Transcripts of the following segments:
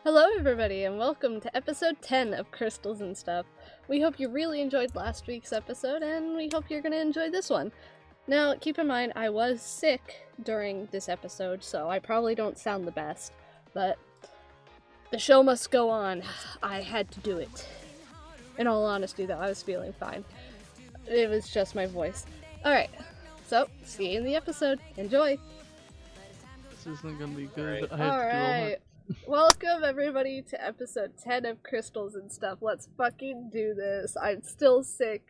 Hello everybody and welcome to episode 10 of Crystals and Stuff. We hope you really enjoyed last week's episode and we hope you're going to enjoy this one. Now, keep in mind I was sick during this episode, so I probably don't sound the best, but the show must go on. I had to do it. In all honesty though, I was feeling fine. It was just my voice. Alright, so see you in the episode. Enjoy! This isn't gonna be good. Alright. I have to do all my... Welcome everybody to episode 10 of Crystals and Stuff. Let's fucking do this. I'm still sick,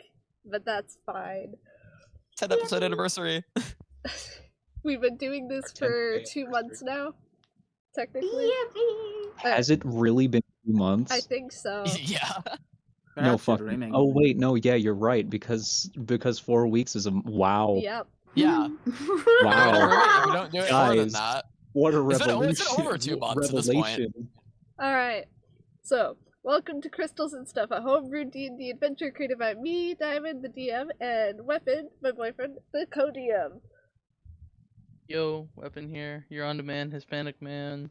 but that's fine. 10 episode anniversary. We've been doing this for 2 months now, technically. Has it really been 2 months? I think so. Yeah. No, fuck. Oh wait, no, yeah, you're right, because 4 weeks is a wow. Yep. Yeah. Wow. We don't do it more than Guys. that. What a It's revelation. been over 2 months at this point. Alright, so, welcome to Crystals and Stuff, a homebrew D&D adventure created by me, Diamond, the DM, and Weapon, my boyfriend, the co-DM. Yo, Weapon here. You're on demand, Hispanic man.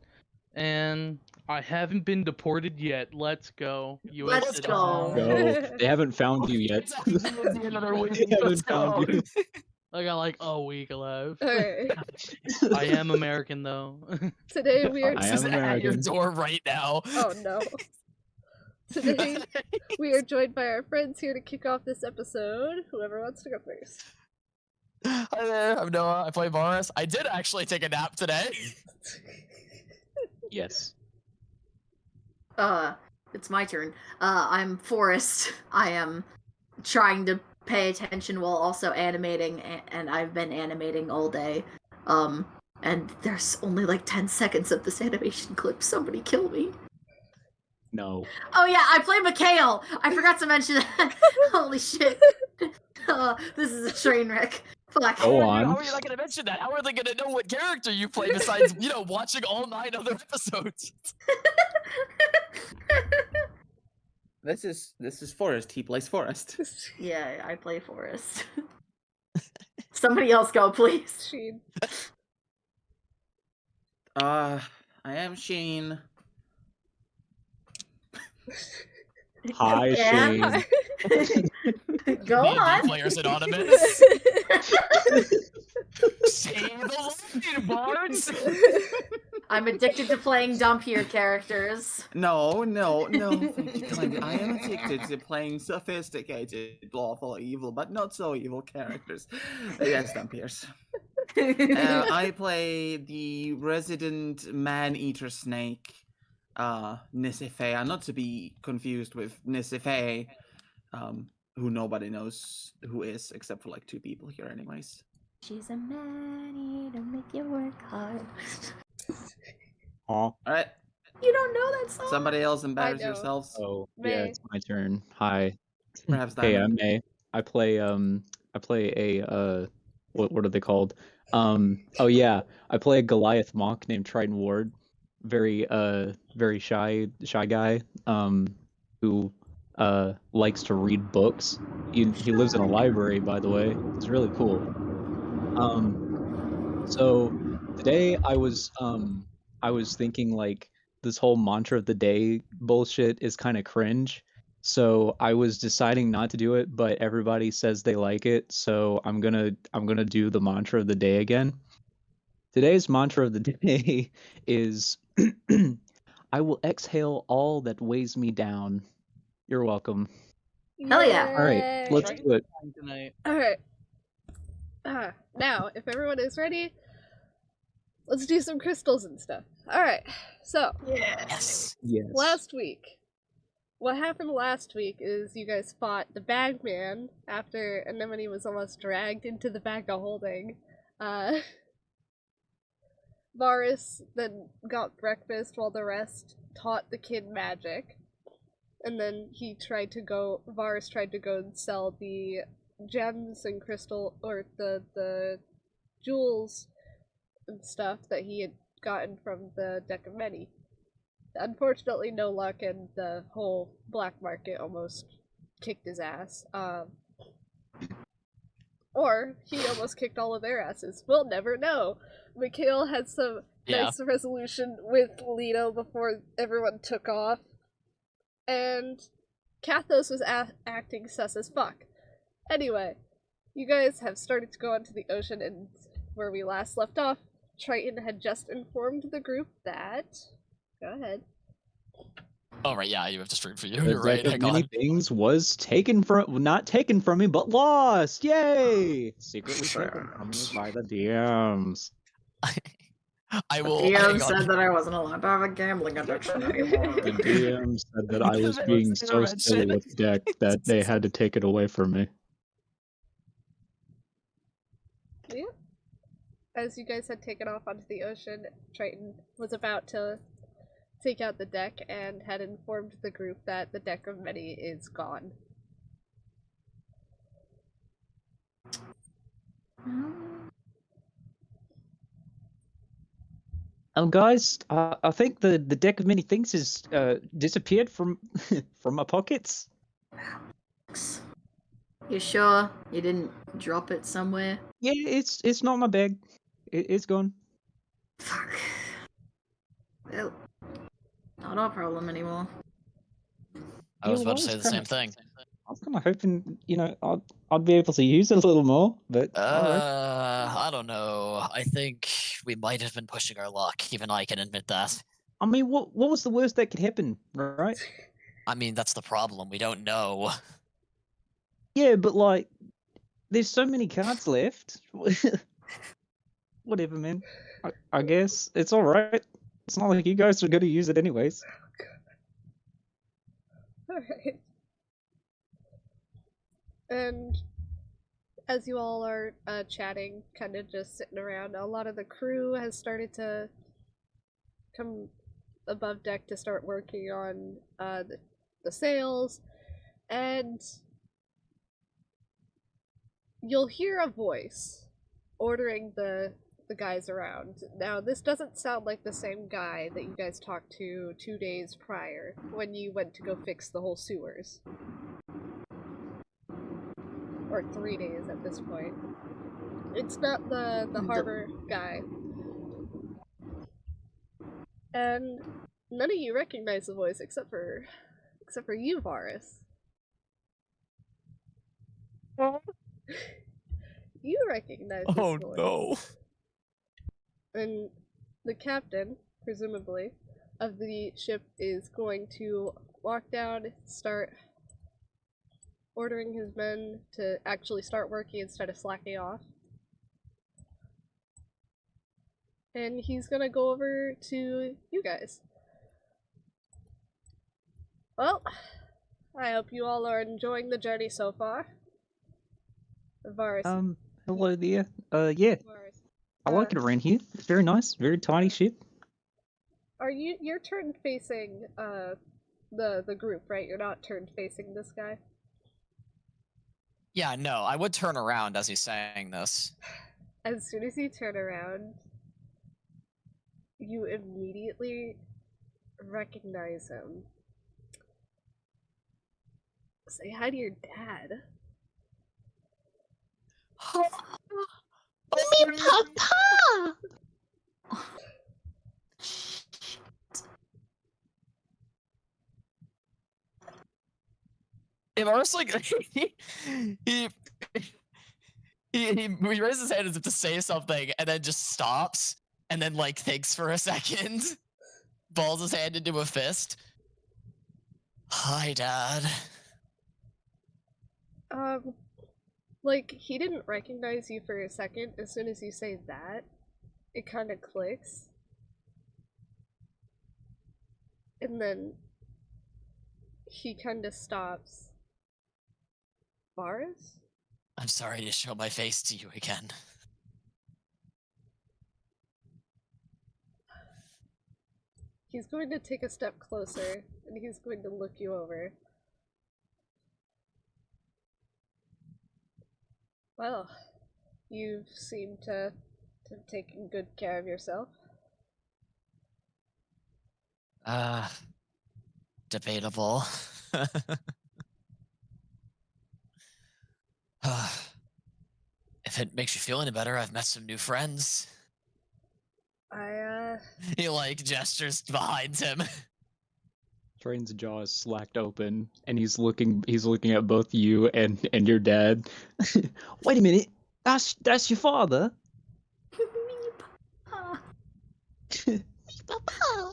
And I haven't been deported yet. Let's go. US Let's citizen. go. Go. They haven't found you yet. Another week. They haven't Let's found go. you. I got like a week left. Alright, I am American though. today we are... I am This is at your American. door right now. Oh no. Today, we are joined by our friends here to kick off this episode. Whoever wants to go first. Hi there, I'm Noah. I play Varis. I did actually take a nap today. Yes. It's my turn. I'm Forrest. I am trying to pay attention while also animating, and I've been animating all day. And there's only like 10 seconds of this animation clip. Somebody kill me. No. Oh yeah, I play Mikhail! I forgot to mention that. Holy shit. This is a train wreck. Fuck. Go on. How are you not gonna mention that? How are they gonna know what character you play besides, watching all 9 other episodes? This is Forrest. He plays Forrest. Yeah, I play Forrest. Somebody else go, please. Schiene. I am Schiene. Hi, Yeah. Shane. Go D&D on. Players Anonymous. Save the line, Bards! I'm addicted to playing dumpier characters. No. Thank you kindly. I am addicted to playing sophisticated, lawful, evil, but not so evil characters. Yes, Dampiers. I play the resident man-eater snake, Nysiphaeia, not to be confused with Nysiphaeia, who nobody knows who is, except for like 2 people here anyways. She's a man-eater, make you work hard. Aw. Alright, You don't know that song? somebody else embarrass know. yourselves. Oh, Maei. yeah, it's my turn. Hi. Perhaps Hey, I'm Diamond. Maei. I play a what are they called? Oh yeah, I play a Goliath monk named Triton Ward. Very shy guy, who likes to read books. He lives in a library, by the way. It's really cool. So today I was thinking like this whole mantra of the day bullshit is kind of cringe. So I was deciding not to do it, but everybody says they like it, so I'm gonna do the mantra of the day again. Today's mantra of the day is I will exhale all that weighs me down. You're welcome. Hell yeah. All right, let's do it. Tonight. Alright. Now, if everyone is ready, let's do some crystals and stuff. Alright, so, Yes. Yes. last week. What happened last week is you guys fought the Bagman after Anemone was almost dragged into the bag of holding. Varis then got breakfast while the rest taught the kid magic. And then Varis tried to go and sell the gems and crystal, or the jewels and stuff that he had gotten from the deck of many. Unfortunately, no luck, and the whole black market almost kicked his ass. Or he almost kicked all of their asses. We'll never know. Mikhail had some nice resolution with Lito before everyone took off. And Kathos was acting sus as fuck. Anyway, you guys have started to go onto the ocean, and where we last left off, Triton had just informed the group that... Go ahead. Oh, right, yeah, you have to stream for you. The You're right, deck of hang many on. things was not taken from me, but lost! Yay! Secretly taken from me by the DMs. I will. DM hang said on. that I wasn't allowed to have a gambling addiction anymore. The DM said that I was Because being was so red silly shit. with deck that they had to take it away from me. Yeah. As you guys had taken off onto the ocean, Triton was about to take out the deck and had informed the group that the deck of many is gone. Guys, I think the deck of many things has disappeared from from my pockets. You sure you didn't drop it somewhere? Yeah, it's not my bag. It's gone. Fuck. Well, not our problem anymore. I was Yeah, about well, to say it's the kinda- same thing. I was kind of hoping, I'd be able to use it a little more, but alright. I don't know. I think we might have been pushing our luck. Even I can admit that. I mean, what was the worst that could happen, right? I mean, that's the problem. We don't know. Yeah, but like, there's so many cards left. Whatever, man. I guess it's all right. It's not like you guys are going to use it anyways. Alright. And as you all are chatting, kind of just sitting around, a lot of the crew has started to come above deck to start working on the sails, and you'll hear a voice ordering the guys around. Now, this doesn't sound like the same guy that you guys talked to 2 days prior when you went to go fix the whole sewers. Or 3 days at this point. It's not the harbor guy. And none of you recognize the voice except for you, Varis. You recognize this Oh voice. no. And the captain, presumably, of the ship is going to walk down, start ordering his men to actually start working instead of slacking off. And he's gonna go over to you guys. Well, I hope you all are enjoying the journey so far. Varis. Hello there. Yeah, Varis. I like it around here. It's very nice, very tiny ship. Are you're turned facing the group, right? You're not turned facing this guy? Yeah, no, I would turn around as he's saying this. As soon as you turn around, you immediately recognize him. Say hi to your dad. Me papa! If I was like, he raises his hand as if to say something, and then just stops, and then like thinks for a second, balls his hand into a fist. Hi, Dad. Like, he didn't recognize you for a second. As soon as you say that, it kind of clicks. And then he kind of stops. Varis? I'm sorry to show my face to you again. He's going to take a step closer, and he's going to look you over. Well, you seem to have taken good care of yourself. Debatable. it makes you feel any better, I've met some new friends. He like gestures behind him. Triton's jaw is slacked open, and he's looking at both you and your dad. Wait a minute, that's your father. Papa.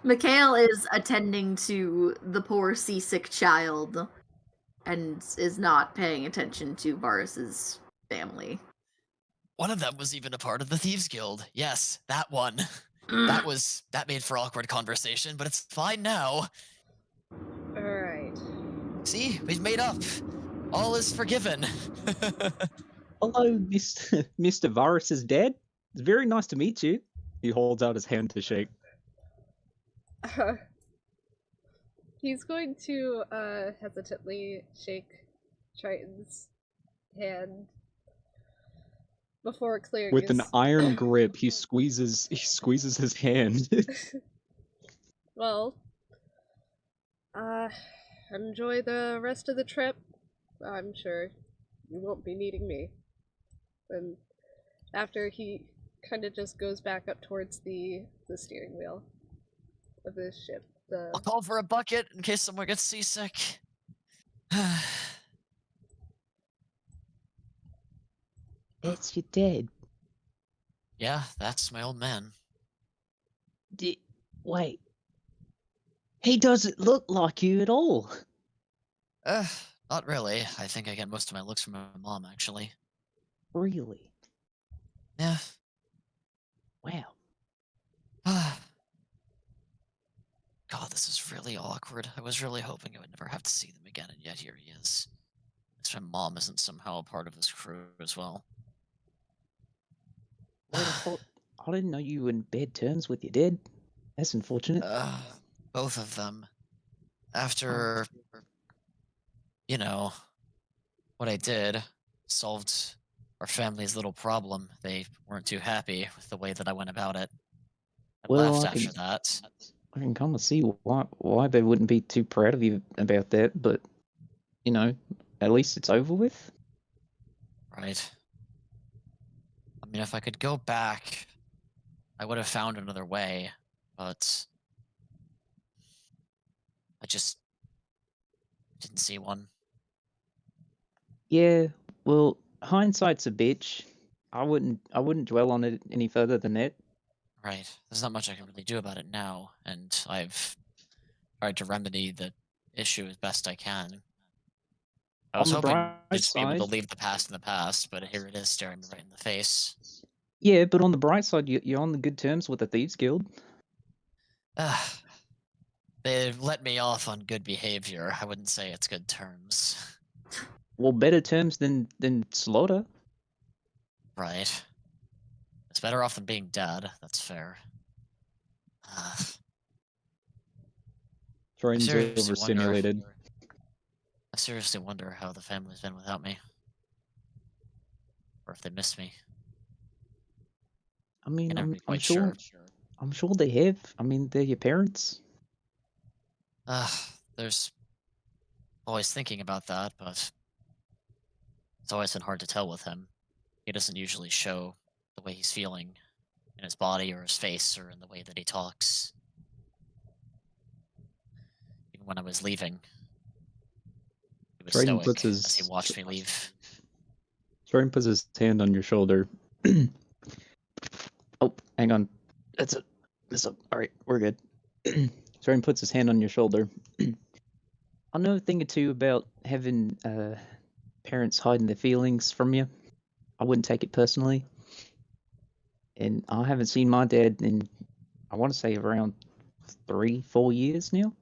Mikhail is attending to the poor seasick child and is not paying attention to Varis's family. One of them was even a part of the Thieves Guild. Yes, that one. That made for awkward conversation, but it's fine now. Alright. See, we've made up. All is forgiven. Hello, Mr. Varis' dad. It's very nice to meet you. He holds out his hand to shake. He's going to hesitantly shake Triton's hand before clearing With his... an iron grip, he squeezes his hand. Well, enjoy the rest of the trip. I'm sure you won't be needing me. And after he kind of just goes back up towards the steering wheel of this ship. I'll call for a bucket in case someone gets seasick. It's your dad. Yeah, that's my old man. Wait. He doesn't look like you at all. Not really. I think I get most of my looks from my mom, actually. Really? Yeah. Wow. God, this is really awkward. I was really hoping I would never have to see them again, and yet here he is. At least my mom isn't somehow a part of this crew as well. I didn't know you were in bad terms with your dad. That's unfortunate. Both of them. After, you know, what I did, solved our family's little problem, they weren't too happy with the way that I went about it. I left after that. I can kind of see why they wouldn't be too proud of you about that, but, you know, at least it's over with. Right. I mean, if I could go back, I would have found another way, but I just didn't see one. Yeah, well, hindsight's a bitch. I wouldn't dwell on it any further than that. Right. There's not much I can really do about it now, and I've tried to remedy the issue as best I can. I was On the hoping bright to just be able to side- leave the past in the past, but here it is staring me right in the face. Yeah, but on the bright side, you're on the good terms with the Thieves Guild. They let me off on good behavior. I wouldn't say it's good terms. Well, better terms than slaughter. Right. It's better off than being dead, that's fair. Train's seriously overstimulated. I seriously wonder how the family's been without me. Or if they miss me. I mean, Can never be I'm quite sure. I'm sure they have. I mean, they're your parents. There's always thinking about that, but it's always been hard to tell with him. He doesn't usually show the way he's feeling in his body or his face or in the way that he talks. Even when I was leaving, he was Triton stoic as he watched me leave. Triton puts his hand on your shoulder. Oh, hang on. That's it. Alright, we're good. Triton puts his hand on your shoulder. I know a thing or two about having parents hiding their feelings from you. I wouldn't take it personally. And I haven't seen my dad in, I want to say, around 3-4 years now.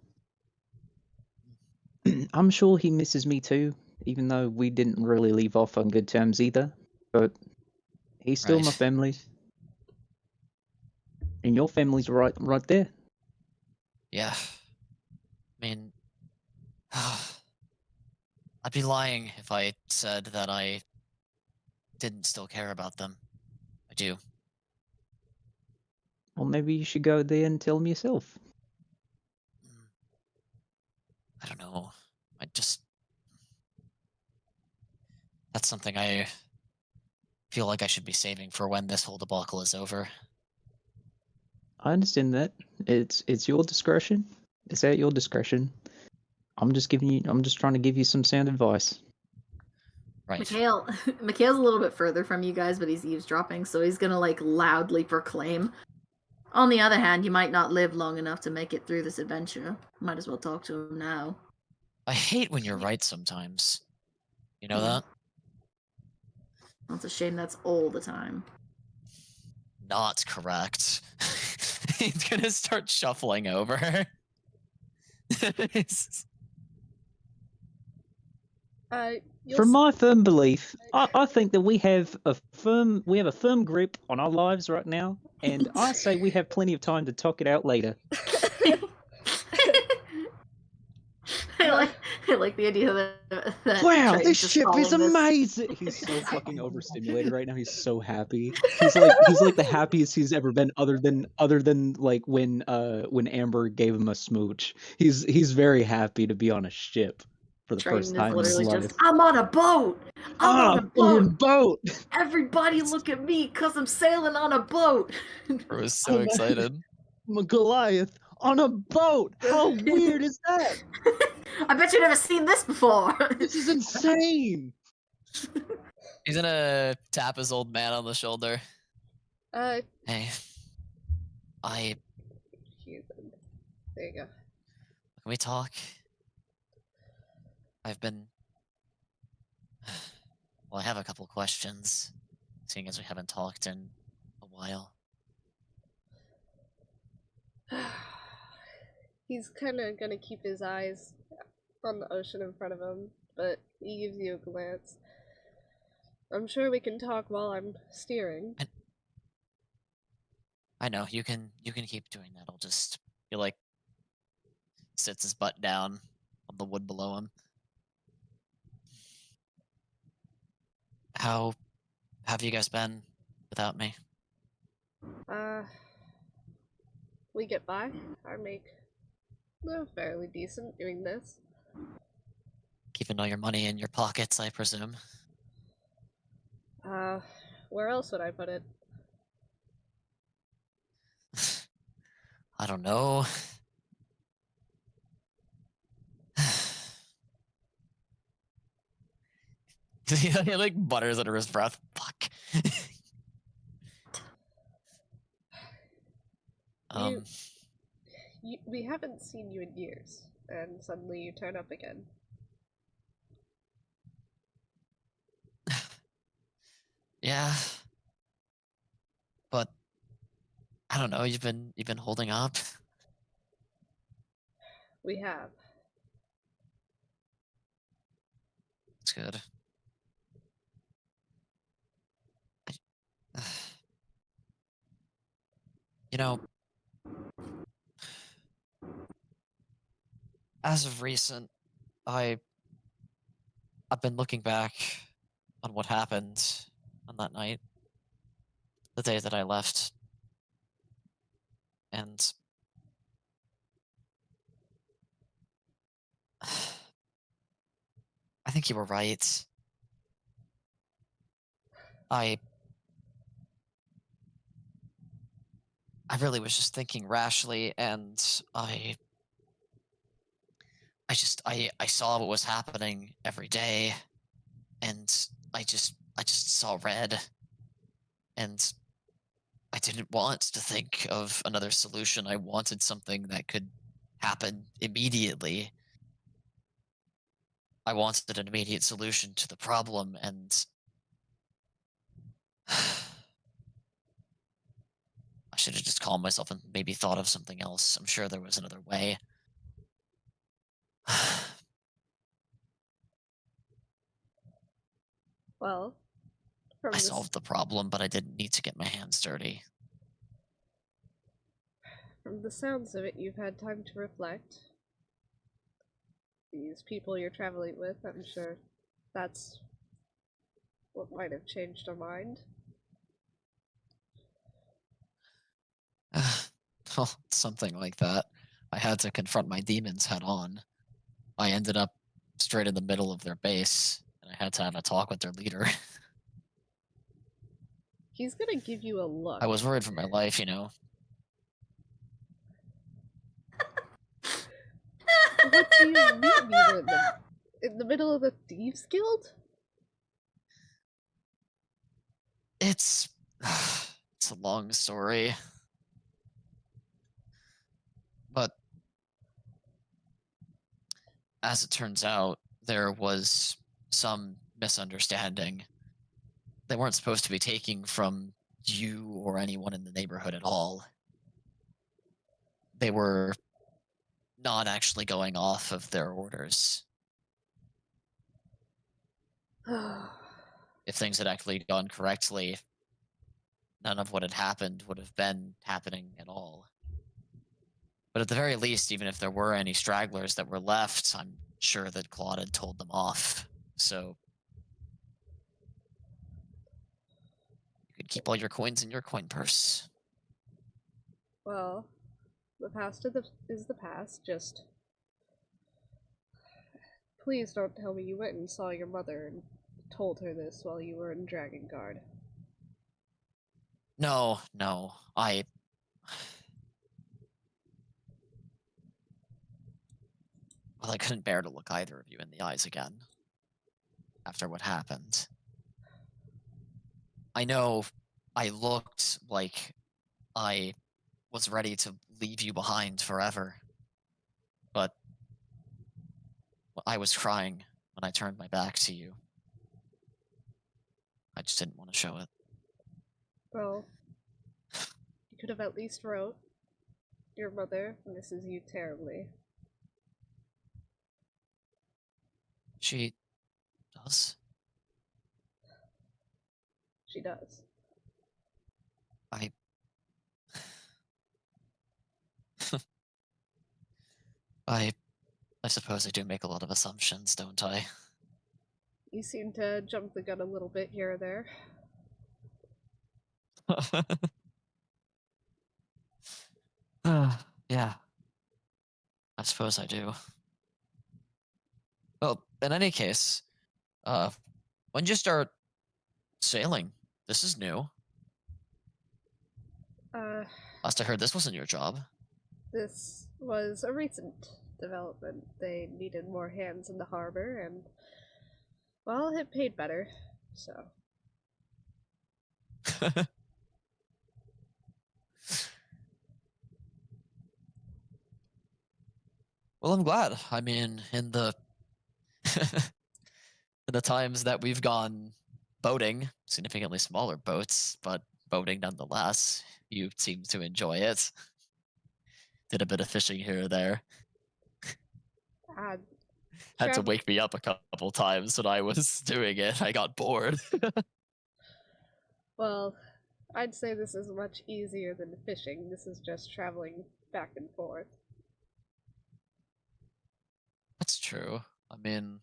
I'm sure he misses me too, even though we didn't really leave off on good terms either. But he's still my Right. family. And your family's right there. Yeah. I mean, I'd be lying if I said that I didn't still care about them. I do. Well, maybe you should go there and tell them yourself. I don't know. That's something I feel like I should be saving for when this whole debacle is over. I understand that. It's your discretion. It's at your discretion. I'm just trying to give you some sound advice. Right. Mikhail's a little bit further from you guys, but he's eavesdropping, so he's gonna like loudly proclaim. On the other hand, you might not live long enough to make it through this adventure. Might as well talk to him now. I hate when you're right sometimes. You know Yeah. that? It's a shame that's all the time. Not correct. He's gonna start shuffling over. From my firm belief, I think that we have a firm grip on our lives right now, and I say we have plenty of time to talk it out later. I like the idea that Wow, Triton's this just ship is calling this- amazing. He's so fucking overstimulated right now. He's so happy. He's like the happiest he's ever been, other than like when Amber gave him a smooch. He's very happy to be on a ship for the Triton first is time in his literally life. just, I'm on a boat! I'm on a boat! Everybody look at me, cause I'm sailing on a boat! I was so excited. I'm a Goliath on a boat. How weird is that? I bet you've never seen this before! This is insane. He's gonna tap his old man on the shoulder. Hey, There you go. can we talk? Well, I have a couple questions, seeing as we haven't talked in a while. He's kind of gonna keep his eyes on the ocean in front of him, but he gives you a glance. I'm sure we can talk while I'm steering. I know, you can keep doing that. He like sits his butt down on the wood below him. How have you guys been without me? We get by. I make fairly decent doing this. Keeping all your money in your pockets, I presume. Where else would I put it? I don't know. he like butters under his breath. Fuck. We haven't seen you in years, and suddenly you turn up again. Yeah. But I don't know, you've been holding up. We have. That's good. You know, as of recent, I've been looking back on what happened on that night, the day that I left, and I think you were right. I really was just thinking rashly, and I saw what was happening every day, and I just saw red, and I didn't want to think of another solution. I wanted something that could happen immediately. I wanted an immediate solution to the problem, and I should have just calmed myself and maybe thought of something else. I'm sure there was another way. Well, I solved the problem, but I didn't need to get my hands dirty. From the sounds of it, you've had time to reflect. These people you're traveling with, I'm sure that's what might have changed your mind. Well, something like that. I had to confront my demons head on. I ended up straight in the middle of their base, and I had to have a talk with their leader. He's gonna give you a look. I was worried for my life, What do you mean you were in the middle of the Thieves Guild? It's a long story. But as it turns out, there was some misunderstanding. They weren't supposed to be taking from you or anyone in the neighborhood at all. They were not actually going off of their orders. If things had actually gone correctly, none of what had happened would have been happening at all. But at the very least, even if there were any stragglers that were left, I'm sure that Claude had told them off. So you could keep all your coins in your coin purse. Well, the past is the past. Just please don't tell me you went and saw your mother and told her this while you were in Dragon Guard. No, Well, I couldn't bear to look either of you in the eyes again. After what happened. I know I looked like I was ready to leave you behind forever. But I was crying when I turned my back to you. I just didn't want to show it. Well, you could have at least wrote, "Your mother misses you terribly." She does? She does. I suppose I do make a lot of assumptions, don't I? You seem to jump the gun a little bit here or there. Yeah. I suppose I do. Well, in any case, when did you start sailing? This is new. Last I heard, this wasn't your job. This was a recent development. They needed more hands in the harbor, and, well, it paid better, so. Well, I'm glad. I mean, in the in the times that we've gone boating, significantly smaller boats, but boating nonetheless, you seem to enjoy it. Did a bit of fishing here or there. Had to wake me up a couple times when I was doing it. I got bored. Well, I'd say this is much easier than fishing. This is just traveling back and forth. That's true. I mean,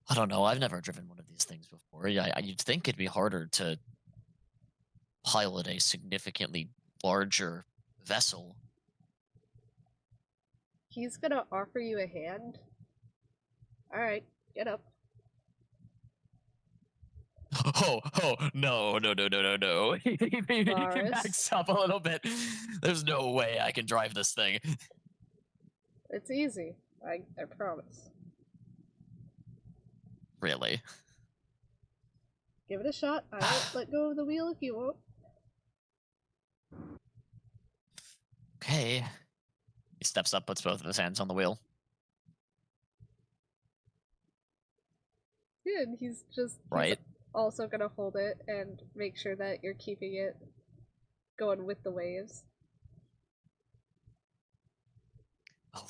I don't know. I've never driven one of these things before. You'd think it'd be harder to pilot a significantly larger vessel. He's gonna offer you a hand. Alright, get up. Oh, no. He Varis? backs up a little bit. There's no way I can drive this thing. It's easy. I promise. Really? Give it a shot. I won't let go of the wheel if you won't. Okay. He steps up, puts both of his hands on the wheel. Yeah, and he's Right. also gonna hold it and make sure that you're keeping it going with the waves.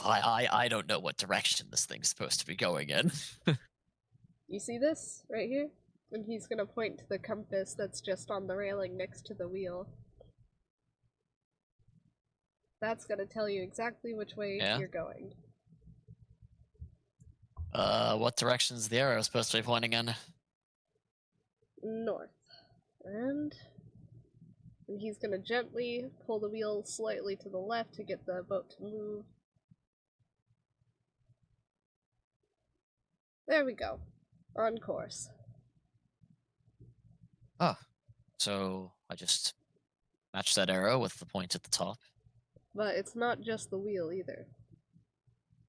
I don't know what direction this thing's supposed to be going in. You see this right here? And he's gonna point to the compass that's just on the railing next to the wheel. That's gonna tell you exactly which way you're going. What direction's the arrow supposed to be pointing in? North. And he's gonna gently pull the wheel slightly to the left to get the boat to move. There we go. On course. Oh, so I just match that arrow with the point at the top. But it's not just the wheel either.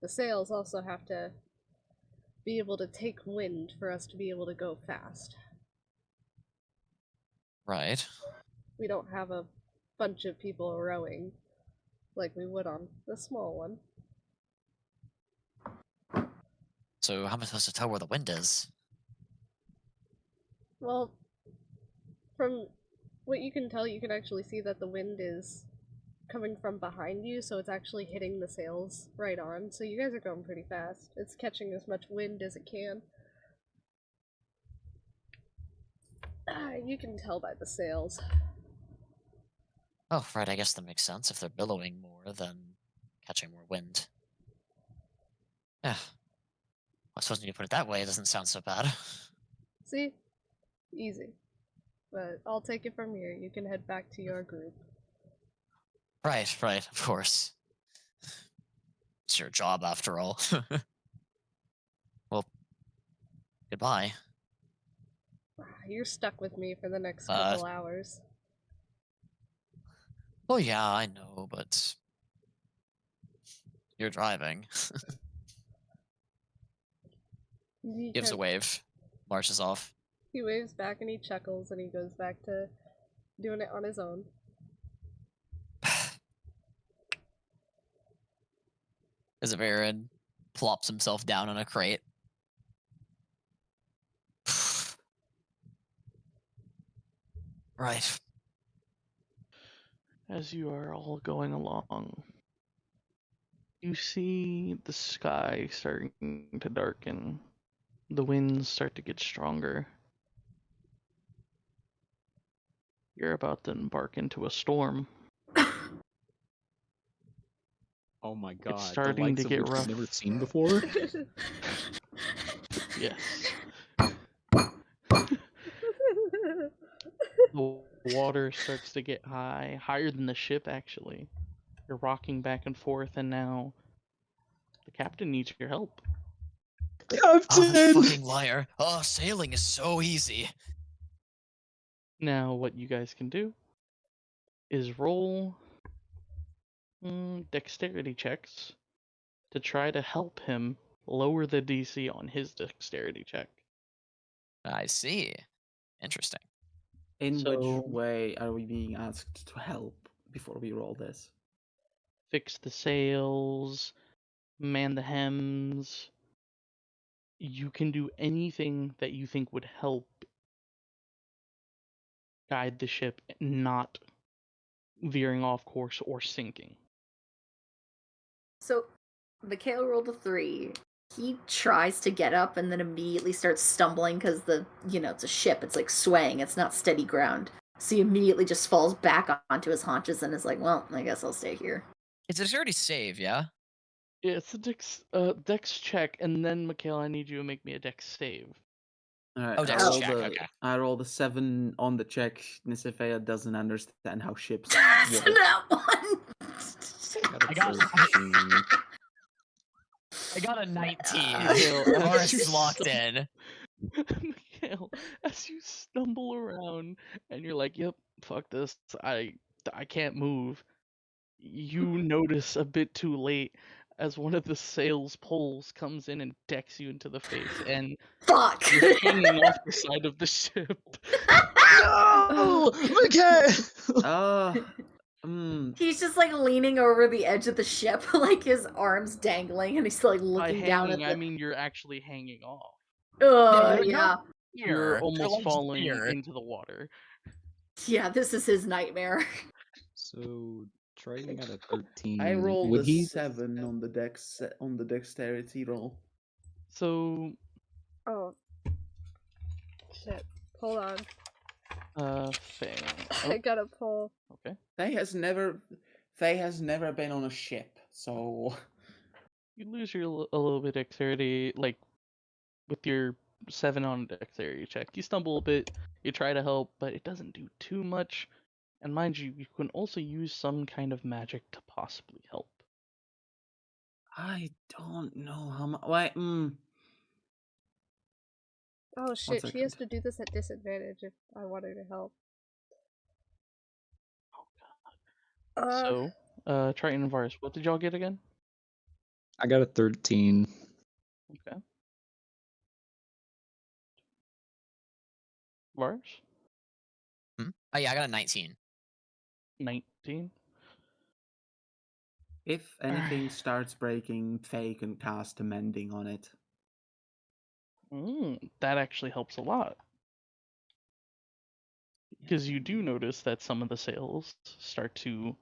The sails also have to be able to take wind for us to be able to go fast. Right. We don't have a bunch of people rowing like we would on the small one. So how am I supposed to tell where the wind is? Well, from what you can tell, you can actually see that the wind is coming from behind you, so it's actually hitting the sails right on. So you guys are going pretty fast. It's catching as much wind as it can. You can tell by the sails. Oh, right, I guess that makes sense. If they're billowing more, then catching more wind. Yeah. I suppose when you put it that way, it doesn't sound so bad. See? Easy. But I'll take it from here. You can head back to your group. Right, of course. It's your job, after all. Well, goodbye. You're stuck with me for the next couple hours. Well, yeah, I know, but you're driving. Gives a wave, marches off. He waves back and he chuckles and he goes back to doing it on his own. Isaverin plops himself down on a crate. Right. As you are all going along, you see the sky starting to darken. The winds start to get stronger. You're about to embark into a storm. Oh my god. It's starting the likes to of get which rough. I've never seen before. Yes. The water starts to get higher than the ship, actually. You're rocking back and forth, and now the captain needs your help. Oh, Captain! that fucking liar. Oh, sailing is so easy. Now, what you guys can do is roll dexterity checks to try to help him lower the DC on his dexterity check. I see. Interesting. In which So- way are we being asked to help before we roll this? Fix the sails, man the hems. You can do anything that you think would help guide the ship not veering off course or sinking. So, Mikhail rolled a 3. He tries to get up and then immediately starts stumbling because it's a ship. It's like swaying. It's not steady ground. So he immediately just falls back onto his haunches and is like, well, I guess I'll stay here. It's a dirty save, yeah? Yeah, it's a dex check, and then Mikhail, I need you to make me a dex save. Alright, Oh, dex check, okay. I rolled a 7 on the check. Nysiphaeia doesn't understand how ships That's work. not one! I got a 19. Mikhail, Varis as is you locked in. Mikhail, as you stumble around and you're like, "Yep, fuck this. I can't move." You notice a bit too late as one of the sails poles comes in and decks you into the face, and Fuck! you're hanging off the side of the ship. No! Okay! He's just like leaning over the edge of the ship, like his arms dangling, and he's like By looking down at hanging, the. I mean you're actually hanging off. Yeah. You're They're almost like falling here. into the water. Yeah, this is his nightmare. So, Triton got a 13. I rolled Would a he... 7 on the dexterity roll. So, Oh. Shit. Hold on. Faye. I gotta pull. Okay. Faye has never been on a ship, so You lose a little bit of dexterity, like with your 7 on dexterity check. You stumble a bit, you try to help, but it doesn't do too much. And mind you, you can also use some kind of magic to possibly help. I don't know how much. Oh shit, she has second. to do this at disadvantage if I want her to help. So, Triton and Varis, what did y'all get again? I got a 13. Okay. Varis? Oh yeah, I got a 19. 19. If anything starts breaking, Faye can cast a mending on it. That actually helps a lot. Because you do notice that some of the sails start to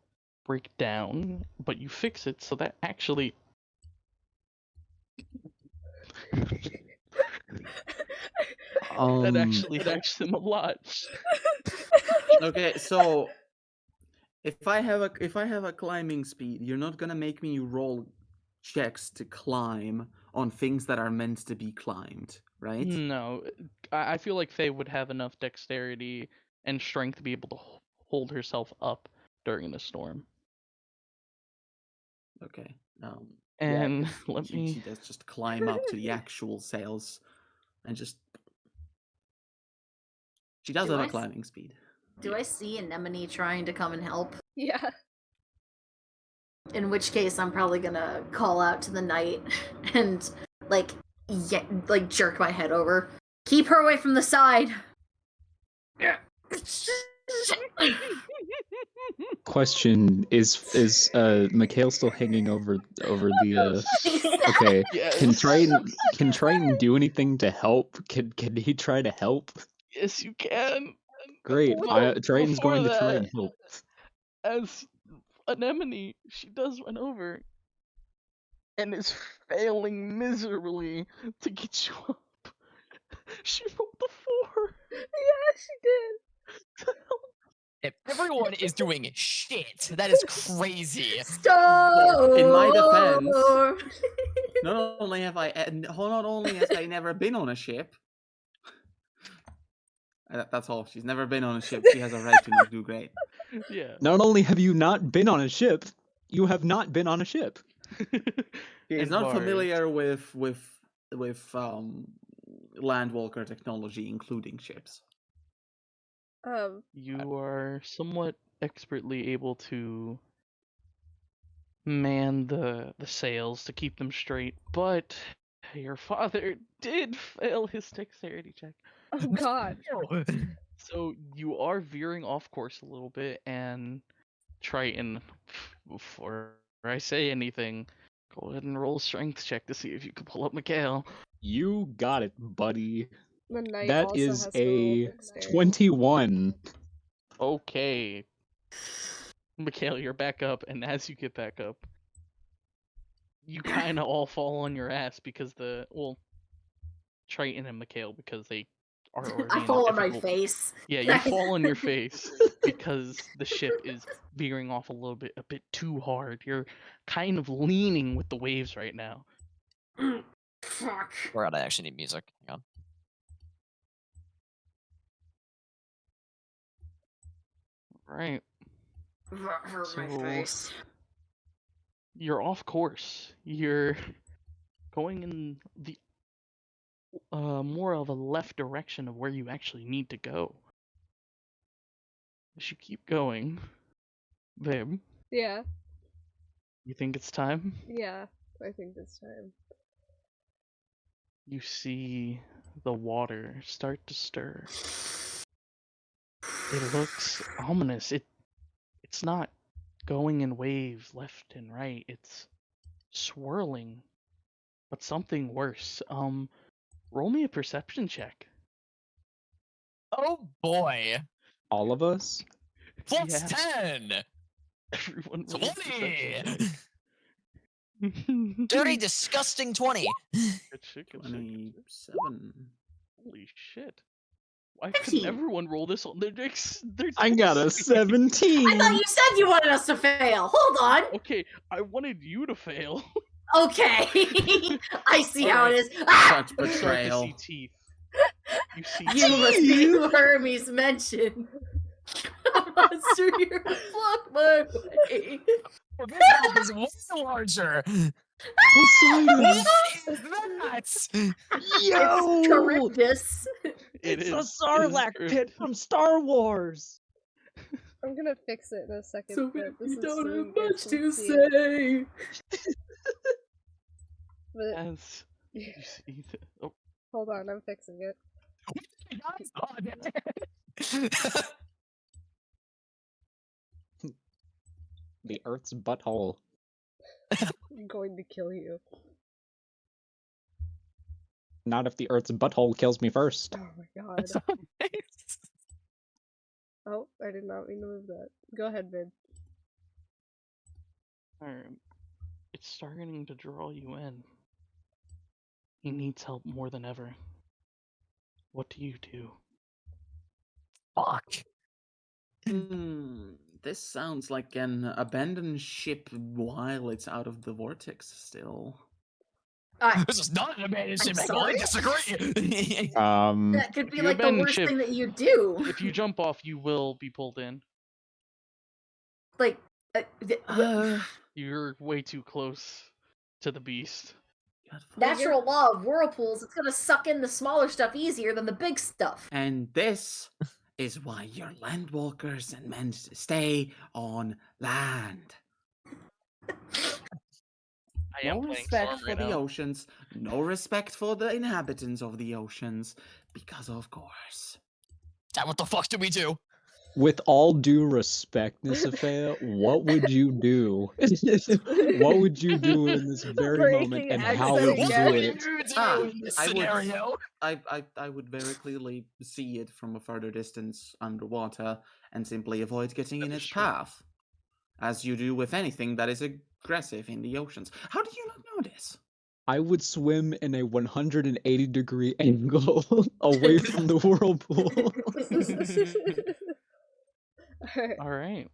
break down, but you fix it so that actually... that actually helps him a lot. Okay, so if I have a climbing speed, you're not gonna make me roll checks to climb on things that are meant to be climbed, right? No, I feel like Faye would have enough dexterity and strength to be able to hold herself up during the storm. Okay. And 'cause let she me... does just climb up to the actual sails and just... She does Do have I a s- climbing speed. Do I see Anemone trying to come and help? Yeah. In which case, I'm probably gonna call out to the knight and like jerk my head over. Keep her away from the side. Question: Is Mikhail still hanging over the? Okay. Yes. Can Triton do anything to help? Can he try to help? Yes, you can. Great. Well, Triton's before going to try that, and help. As Anemone, she does run over and is failing miserably to get you up. She rolled a 4. Yeah, she did. Everyone is doing shit. That is crazy. Stop! In my defense, not only have I never been on a ship. That's all. She's never been on a ship. She has a right to not do great. Yeah. Not only have you not been on a ship, you have not been on a ship. She is And not Varis. familiar with landwalker technology, including ships. You are somewhat expertly able to man the sails to keep them straight, but your father did fail his dexterity check. Oh god. So you are veering off course a little bit, and Triton, before I say anything, go ahead and roll a strength check to see if you can pull up Mikhail. You got it, buddy. The knight That also is has to roll a dexterity. 21. Okay. Mikhail, you're back up, and as you get back up, you kind of all fall on your ass because Triton and Mikhail, because they are already I in fall on my difficult- face. Yeah, you fall on your face because the ship is veering off a bit too hard. You're kind of leaning with the waves right now. Fuck. Forgot I actually need music. Hang on. Right. That hurt my So- face. You're off course. You're going in the more of a left direction of where you actually need to go. As you keep going, babe, Yeah, you think it's time? yeah. I think this time. You see the water start to stir. It looks ominous. It's not going in waves left and right. It's swirling. But something worse. Roll me a perception check. Oh boy. All of us? Plus Yeah. 10. Everyone roll a 20. perception check. Dirty, disgusting 20. Good shit, good shit, good shit. 27. Holy shit. Why couldn't 15. everyone roll this on their dex? I got a 17. I thought you said you wanted us to fail. Hold on. Okay, I wanted you to fail. Okay. I see how it is. Ah! Such You start to betrayal. see teeth. You see You must teeth. be who Hermes mentioned. Monster, you're block my way. This map is way larger. Poseidon! What is that? Yo! It's Charybdis. It It's the is Sarlacc pit Charybdis. from Star Wars! I'm gonna fix it in a second. So but this you is don't so have you guys much can to see it. say. But As you see oh, hold on, I'm fixing it. The Earth's butthole. I'm going to kill you. Not if the Earth's butthole kills me first. Oh my god. Oh, I did not mean to move that. Go ahead, Vid. alright. It's starting to draw you in. He needs help more than ever. What do you do? Fuck. This sounds like an abandoned ship while it's out of the vortex still. This is not an abandoned ship. I'm I sorry? disagree. That could be you like the abandon worst ship- thing that you do. If you jump off, you will be pulled in. Like, You're way too close to the beast. natural law of whirlpools, it's gonna suck in the smaller stuff easier than the big stuff. And this is why you're landwalkers and meant to stay on land. I am No playing respect Storm for right the now. oceans, no respect for the inhabitants of the oceans, because of course. Dad, what the fuck did we do? With all due respect, Nysiphaeia, what would you do? What would you do in this very moment, Breaking and how would you accent do again. it? In this I would- scenario? I would very clearly see it from a further distance underwater and simply avoid getting in its Sure. path. As you do with anything that is aggressive in the oceans. How do you not know this? I would swim in a 180-degree angle away from the whirlpool. Alright, Alright.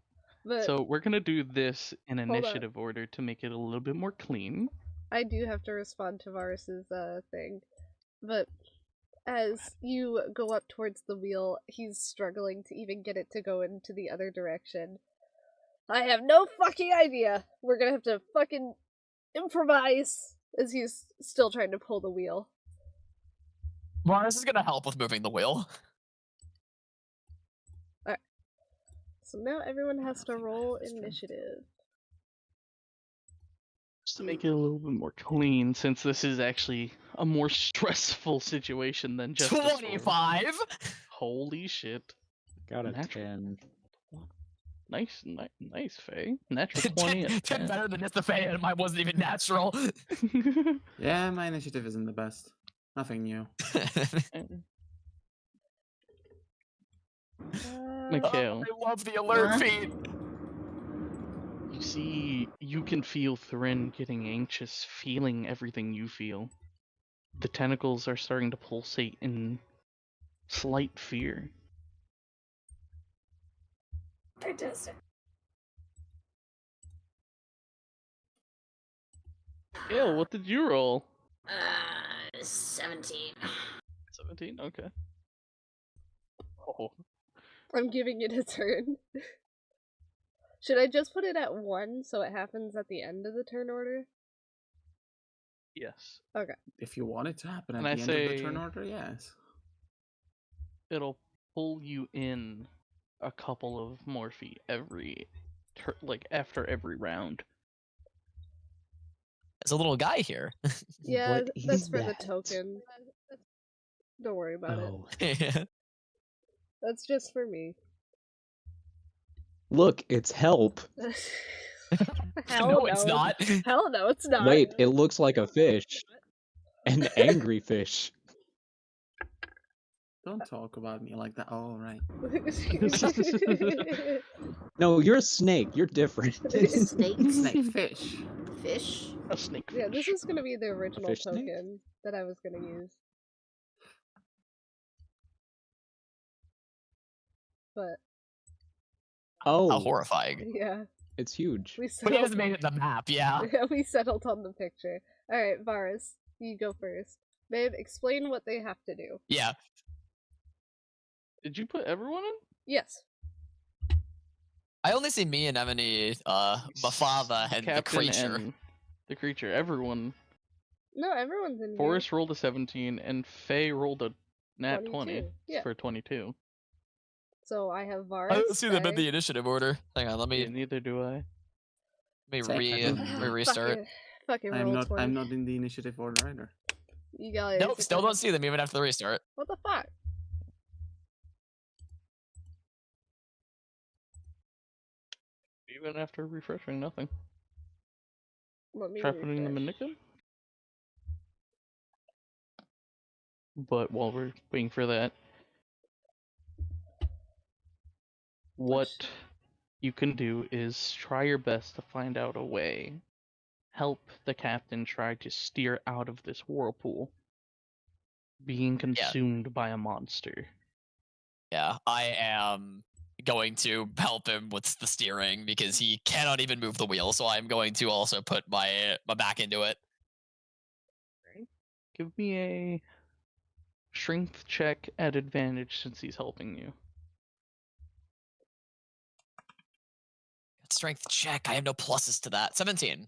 but So we're gonna do this in on. initiative order to make it a little bit more clean. I do have to respond to Varis's thing. But as you go up towards the wheel, he's struggling to even get it to go into the other direction. I have no fucking idea. We're gonna have to fucking improvise as he's still trying to pull the wheel. Varis is gonna help with moving the wheel. So now everyone has to roll initiative. Just to make it a little bit more clean, since this is actually a more stressful situation than just a storm. 25. Holy shit. Got a Natural. 10. Nice, nice, Faye. Natural 20 and 10 10. better than Nysiphaeia, and mine wasn't even natural. Yeah, my initiative isn't the best. Nothing new. Mikhail, I love the alert feed. you see, you can feel Thrin getting anxious, feeling everything you feel. The tentacles are starting to pulsate in slight fear. Fantastic. Mikhail, what did you roll? 17. 17? Okay. Oh, I'm giving it a turn. Should I just put it at 1 so it happens at the end of the turn order? yes. If you want it to happen at And I the end of the turn say- order, yes. It'll pull you in a couple of more feet every, after every round. There's a little guy here. Yeah, What that's is for that? the token. Don't worry about it. Oh. That's just for me. Look, it's help. Hell no, it's not. Hell no, it's not. Wait, it looks like a fish. An angry fish. Don't talk about me like that. Oh, right. No, you're a snake. You're different. Snakes? Snake fish. Fish? A snake Yeah, this fish. is gonna be the original Fish snake? token that I was gonna use. But Oh, How horrifying. yeah, it's huge. we But he settled. hasn't made it the map, yeah. Yeah, we settled on the picture. All right, Varis, you go first. Babe, explain what they have to do. Yeah. Did you put everyone in? Yes. I only see me and Emily, my father, and the Captain creature. and the creature. Everyone. No, everyone's in Forrest rolled a 17, and Faye rolled a nat 20 22, yeah. for 22. So I have Varis. I don't see them in Faye. the initiative order. Hang on, let me Yeah, neither do I. restart. Fucking roll 20. I'm not in the initiative order either. You guys. Nope, still don't see them even after the restart. What the fuck? Even after refreshing, nothing. Let me Try putting them in refresh. Nika. But while we're waiting for that, what you can do is try your best to find out a way. Help the captain try to steer out of this whirlpool. Being consumed by a monster. Yeah, I am going to help him with the steering because he cannot even move the wheel, so I'm going to also put my back into it. Give me a strength check at advantage since he's helping you. Strength check. I have no pluses to that. 17.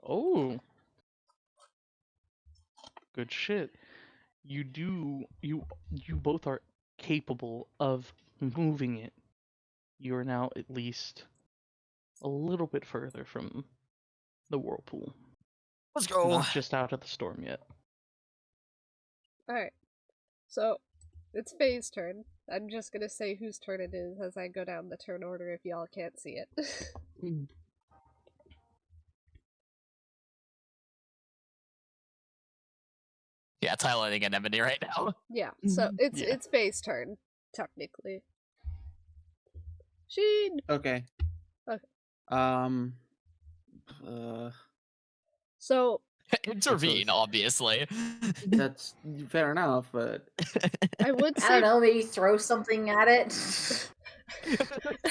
Oh. Good shit. You both are capable of moving it. You are now at least a little bit further from the whirlpool. Let's go. Not just out of the storm yet. Alright. So, it's Faye's turn. I'm just gonna say whose turn it is as I go down the turn order if y'all can't see it. Yeah, it's highlighting anemone right now. Yeah, so it's Faye's turn, technically. Schiene! Okay. Okay. So Intervene, obviously. that's fair enough, but I would I say don't know, maybe throw something at it.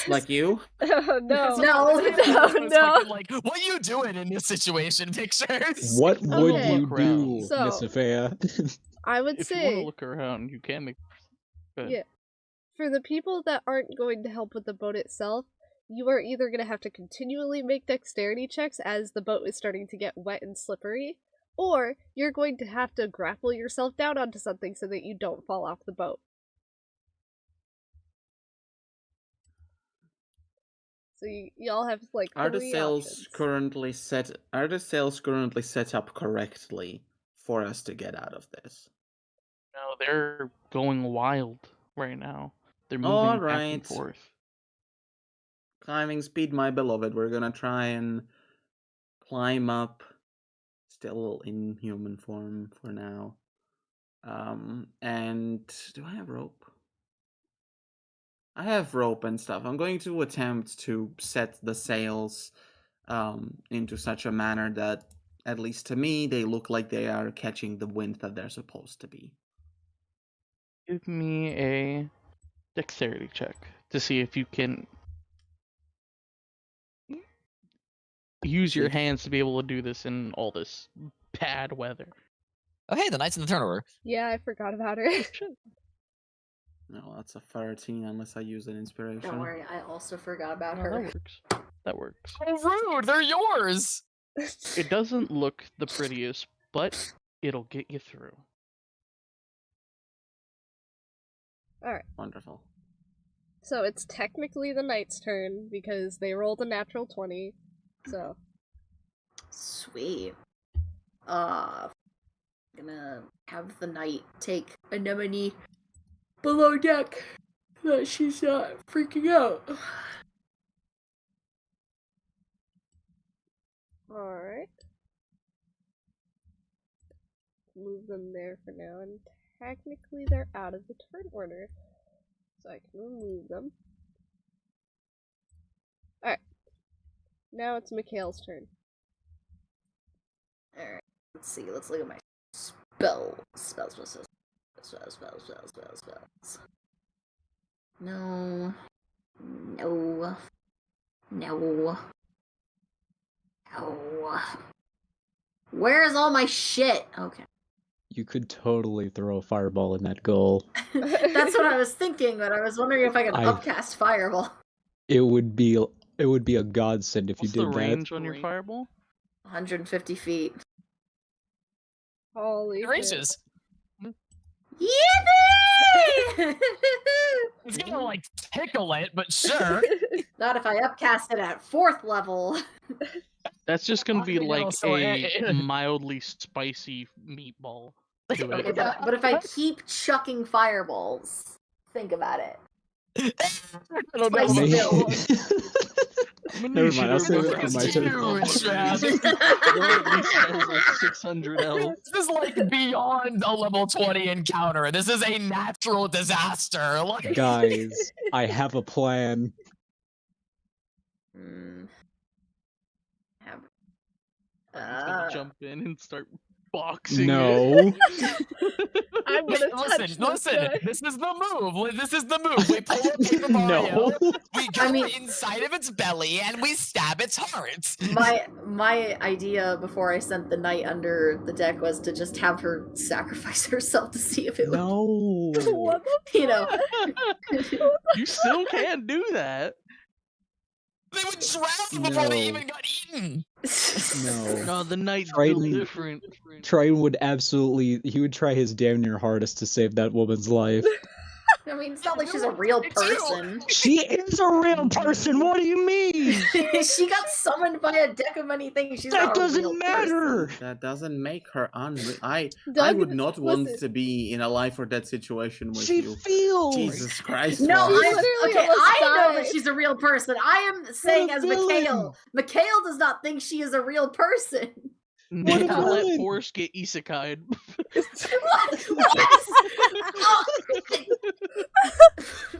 like you. no, No. no. Like, what are you doing in this situation? Pictures. What would Okay. you do, So- Nysiphaeia? I would If you want to say, look around, you can make. Good. yeah, for the people that aren't going to help with the boat itself, you are either going to have to continually make dexterity checks as the boat is starting to get wet and slippery, or you're going to have to grapple yourself down onto something so that you don't fall off the boat. So y'all have like Are the three sails options. currently set? Are the sails currently set up correctly for us to get out of this? No, they're going wild right now. They're moving All back and right. forth. Climbing speed, my beloved. We're gonna try and climb up. Still in human form for now. And do I have rope? I have rope and stuff. I'm going to attempt to set the sails into such a manner that, at least to me, they look like they are catching the wind that they're supposed to be. Give me a dexterity check to see if you can use your hands to be able to do this in all this bad weather. Oh, hey, the knight's in the turnover. Yeah, I forgot about her. No, that's a 13 unless I use an inspiration. Don't worry, I also forgot about No, her. that works. That works. Oh, rude! They're yours! It doesn't look the prettiest, but it'll get you through. Alright, Wonderful. so it's technically the knight's turn because they rolled a natural 20, so... Sweet. Gonna have the knight take Anemone below deck so that she's not freaking out. Alright. Move them there for now, and technically they're out of the turn order. So I can remove them. Alright. Now it's Mikhail's turn. Alright, let's see, let's look at my spells. No. No. No. No. Where's all my shit? Okay. You could totally throw a fireball in that goal. That's what I was thinking, but I was wondering if I could I- upcast Fireball. It would be a godsend if What's you the did range on your fireball? 150 feet. Holy shit. Gracious. Yippee! It's gonna like tickle it, but sure. Not if I upcast it at 4th level. That's just gonna be You know, like so a mildly spicy meatball to Okay, it. but if I keep chucking fireballs, think about it. I don't know. Spicy Maybe- bill. Never mind, I'll save it for my turn. Huge, man. At least has like 600 health. This is like beyond a level 20 encounter. This is a natural disaster. Like, Guys, I have a plan. Hmm. He's gonna jump in and start boxing. No. I'm gonna touch this listen. guy. This is the move. This is the move. We pull up Paper Mario. No. We go inside of its belly and we stab its heart. My idea before I sent the knight under the deck was to just have her sacrifice herself to see if it would, No. What the you know. You still can't do that. They would drown before they No. even got eaten. No. No, the knight's Triton- built different. Triton would he would try his damn near hardest to save that woman's life. I mean, it's not like she's a real Me too. person. She is a real person, what do you mean? She got summoned by a deck of many things. She's That not a real doesn't matter! That doesn't make her unreal. I Doug, would not want listen. to be in a life or death situation with She you. feels. Jesus Christ. No, Ross. She I, literally okay, almost I know died. that she's a real person. I am saying a as villain. Mikhail. Mikhail does not think she is a real person. What a Never let villain. Forrest get isekai'd. What? Yes! Oh.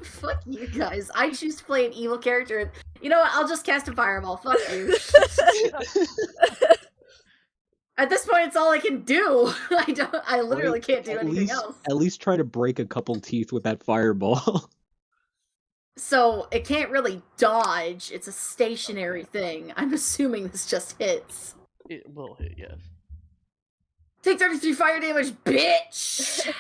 Fuck you guys. I choose to play an evil character. You know what? I'll just cast a fireball. Fuck you. At this point, it's all I can do. I literally can't do anything else. At least try to break a couple teeth with that fireball. So it can't really dodge. It's a stationary thing. I'm assuming this just hits. It will hit, yes. Take 33 fire damage, bitch!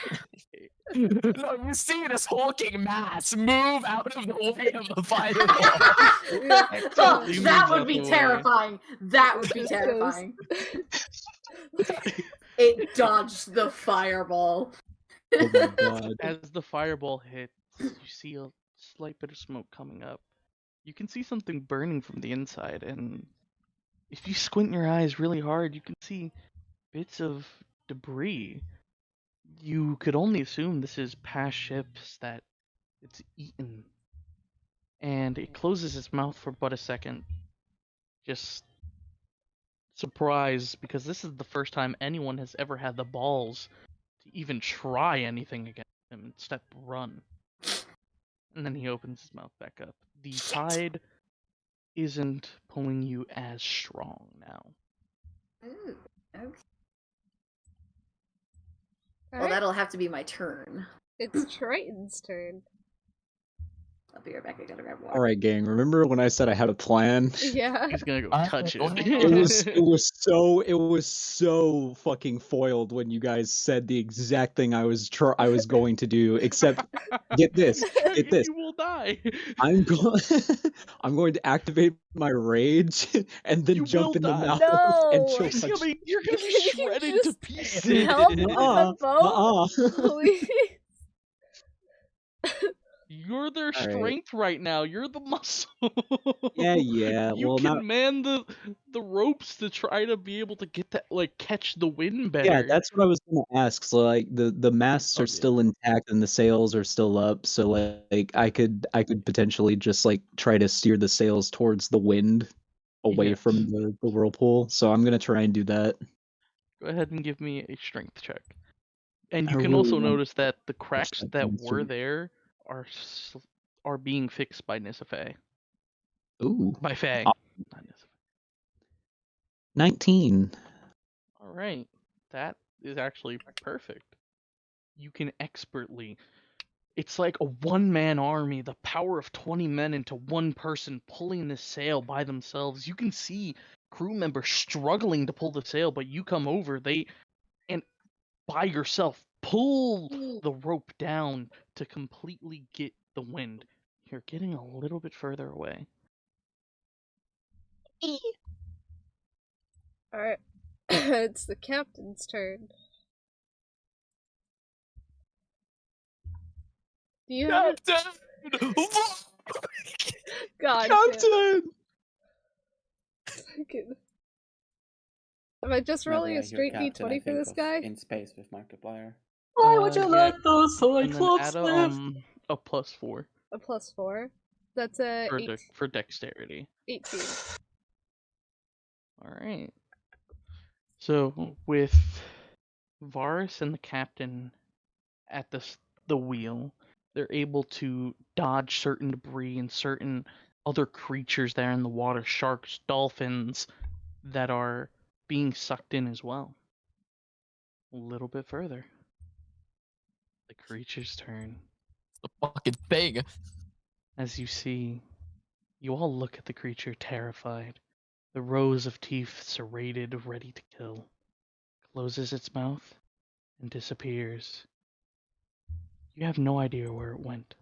No, you see this hulking mass move out of the way of the fireball. Oh, Leave that moves would out be the way. terrifying. That would be terrifying. It dodged the fireball. Oh my god. As the fireball hits, you see a slight bit of smoke coming up. You can see something burning from the inside, and if you squint your eyes really hard, you can see bits of debris. You could only assume this is past ships that it's eaten. And it closes its mouth for but a second. Just surprised, because this is the first time anyone has ever had the balls to even try anything against him, instead run. And then he opens his mouth back up. The tide isn't pulling you as strong now. Ooh, okay. Well, Alright, that'll have to be my turn. it's Triton's turn. I'll be right back. I gotta grab water. Alright, gang, remember when I said I had a plan? Yeah. He's gonna go I- touch it. It was so fucking foiled when you guys said the exact thing I was going to do, except get this. Get this. You will die. I'm going to activate my rage and then You jump will in the die. mouth No! and chill You're touch. gonna be Can you shredded to just pieces. help with the boat? Please. You're their Alright. strength right now. You're the muscle. Yeah. You Well, can not. man the ropes to try to be able to get that, like, catch the wind better. Yeah, that's what I was gonna ask. So like the masts are Okay. still intact and the sails are still up. So like I could potentially just like try to steer the sails towards the wind away Yes. from the whirlpool. So I'm gonna try and do that. Go ahead and give me a strength check. And I you can really also want notice that the cracks that that monster. were there are being fixed by Nysiphaeia. Ooh, By Faye. Ah. Not Nysiphaeia. 19. Alright. That is actually perfect. You can expertly. It's like a one-man army, the power of 20 men into one person pulling the sail by themselves. You can see crew members struggling to pull the sail, but you come over, and by yourself pull the rope down to completely get the wind. You're getting a little bit further away. Alright. It's the captain's turn. Do you have Captain! God Captain! damn. Am I just Whenever rolling I a hear straight captain, I d20 for think this of guy? In Space with Markiplier. Why would you Yeah. let those And then Cyclops add live? a +4 A +4. That's a for dexterity. 18. Alright. So, with Varis and the captain at the wheel, they're able to dodge certain debris and certain other creatures there in the water, sharks, dolphins, that are being sucked in as well. A little bit further. The creature's turn. The fucking thing. As you see, you all look at the creature terrified. The rows of teeth serrated, ready to kill. Closes its mouth and disappears. You have no idea where it went.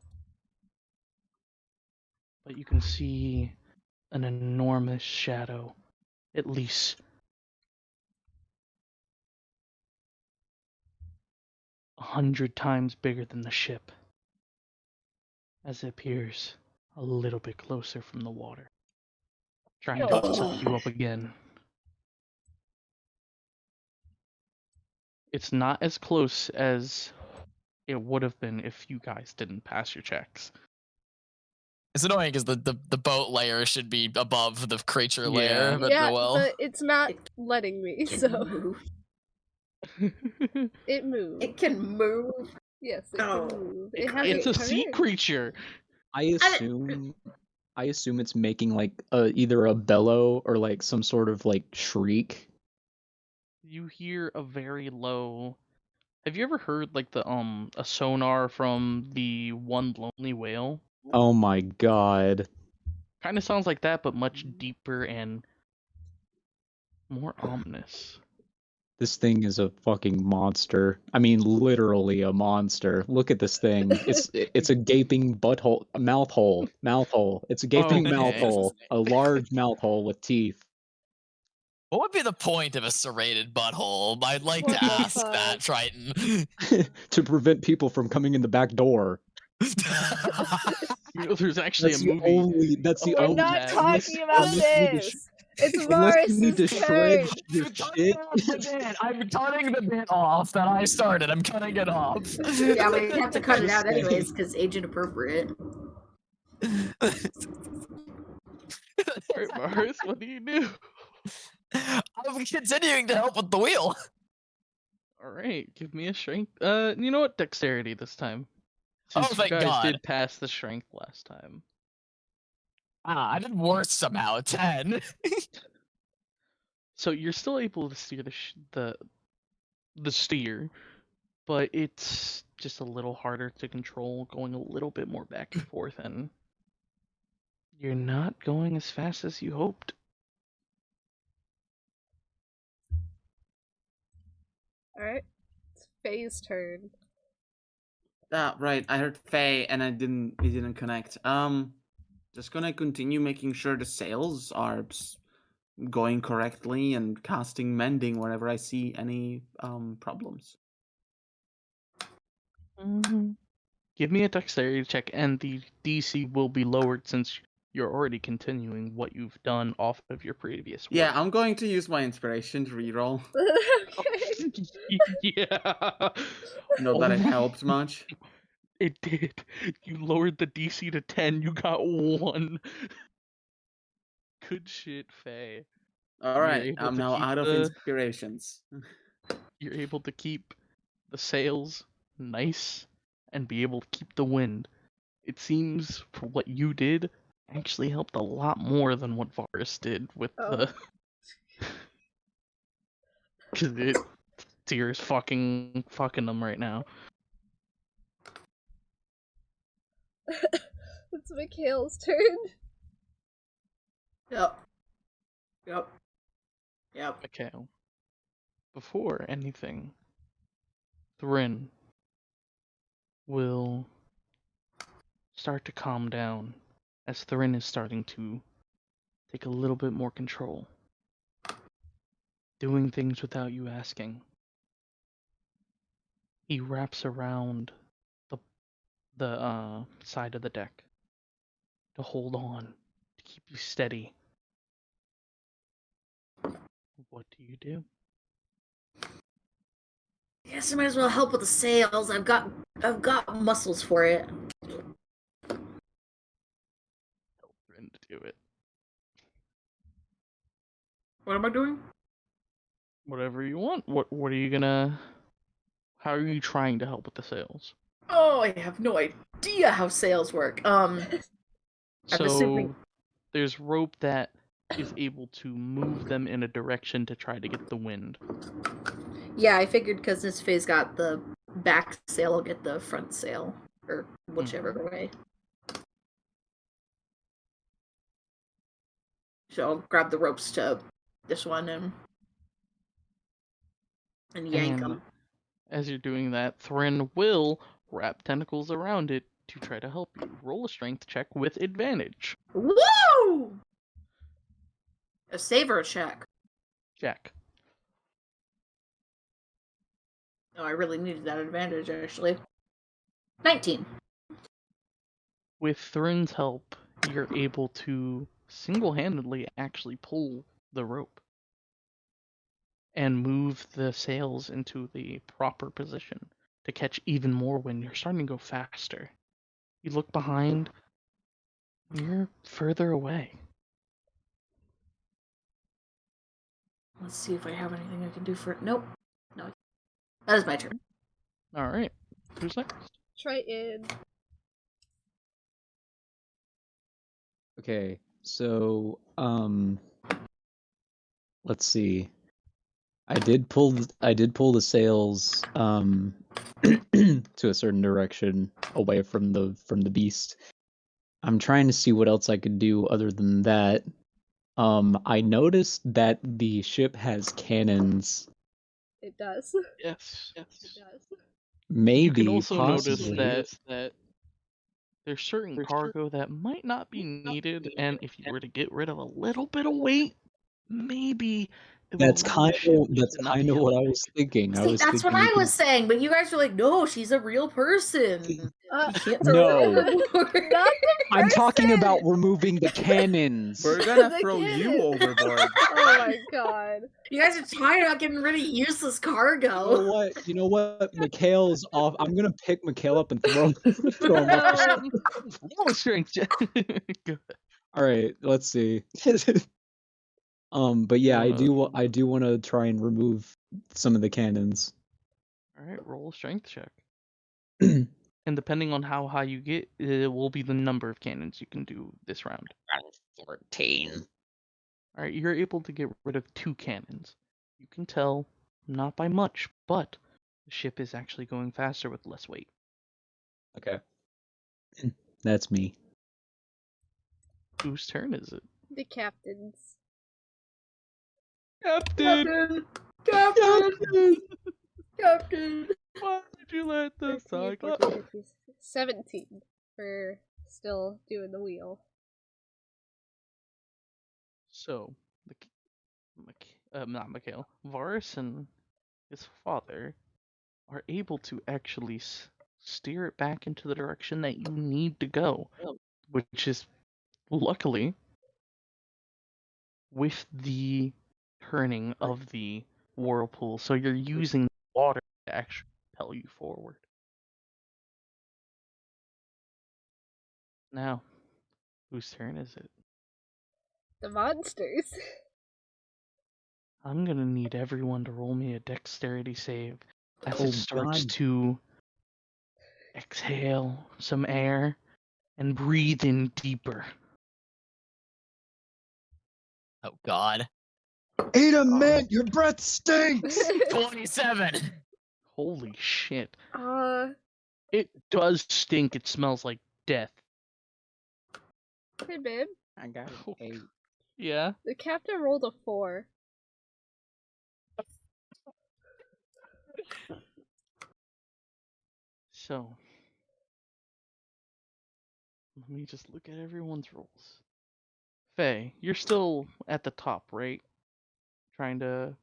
But you can see an enormous shadow, at least 100 times bigger than the ship, as it appears a little bit closer from the water, trying to suck you up again. It's not as close as it would have been if you guys didn't pass your checks. It's annoying because the boat layer should be above the creature layer, Yeah. but Yeah, well. but it's not letting me, It so can move. it moves. It can move. Yes, it Oh. can move. It has It's a turn. sea creature. I assume it's making like either a bellow or like some sort of like shriek. You hear a very low. Have you ever heard like the a sonar from the One Lonely Whale? Oh my god. Kind of sounds like that, but much deeper and more ominous. This thing is a fucking monster. I mean, literally a monster. Look at this thing. It's a gaping butthole, mouth hole. It's a gaping mouth Okay. hole, a large mouth hole with teeth. What would be the point of a serrated butthole? I'd like What to the ask fuck? that, Triton. To prevent people from coming in the back door. You know, there's actually That's a the movie. only. That's the We're We're only. not that. talking about unless you need to this. It's Unless you need to Varis's shred turn. your shit. I'm cutting the bit off that I started. I'm cutting it off. Yeah, but you have to cut it Just out saying. anyways because age appropriate. Alright, Varis, what do you do? I'm continuing to help with the wheel. Alright, give me a strength. You know what? Dexterity this time. Oh, Since you thank guys God. did pass the strength last time. I did worse somehow. 10. So you're still able to steer the steer, but it's just a little harder to control, going a little bit more back and forth, and you're not going as fast as you hoped. Alright. It's Faye's turn. Ah, right. I heard Faye and it didn't connect. Just gonna continue making sure the sails are going correctly and casting mending whenever I see any problems. Give me a dexterity check, and the DC will be lowered since you're already continuing what you've done off of your previous work. Yeah, I'm going to use my inspiration to reroll. Okay. Yeah. Not that it Oh, helped much. It did. You lowered the DC to 10. You got 1. Good shit, Faye. Alright, able I'm to now keep out of the- inspirations. You're able to keep the sails nice and be able to keep the wind. It seems for what you did actually helped a lot more than what Varis did with the. Because it Tyr's fucking them right now. It's Mikhail's turn. Yep. Mikhail. Before anything, Thrin will start to calm down as Thrin is starting to take a little bit more control. doing things without you asking. He wraps around the side of the deck to hold on, to keep you steady. What do you do? Yes, I might as well help with the sails. I've got muscles for it. Help Rin to do it. What am I doing? Whatever you want. What are you gonna? How are you trying to help with the sails? Oh, I have no idea how sails work. I'm So assuming- there's rope that is able to move them in a direction to try to get the wind. Yeah, I figured because Nysiphaeia's got the back sail, I'll get the front sail, or whichever way. So I'll grab the ropes to this one and yank And them. as you're doing that, Thrin will wrap tentacles around it to try to help you. Roll a strength check with advantage. Woo! A saver check. Jack. Oh, I really needed that advantage, actually. 19. With Thrin's help, you're able to single-handedly actually pull the rope and move the sails into the proper position to catch even more wind. You're starting to go faster. You look behind, you're further away. Let's see if I have anything I can do for it. Nope. No. That is my turn. Alright, who's next? Triton. Okay, so let's see. I did pull the sails to a certain direction away from the beast. I'm trying to see what else I could do other than that. I noticed that the ship has cannons. It does. Yes. It does. Maybe, You can also possibly. notice that there's certain cargo that might not be needed, and if you were to get rid of a little bit of weight, maybe it will That's allow the kind ship of to not be what I held was thinking. See, that's what I was saying, but you guys were like, no, she's a real person. You can't throw No. her overboard. Not the I'm talking person! about removing the cannons. We're gonna The throw cannon. you overboard. Oh my god. You guys are talking about getting rid of useless You know cargo. what? You know what? Mikhail's off. I'm gonna pick Mikhail up and throw him off the No. ship. Roll a strength check. Go All right, let's see. But yeah, I do want to try and remove some of the cannons. Alright, roll a strength check. And depending on how high you get, it will be the number of cannons you can do this round. 14. Alright, you're able to get rid of 2 cannons. You can tell, not by much, but the ship is actually going faster with less weight. Okay. That's me. Whose turn is it? The captain's. Captain! Captain! Why did you let the 13, cycle? 14, 15, 17 for still doing the wheel. So, not Mikhail, Varis and his father are able to actually steer it back into the direction that you need to go, which is luckily with the turning of the whirlpool. So you're using the water to actually propel you forward. Now, whose turn is it? The monsters. I'm gonna need everyone to roll me a dexterity save as Oh, it starts God. to exhale some air and breathe in deeper. Oh God. Eat a mint! Your breath stinks! 27. Holy shit. Hey It does stink. It smells like death. babe, I got Oh, an 8. Yeah? the captain rolled a 4. So, let me just look at everyone's rolls. Faye, you're still at the top, right? Trying to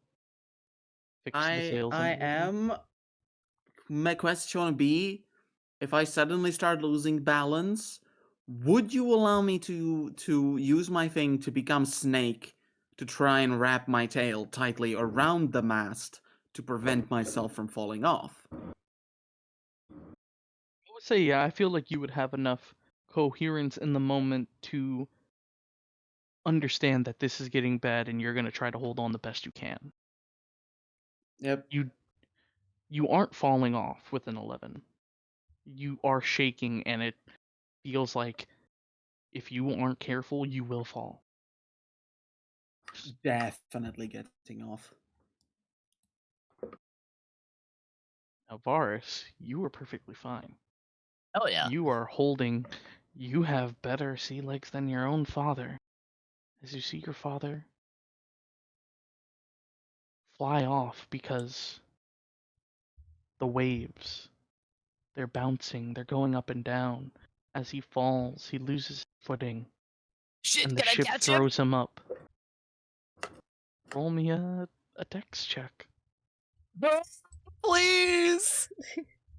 fix the sails. I am. My question would be, if I suddenly start losing balance, would you allow me to use my thing to become snake to try and wrap my tail tightly around the mast to prevent myself from falling off? I would say, yeah, I feel like you would have enough coherence in the moment to understand that this is getting bad and you're going to try to hold on the best you can. Yep. You aren't falling off with an 11. You are shaking, and it feels like if you aren't careful, you will fall. Definitely getting off. Now, Varis, you are perfectly fine. Oh yeah. You have better sea legs than your own father. As you see your father fly off because the waves, they're bouncing, they're going up and down. As he falls, he loses footing, Shit, and the can I ship catch him? throws him up. Roll me a dex check. No, please.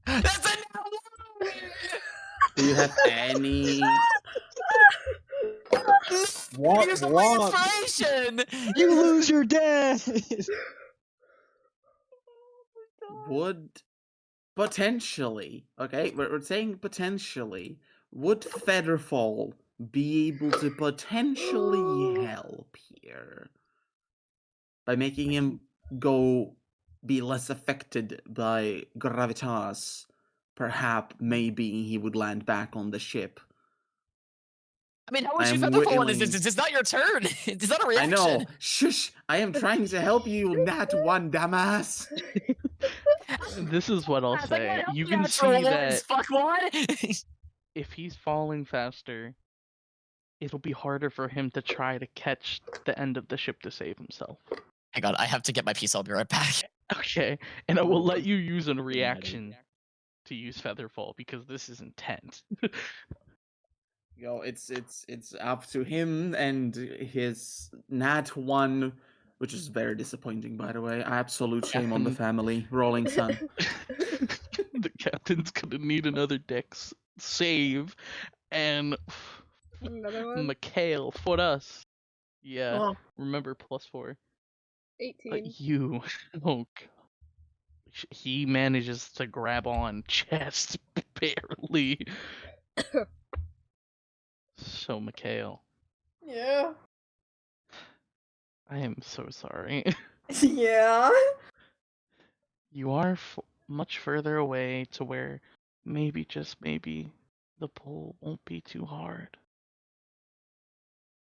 That's a no. Do you have any? What? Use my inspiration. You lose your dad. Would potentially, okay, we're saying potentially, would Featherfall be able to potentially help here by making him be less affected by gravitas? Perhaps maybe he would land back on the ship. I mean, how would you I'm feather fall? willing- It's not your turn. It's not a reaction. I know. Shush! I am trying to help you, Nat one dumbass. This is what I'll I say. can't help You you, can natural see ones, that fuckwad. if he's falling faster, it'll be harder for him to try to catch the end of the ship to save himself. Hang on, I have to get my piece. I'll be right back. Okay, and I will let you use a reaction to use Featherfall because this is intense. Yo, it's up to him and his Nat 1, which is very disappointing, by the way. Absolute shame on the family. Rolling Sun. The captain's gonna need another dex save, and Another one? Mikhail, for us. Yeah, Oh, remember +4. 18. You, oh god. He manages to grab on just barely. So, Mikhail, yeah. I am so sorry. Yeah. You are much further away to where maybe, just maybe, the pull won't be too hard.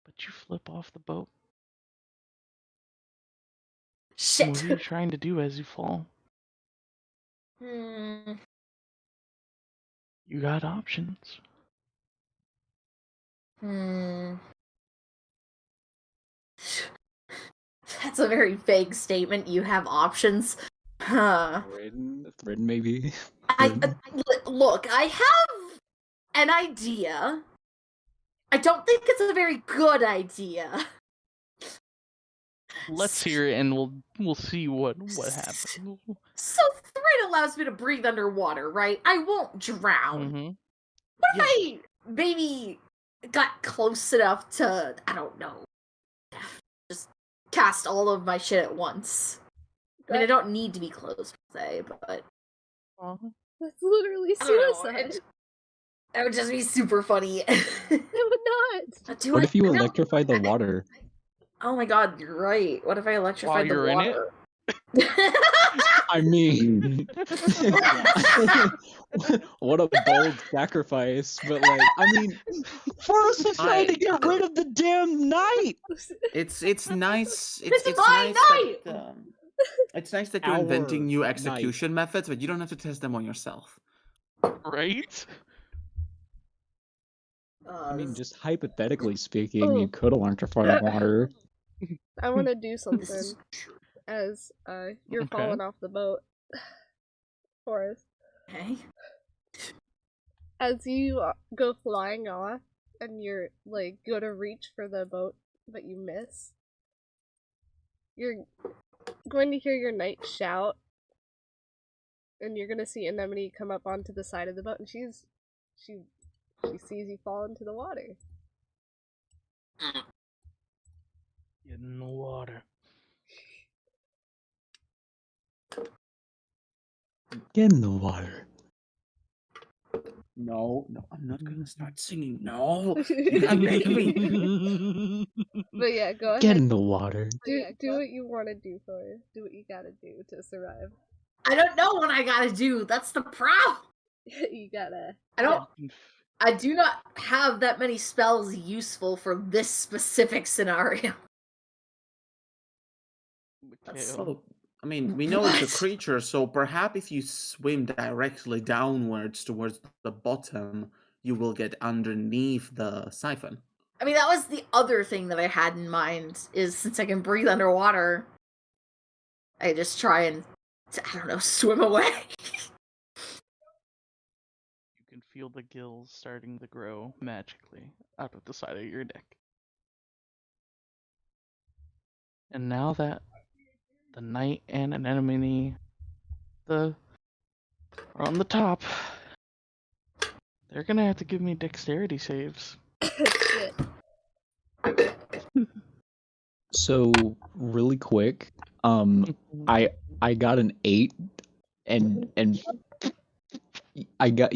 But you flip off the boat. Shit. What are you trying to do as you fall? Hmm. You got options. Hmm. That's a very vague statement. You have options. Huh. Threaten maybe. Look, I have an idea. I don't think it's a very good idea. Let's hear it, and we'll see what happens. So thread allows me to breathe underwater, right? I won't drown. Mm-hmm. What if I maybe got close enough to, I don't know, just cast all of my shit at once? I mean, I don't need to be close, per se, but... That's literally I don't know, suicide. That would just be super funny. It would not. What if you electrify the water? Oh my god, you're right. What if I electrified the While you're in it? water? I mean, what a bold sacrifice! But like, I mean, Forrest is trying to get rid of the damn night. It's nice. It's my night! It's nice that you're Our inventing new night. execution methods, but you don't have to test them on yourself. Right? I mean, just hypothetically speaking, Oh. you could electrify the water. I want to do This something is true. as you're Okay. falling off the boat. Forrest. Okay. As you go flying off and you're like go to reach for the boat but you miss, you're going to hear your knight shout, and you're gonna see Anemone come up onto the side of the boat, and she sees you fall into the water. Get in the water. Get in the water. No, I'm not gonna start singing. No, you can't make me. But yeah, go ahead. Get in the water. Do what you want to do for her. Do what you gotta do to survive. I don't know what I gotta do. That's the problem. You gotta. I do not have that many spells useful for this specific scenario. That's Mikhail. so. I mean, we know it's a creature, so perhaps if you swim directly downwards towards the bottom, you will get underneath the siphon. I mean, that was the other thing that I had in mind, is since I can breathe underwater, I just try and, I don't know, swim away. You can feel the gills starting to grow magically out of the side of your neck. And now that the knight and an enemy are on the top, they're gonna have to give me dexterity saves. Shit. So really quick, I got an 8, and I got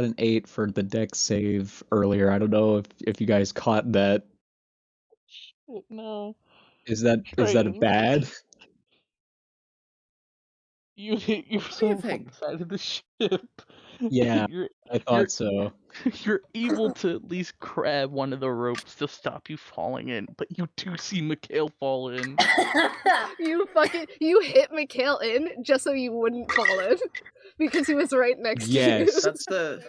an 8 for the dex save earlier. I don't know if you guys caught that. No. Is that Triton. bad? You hit yourself on think? the side of the ship. Yeah, You're I thought so. you're able to at least grab one of the ropes to stop you falling in, but you do see Mikhail fall in. You hit Mikhail in just so you wouldn't fall in. Because he was right next to you. Yes. That's the.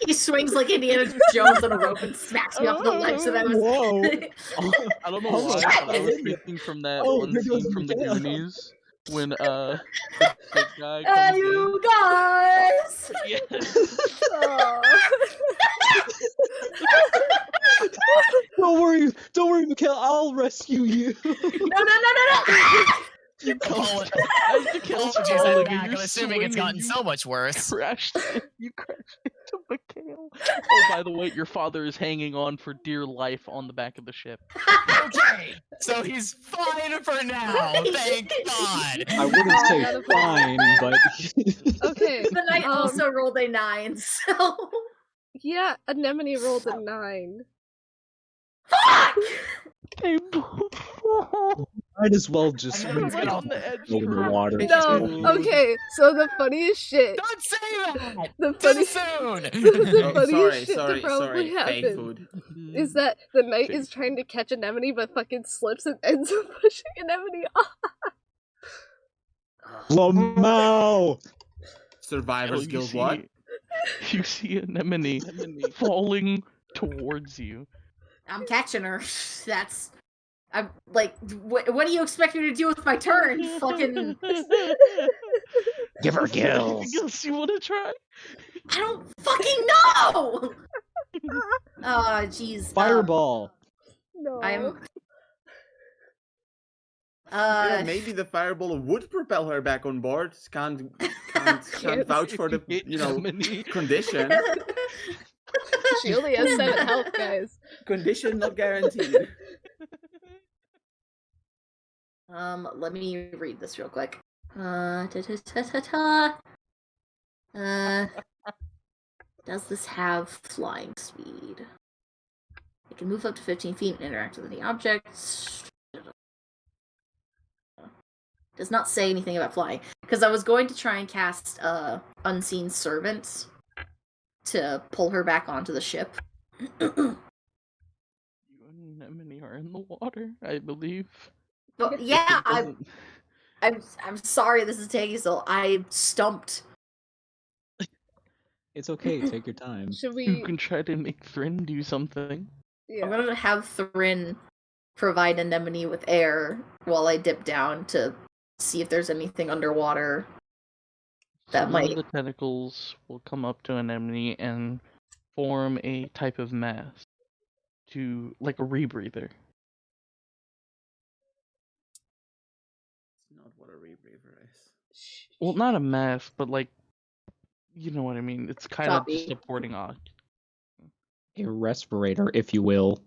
He swings like Indiana Jones on a rope and smacks me off the ledge that I was. Whoa. I don't know Oh, why, but I was thinking from that one there goes scene from the Mikhail. Goonies when the big guy comes Hey, you guys! in. Yes. Aw. Don't worry, Mikhail. I'll rescue you. No! You come Apologies, as Mikhail's I'm falling back. and I'm you're assuming it's swinging, gotten you so much worse. you crashed into Mikhail. Oh, by the way, your father is hanging on for dear life on the back of the ship. Okay, so he's fine for now. Thank God. I wouldn't say gotta- fine, but Okay. The knight also rolled a 9, so. Yeah, Anemone rolled a 9. Fuck! They both fall. might as well just I knew it was swim gonna- on the edge in the forever. water. No, okay, so the funniest shit. Don't say that. The Too funniest, soon. the Oh, funniest shit sorry, that probably fake happened food. is that the knight is trying to catch Anemone but fucking slips and ends up pushing Anemone off. Lamau! Survivor's you Guild see, what? You see Anemone falling towards you. I'm catching her. That's. I'm like, what do you expect me to do with my turn? Fucking. Give her gills. Gills, you want to try? I don't fucking know! Oh, jeez. Fireball. No. I'm. Yeah, maybe the fireball would propel her back on board. Can't vouch for the Hit Anemone. condition. She only has 7 health, guys. Condition not guaranteed. Let me read this real quick. Does this have flying speed? It can move up to 15 feet and interact with any objects. Does not say anything about flying. Because I was going to try and cast Unseen Servant to pull her back onto the ship. You and Anemone are in the water, I believe. But yeah, It doesn't- I'm sorry this is taking so. I'm stumped. It's okay, take your time. Should You we? can try to make Thryn do something. I'm Yeah. gonna have Thryn provide Anemone with air while I dip down to see if there's anything underwater. That Some might- of the tentacles will come up to Anemone and form a type of mass to like a rebreather. It's not what a Well, not a mask, but like, you know what I mean. It's kind of just Copy. supporting on. A respirator, if you will.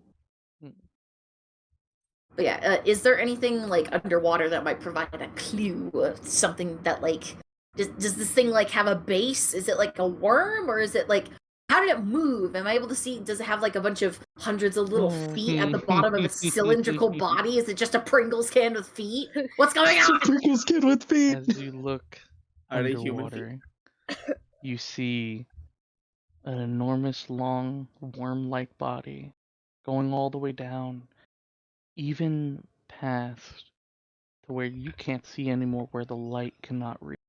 But yeah, is there anything like underwater that might provide a clue? Something that like does this thing like have a base? Is it like a worm, or is it like how did it move? Am I able to see? Does it have like a bunch of hundreds of little feet at the bottom of its cylindrical body? Is it just a Pringles can with feet? What's going on? Pringles kid with feet. As you look Are they human underwater, you see an enormous, long, worm-like body going all the way down, even past to where you can't see anymore, where the light cannot reach.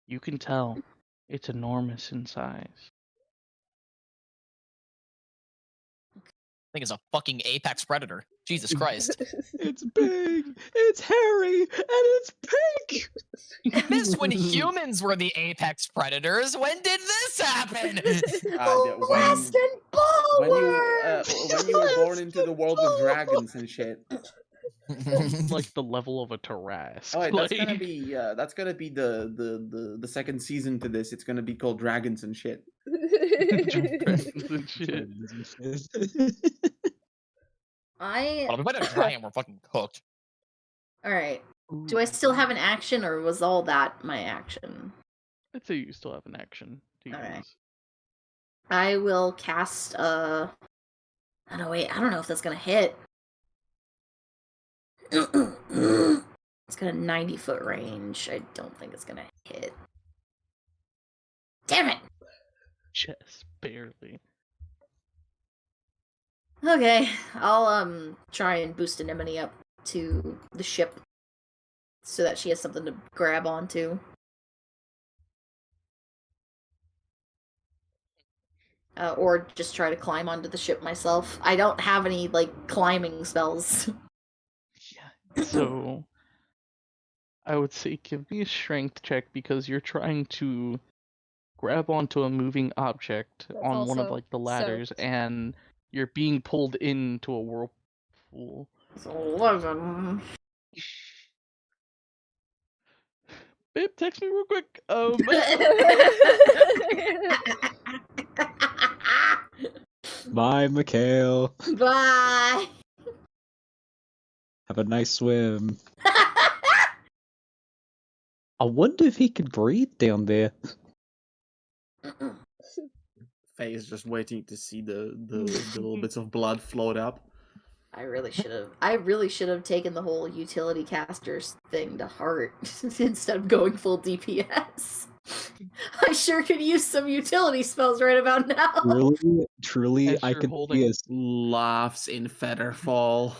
You can tell it's enormous in size. I think it's a fucking apex predator. Jesus Christ. It's big, it's hairy, and it's pink. This when humans were the apex predators. When did this happen? Blast and ball when you were born into the world with dragons and shit. Like the level of a Tarrasque. Oh, wait, that's like... gonna be the second season to this. It's gonna be called Dragons and Shit. Dragons and shit. Well, we might have dragon. We're fucking cooked. All right. Do I still have an action, or was all that my action? I'd say you still have an action to use. Alright. I will cast oh no, wait, I don't know if that's gonna hit. It's got a 90-foot range. I don't think it's gonna hit. Damn it! Just barely. Okay, I'll try and boost Anemone up to the ship so that she has something to grab onto. Or just try to climb onto the ship myself. I don't have any, like, climbing spells. Yeah. So, I would say give me a strength check because you're trying to grab onto a moving object That's on one of, also like, the ladders, soaked. and you're being pulled into a whirlpool. It's 11. Babe, text me real quick. Bye, Mikhail. Bye! Have a nice swim. I wonder if he could breathe down there. Faye is just waiting to see the little bits of blood float up. I really should have taken the whole utility casters thing to heart instead of going full DPS. I sure could use some utility spells right about now. Truly, As I you're could holding- see us. Laughs in Featherfall.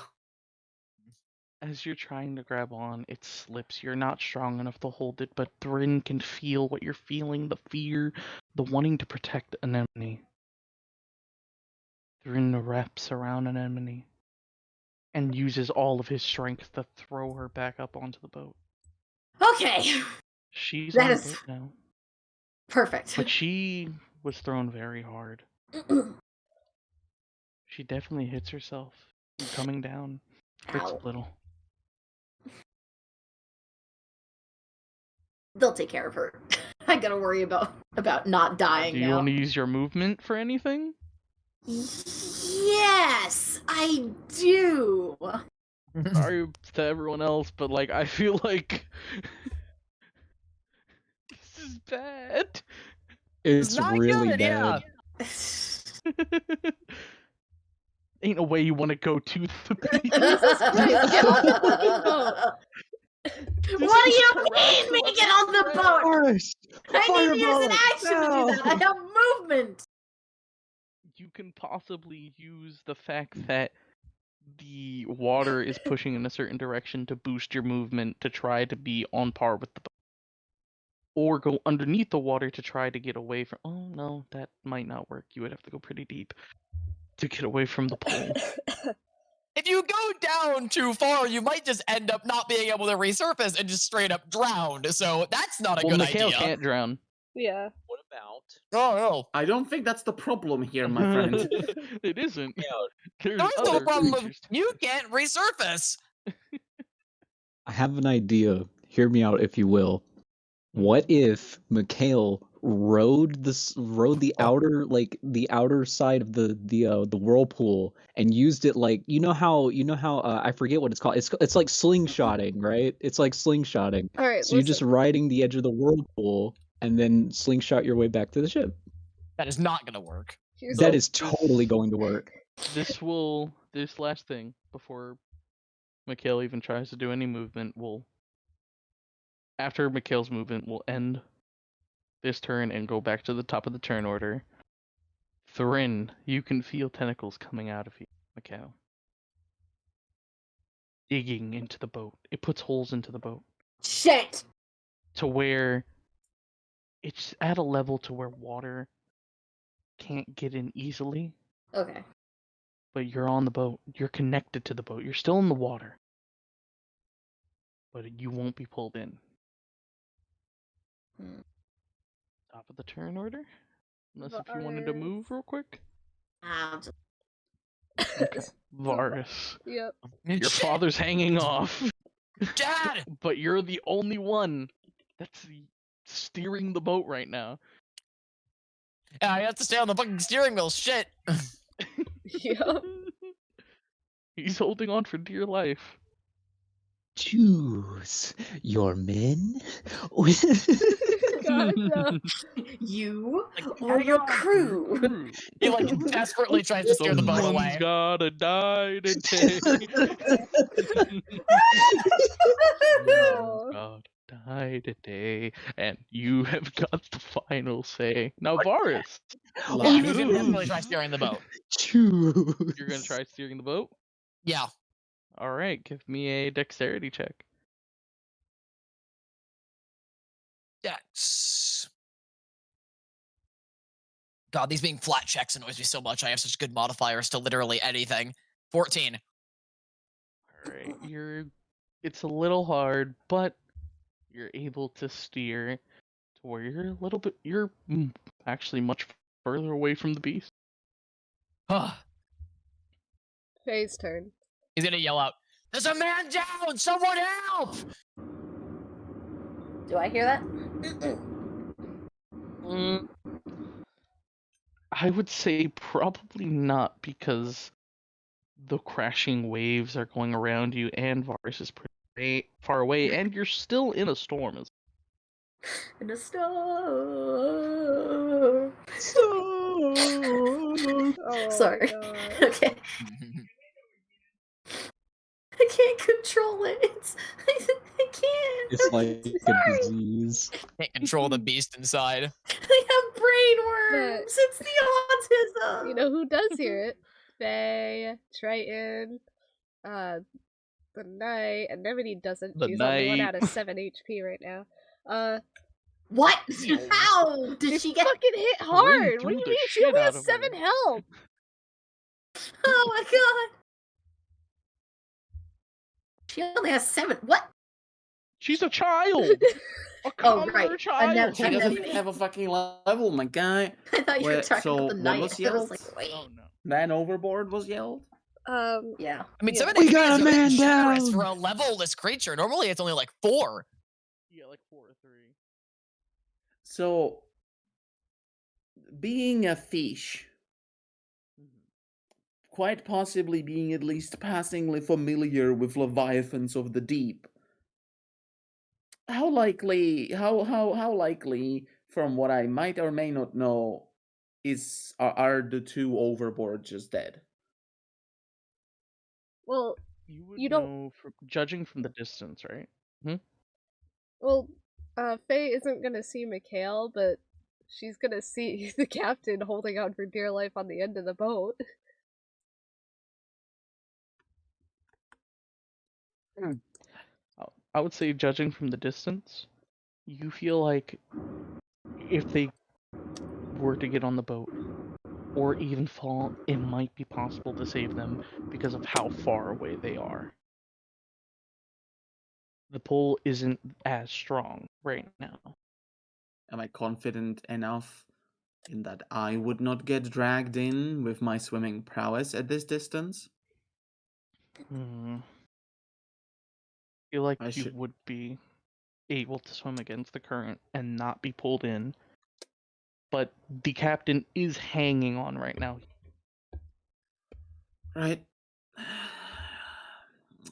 As you're trying to grab on, it slips. You're not strong enough to hold it, but Thrin can feel what you're feeling, the fear, the wanting to protect Anemone. Thrin wraps around Anemone and uses all of his strength to throw her back up onto the boat. Okay, She's That on is- the boat now, perfect. but she was thrown very hard. She definitely hits herself. Coming down, hurts Ow. a little. They'll take care of her. I gotta worry about not dying Do you now. want to use your movement for anything? Yes, I do. Sorry to everyone else, but like I feel like this is bad. It's not really good, yeah. bad. Ain't no way you want to go to the beach. What do you mean, me get on the boat? Forest! I need to use an Fireball! action to do that. I have movement. You can possibly use the fact that the water is pushing in a certain direction to boost your movement to try to be on par with the boat. Or go underneath the water to try to get away from... Oh, no, that might not work. You would have to go pretty deep to get away from the pole. If you go down too far, you might just end up not being able to resurface and just straight up drown. So that's not a Well, good Mikhail idea. can't drown. Yeah. What about? Oh no. I don't think that's the problem here, my friend. It isn't. There's There's no other problem with creatures. you can't resurface. I have an idea. hear me out if you will. What if Mikhail rode the outer side of the whirlpool and used it like you know how I forget what it's called. It's like slingshotting, right? It's like slingshotting. All right, So you're just listen. riding the edge of the whirlpool and then slingshot your way back to the ship. That is not gonna work. Here's That the- is totally going to work. This last thing before Mikhail even tries to do any movement will. After Mikhail's movement, will end this turn and go back to the top of the turn order. Thrin, you can feel tentacles coming out of you, Mikhail. Digging into the boat. It puts holes into the boat. Shit! To where it's at a level to where water can't get in easily, Okay. but you're on the boat. You're connected to the boat. You're still in the water. But you won't be pulled in. Top of the turn order? Unless if you wanted to Varis. move real quick. Okay. Varis. Yep. Your father's hanging off. Dad! But you're the only one that's steering the boat right now. Yeah, I have to stay on the fucking steering wheel. Shit. Yep. He's holding on for dear life. Choose your men. God, no. You Like, or hang your on. crew. He like desperately tries to steer the boat Someone's away. gotta die today. Oh. Gotta die today. And you have got the final say. Now, Varis. Yeah, he's gonna definitely try steering the boat. Choose. You're gonna try steering the boat? Yeah. Alright, give me a dexterity check. Dex. God, these being flat checks annoys me so much. I have such good modifiers to literally anything. 14. Alright, it's a little hard, but you're able to steer to where you're actually much further away from the beast. Faye's turn. He's gonna yell out, "There's a man down! Someone help!" Do I hear that? I would say probably not, because the crashing waves are going around you, and Varis is pretty far away, and you're still in a storm. In a storm. Oh, Sorry. God. Okay. I can't control it. I can't. It's I'm like a sorry. disease. Can't control the beast inside. I have brain worms. It's the autism. You know who does hear it? Faye, Triton, the Night, and Nebony doesn't. The She's only 1 Night. out of 7 HP right now. What? How did she get? fucking hit hard. What do threw you the mean? She shit only out has of 7 her. health. Oh my god. She only has 7. What? She's a child! A Oh, right. commoner child! She doesn't have a fucking level, my guy. I thought you were Wait, talking so about the what night. was I was yelled? like, wait. Oh no. Man overboard was yelled? Yeah. I mean, Yeah. 7 We HP got is a really man generous down. for a levelless creature. Normally, it's only like 4. Yeah, like 4 or 3. So, being a fish, quite possibly being at least passingly familiar with leviathans of the deep, how likely, from what I might or may not know, are the 2 overboard just dead? Well, You would You don't- know, judging from the distance, right? well, Faye isn't gonna see Mikhail, but she's gonna see the captain holding on for dear life on the end of the boat. I would say, judging from the distance, you feel like if they were to get on the boat, or even fall, it might be possible to save them because of how far away they are. The pull isn't as strong right now. Am I confident enough in that I would not get dragged in with my swimming prowess at this distance? I feel like I you should- would be. able to swim against the current and not be pulled in. But the captain is hanging on right now. Right.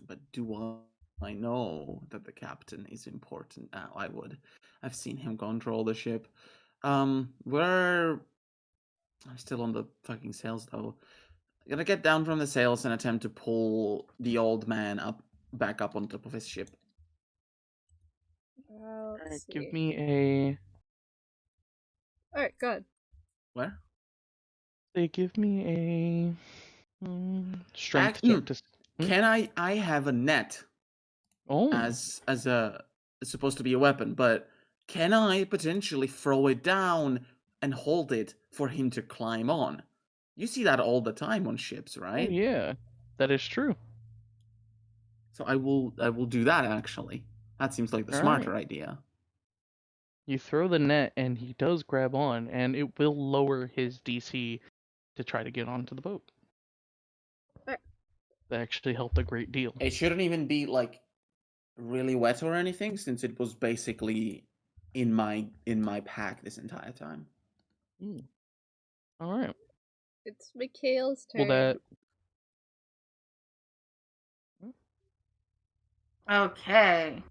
But do I know that the captain is important now? I would. I've seen him control the ship. I'm still on the fucking sails though. I'm gonna get down from the sails and attempt to pull the old man back up on top of his ship. Let's see. Give me a. Alright, good. Where? They give me a strength check to. Can I have a net as it's supposed to be a weapon, but can I potentially throw it down and hold it for him to climb on? You see that all the time on ships, right? Oh yeah, that is true. So I will do that actually. That seems like the smarter idea. You throw the net and he does grab on, and it will lower his DC to try to get onto the boat. That actually helped a great deal. It shouldn't even be like really wet or anything, since it was basically in my pack this entire time. All right. It's Mikhail's turn. Well, Okay.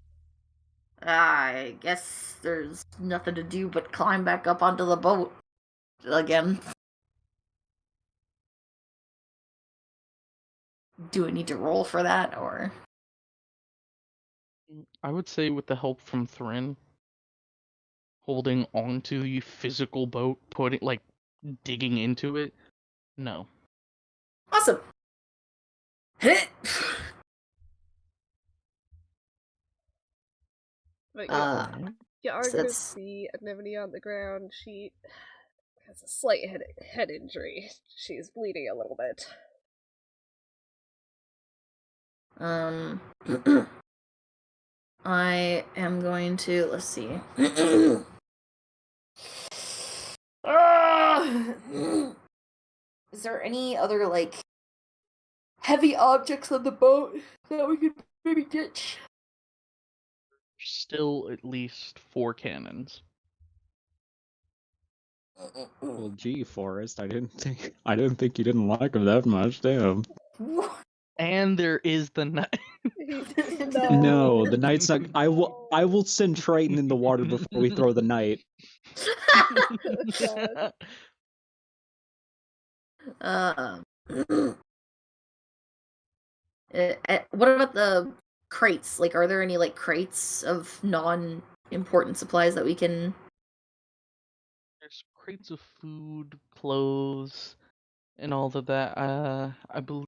I guess there's nothing to do but climb back up onto the boat again. Do I need to roll for that, or? I would say with the help from Thrin, holding onto the physical boat, digging into it, no. Awesome. But you are going to see Anemone on the ground. She has a slight head injury. She's bleeding a little bit. I am going to, let's see. Is there any other, like, heavy objects on the boat that we could maybe ditch? Still at least 4 cannons. Well, gee, Forrest, I didn't think you didn't like him that much. Damn. And there is the knight. No, the knight's not. I will send Triton in the water before we throw the knight. What about the crates? Like, are there any, like, crates of non-important supplies that we can... There's crates of food, clothes, and all of that. I believe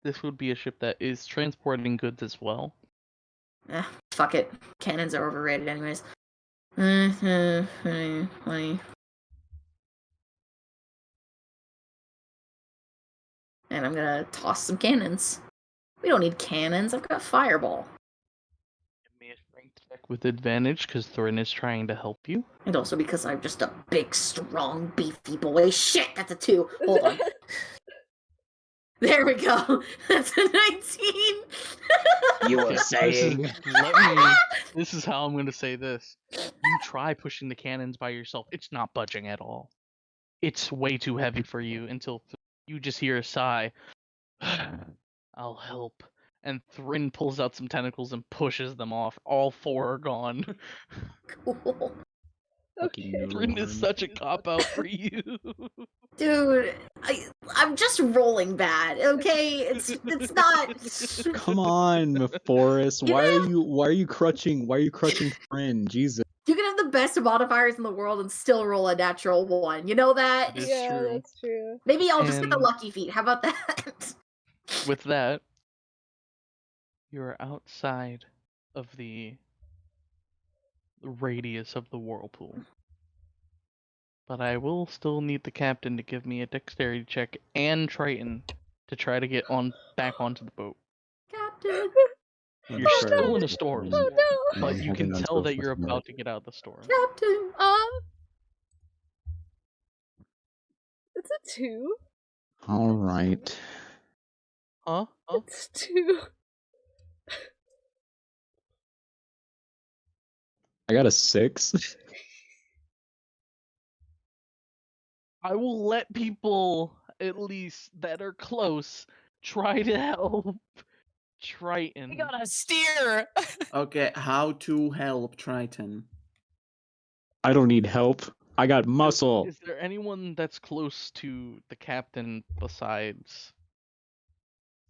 this would be a ship that is transporting goods as well. Fuck it. Cannons are overrated anyways. Money. And I'm gonna toss some cannons. We don't need cannons, I've got fireball. Give me a strength check with advantage, because Thorin is trying to help you. And also because I'm just a big, strong, beefy boy. Shit, that's a 2. Hold on. There we go. That's a 19. You were saying. This is how I'm going to say this. You try pushing the cannons by yourself. It's not budging at all. It's way too heavy for you until you just hear a sigh. I'll help. And Thrin pulls out some tentacles and pushes them off. All 4 are gone. Cool. Okay. Thrin is such a cop-out for you. Dude, I'm just rolling bad, okay? It's not. Come on, Forrest. Why are you crutching Thrin? Jesus. You can have the best modifiers in the world and still roll a natural 1. You know that? Yeah, that's true. Maybe I'll just get the lucky feat. How about that? With that, you're outside of the radius of the whirlpool. But I will still need the captain to give me a dexterity check and Triton to try to get back onto the boat. Captain! You're still in a storm, Oh no! but you can tell that you're about to get out of the storm. Captain! It's a 2. All right. Huh? It's 2. I got a 6. I will let people, at least that are close, try to help Triton. We got a steer. Okay, how to help Triton? I don't need help. I got muscle. Is there anyone that's close to the captain besides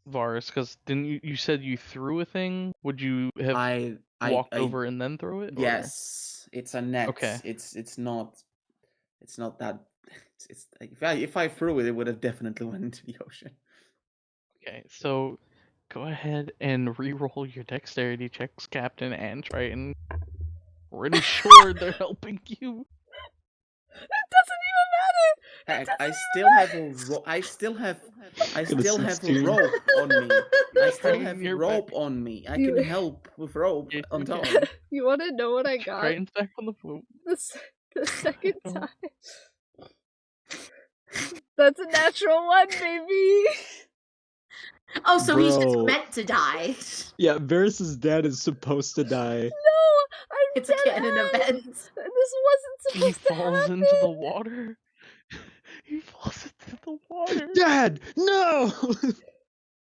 Varis? Because didn't you said you threw a thing? Would you have walked over and then throw it? Yes, it's a net. Okay. It's not that. It's if I threw it, it would have definitely went into the ocean. Okay, so go ahead and re-roll your dexterity checks, Captain and Triton. Pretty sure they're helping you. It doesn't even matter. Heck, I still have a rope on me. I still have rope on me. I can help with rope on top. You want to know what I got? Triton's back on the boat. The second time. That's a natural 1, baby. Oh, so he's just Bro. meant to die. Yeah, Varys' dad is supposed to die. No, It's a canon event. This wasn't supposed to happen. He falls into the water. He falls into the water. Dad, no!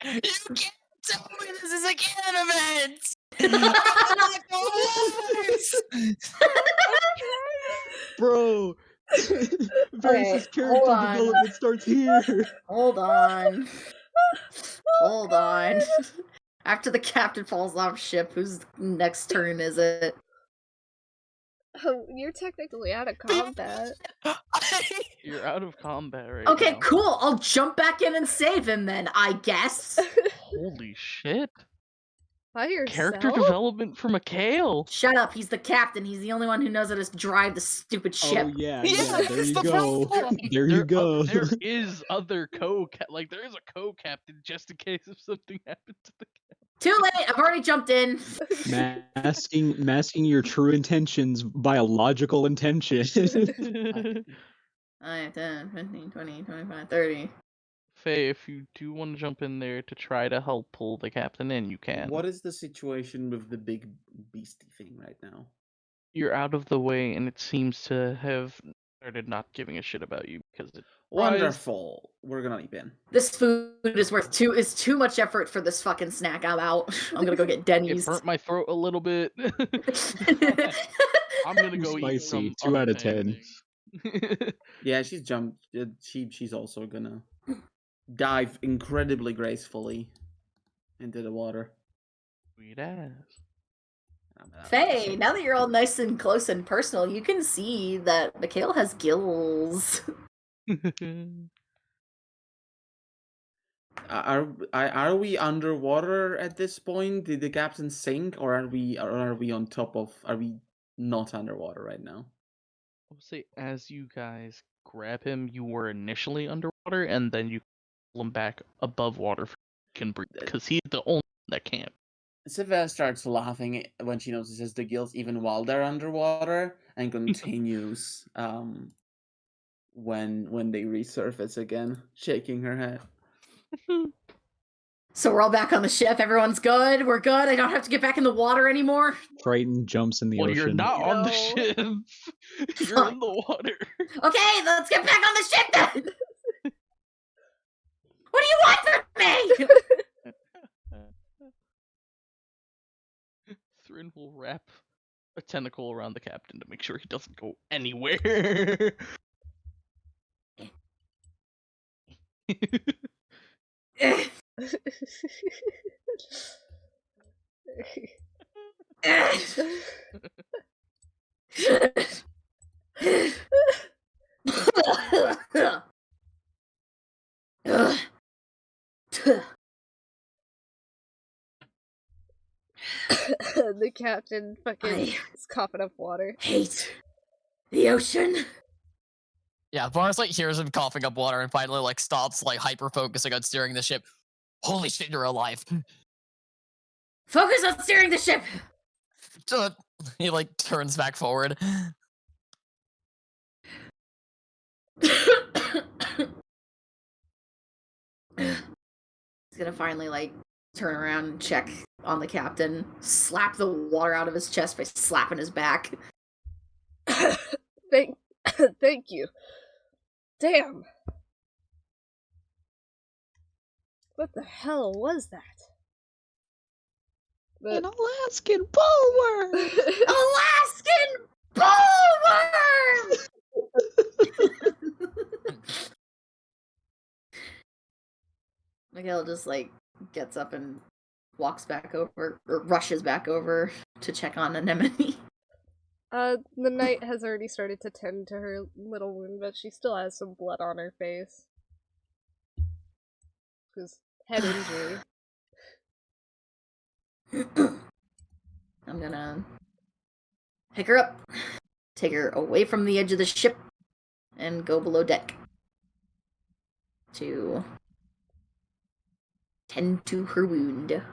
You can't tell me this is a canon event. I'm Bro, Varys' character hold on. development starts here. Hold on. Hold on. After the captain falls off ship, whose next turn is it? You're technically out of combat. You're out of combat right Okay, now. cool. I'll jump back in and save him then, I guess. Holy shit. By yourself? Character development for Mikhail. Shut up, he's the captain. He's the only one who knows how to drive the stupid ship. Oh yeah, Yeah, there that's you the go. problem. There you go. There is other there is a co-captain just in case if something happens to the Too late, I've already jumped in. Masking your true intentions by a logical intention. 9, 10, 15, 20, 25, 30. Faye, if you do want to jump in there to try to help pull the captain in, you can. What is the situation with the big beastie thing right now? You're out of the way, and it seems to have started not giving a shit about you because it. Wonderful. We're gonna leap in. This food is too much effort for this fucking snack. I'm out. I'm gonna go get It Denny's. burnt my throat a little bit. I'm gonna go eat Spicy, some 2 other out of 10. things. Yeah, she's jumped. She's also gonna dive incredibly gracefully into the water. Sweet ass. Faye, now that you're all nice and close and personal, you can see that Mikhail has gills. Are we underwater at this point? Did the captain sink, or are we on top of? Are we not underwater right now? I'll say as you guys grab him, you were initially underwater, and then you pull him back above water so he can breathe, because he's the only one that can't. Sylvia starts laughing when she notices the gills even while they're underwater, and continues when they resurface again, shaking her head. So we're all back on the ship. Everyone's good. We're good. I don't have to get back in the water anymore. Triton jumps in the Well, ocean. you're not on the No. ship. You're in the water. Okay, let's get back on the ship then. What do you want from me? Thrin will wrap a tentacle around the captain to make sure he doesn't go anywhere. The captain fucking I is coughing up water. hate the ocean. Yeah, Varis like hears him coughing up water and finally like stops like hyper focusing on steering the ship. Holy shit, you're alive. Focus on steering the ship. He like turns back forward. He's gonna finally like turn around and check on the captain, slap the water out of his chest by slapping his back. Thank you. Damn. What the hell was that? An Alaskan bullworm! Alaskan bullworm! Mikhail just gets up and walks back over, or rushes back over to check on Anemone. The knight has already started to tend to her little wound, but she still has some blood on her face. Because head injury. I'm gonna pick her up, take her away from the edge of the ship, and go below deck to tend to her wound.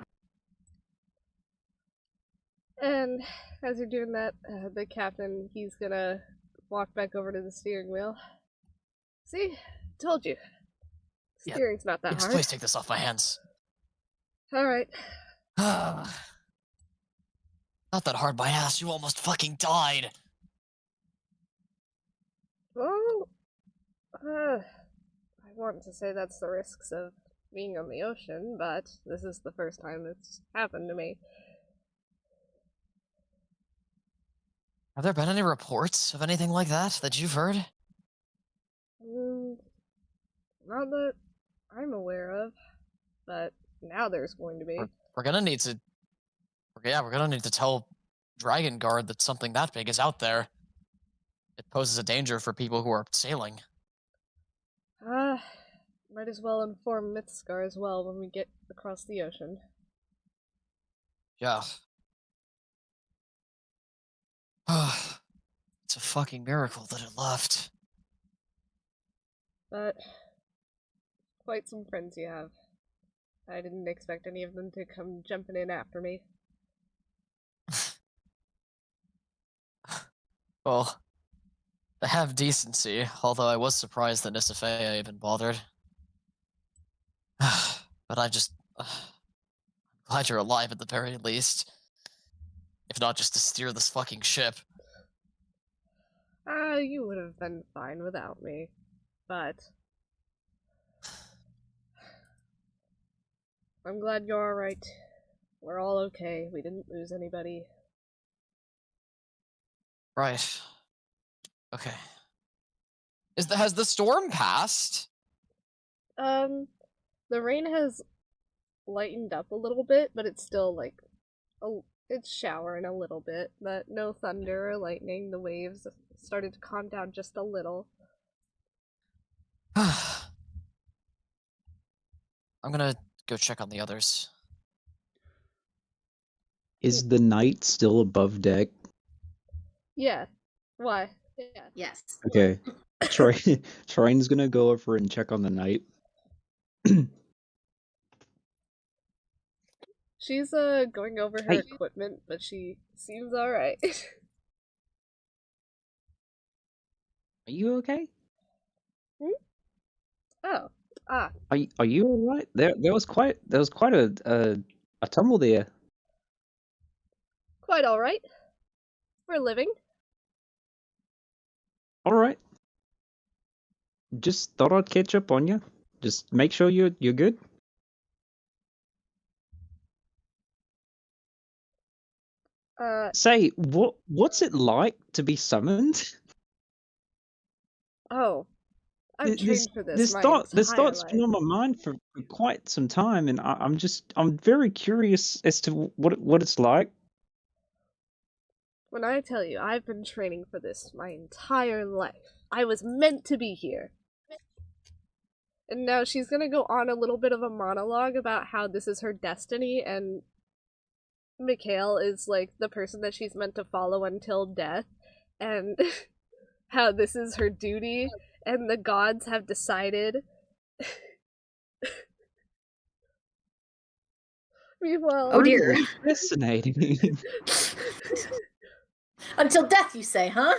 And as you're doing that, the captain, he's gonna walk back over to the steering wheel. See? Told you. Steering's not that Yes, hard. please take this off my hands. Alright. Not that hard, my ass. You almost fucking died. Well, I want to say that's the risks of being on the ocean, but this is the first time it's happened to me. Have there been any reports of anything like that you've heard? Not that I'm aware of, but now there's going to be. We're gonna need to... Yeah, we're gonna need to tell Dragon Guard that something that big is out there. It poses a danger for people who are sailing. Might as well inform Mythscar as well when we get across the ocean. Yeah. It's a fucking miracle that it left. But quite some friends you have. I didn't expect any of them to come jumping in after me. Well, they have decency, although I was surprised that Nysiphaeia even bothered. But I'm just... glad you're alive at the very least. If not just to steer this fucking ship. You would have been fine without me. But I'm glad you're alright. We're all okay. We didn't lose anybody. Right. Okay. Has the storm passed? The rain has lightened up a little bit, but it's still it's showering a little bit, but no thunder or lightning. The waves started to calm down just a little. I'm gonna go check on the others. Is the knight still above deck? Yeah. Why? Yeah. Yes. Okay. Triton's gonna go over and check on the knight. She's going over her Hey. equipment, but she seems alright. Are you okay? Oh. Are you alright? There was quite a tumble there. Quite alright. We're living. Alright. Just thought I'd catch up on you. Just make sure you're good. Say, what's it like to be summoned? Oh. I've trained for this my This entire thought's been life. on my mind for quite some time, and I'm very curious as to what it's like. When I tell you, I've been training for this my entire life. I was meant to be here. And now she's gonna go on a little bit of a monologue about how this is her destiny, and Mikhail is the person that she's meant to follow until death, and how this is her duty, and the gods have decided. Meanwhile, Oh dear. Fascinating. Until death, you say, huh?